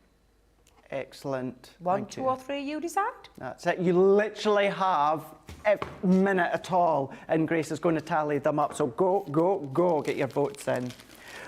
Excellent. 1, 2 or 3, you decide. That's it. You literally have a minute at all, and Grace is going to tally them up. So go, go, go, get your votes in.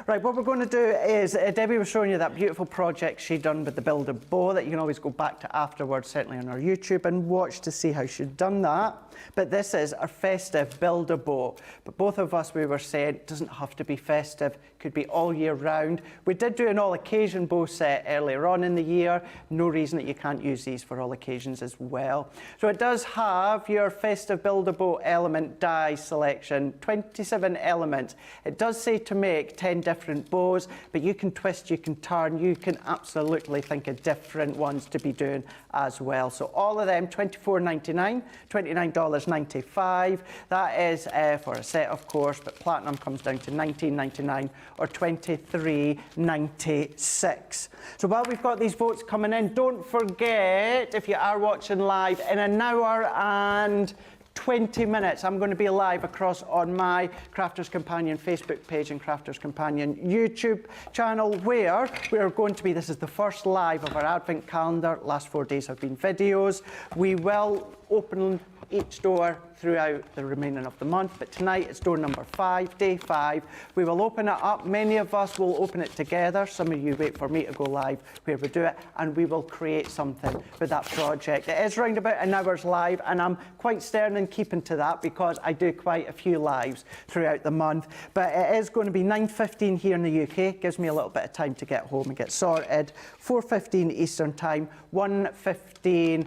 Right, what we're going to do is, Debbie was showing you that beautiful project she'd done with the Build-a-Bow that you can always go back to afterwards, certainly on our YouTube, and watch to see how she'd done that. But this is our Festive Build-a-Bow. But both of us, we were saying, it doesn't have to be festive, could be all year round. We did do an all-occasion bow set earlier on in the year. No reason that you can't use these for all occasions as well. So it does have your Festive Build-a-Bow element die selection, 27 elements. It does say to make 10 different bows, but you can twist, you can turn, you can absolutely think of different ones to be doing as well. So all of them, $24.99, $29.95. That is for a set, of course, but platinum comes down to $19.99 or $23.96. So while we've got these votes coming in, don't forget, if you are watching live, in an hour and 20 minutes, I'm going to be live across on my Crafters Companion Facebook page and Crafters Companion YouTube channel, where we are going to be, this is the first live of our Advent calendar. Last 4 days have been videos. We will open each door throughout the remaining of the month, but tonight it's door number 5, day 5. We will open it up. Many of us will open it together. Some of you wait for me to go live where we do it, and we will create something with that project. It is round about an hour's live, and I'm quite stern in keeping to that because I do quite a few lives throughout the month. But it is going to be 9:15 here in the UK. Gives me a little bit of time to get home and get sorted. 4:15 Eastern Time, 1:15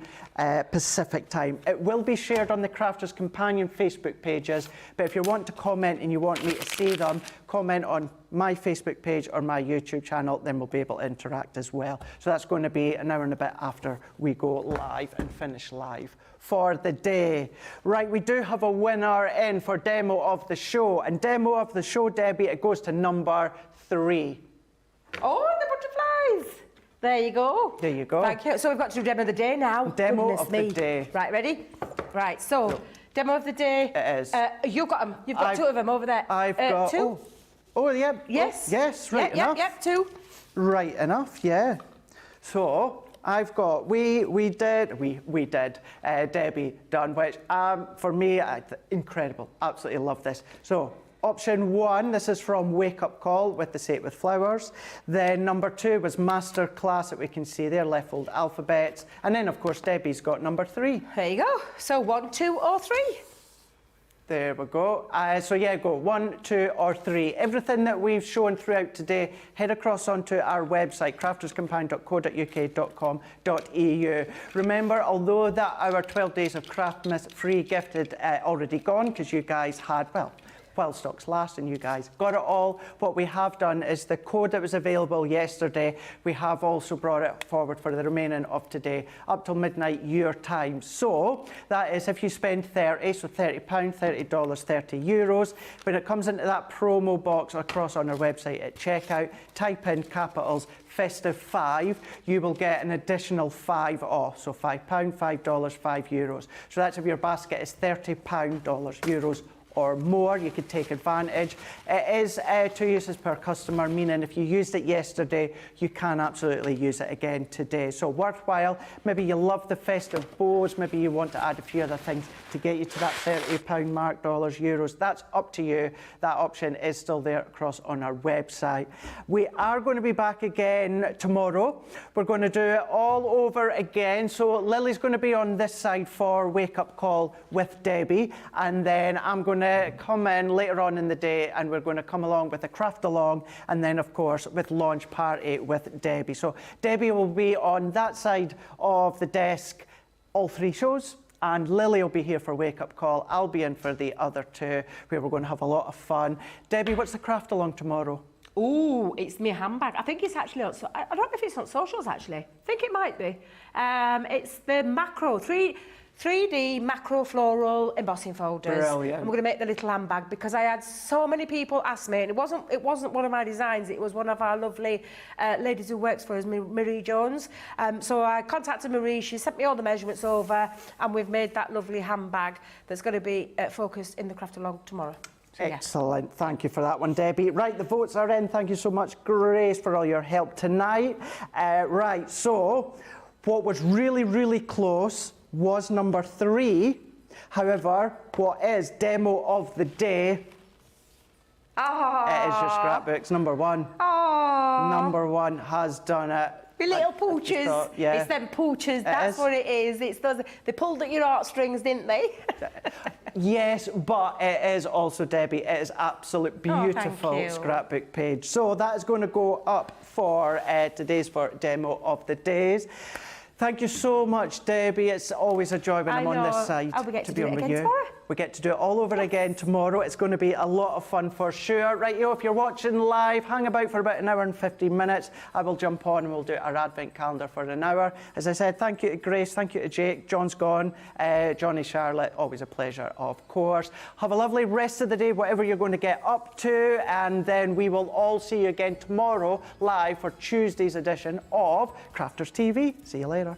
Pacific Time. It will be shared on the Crafters Companion Facebook pages, but if you want to comment and you want me to see them, comment on my Facebook page or my YouTube channel, then we'll be able to interact as well. So that's going to be an hour and a bit after we go live and finish live for the day. Right, we do have a winner in for Demo of the Show, and Demo of the Show, Debbie, it goes to number 3. Oh, the butterflies. There you go. There you go. Thank you. So we've got to do Demo of the Day now. Demo Goodness of me. the Day. Right, ready? Right, so Demo of the Day. It is. You've got them. You've got 2 of them over there. I've got 2. Oh, yeah. Yes. Oh, yes, right enough. Yep, 2. Right enough, yeah. So I've got, we did, Debbie done, which for me, incredible. Absolutely love this. So option 1, this is from Wake Up Call with the Set with Flowers. Then number 2 was Master Class that we can see there, left fold alphabets. And then, of course, Debbie's got number 3. There you go. So 1, 2 or 3. There we go. So yeah, go 1, 2 or 3. Everything that we've shown throughout today, head across onto our website, crafterscompanion.co.uk.com.au. Remember, although that our 12 Days of Craftmas free gifted already gone, because you guys had, well, while stocks last and you guys got it all, what we have done is the code that was available yesterday, we have also brought it forward for the remaining of today up till midnight your time. So that is if you spend 30, so £30, $30, €30. When it comes into that promo box across on our website at checkout, type in capitals Festive 5, you will get an additional 5 off. So £5, $5, €5. So that's if your basket is £30, euros or more, you could take advantage. It is 2 uses per customer, meaning if you used it yesterday, you can absolutely use it again today. So worthwhile. Maybe you love the festive bows, maybe you want to add a few other things to get you to that £30 mark, dollars, euros. That's up to you. That option is still there across on our website. We are going to be back again tomorrow. We're going to do it all over again. So Lily's going to be on this side for Wake Up Call with Debbie, and then I'm going to come in later on in the day and we're going to come along with a craft along, and then of course with launch party with Debbie. So Debbie will be on that side of the desk all 3 shows, and Lily will be here for Wake Up Call. I'll be in for the other 2 where we're going to have a lot of fun. Debbie, what's the craft along tomorrow? Ooh, it's my handbag. I think it's actually on, I don't know if it's on socials actually. I think it might be. It's the macro, three 3D macro floral embossing folders. Brilliant. And we're going to make the little handbag because I had so many people ask me, and it wasn't one of my designs, it was one of our lovely ladies who works for us, Marie Jones. So I contacted Marie, she sent me all the measurements over, and we've made that lovely handbag that's going to be focused in the craft along tomorrow. So, yeah. Excellent. Thank you for that one, Debbie. Right, the votes are in. Thank you so much, Grace, for all your help tonight. Right, so what was really, really close was number 3. However, what is demo of the day? It is your scrapbooks, number 1. Number 1 has done it. The little pooches. Yeah. It's them pooches, that's what it is. It's those, they pulled at your heartstrings, didn't they? Yes, but it is also, Debbie, it is absolute beautiful thank you. scrapbook page. So that is going to go up for today's demo of the days. Thank you so much, Debbie. It's always a joy when I'm on this side And we get to be do on it with again you. tomorrow. We get to do it all over again tomorrow. It's going to be a lot of fun for sure. Right, if you're watching live, hang about for about an hour and 15 minutes. I will jump on and we'll do our advent calendar for an hour. As I said, thank you to Grace, thank you to Jake. John's gone. Johnny, Charlotte, always a pleasure, of course. Have a lovely rest of the day, whatever you're going to get up to. And then we will all see you again tomorrow live for Tuesday's edition of Crafters TV. See you later.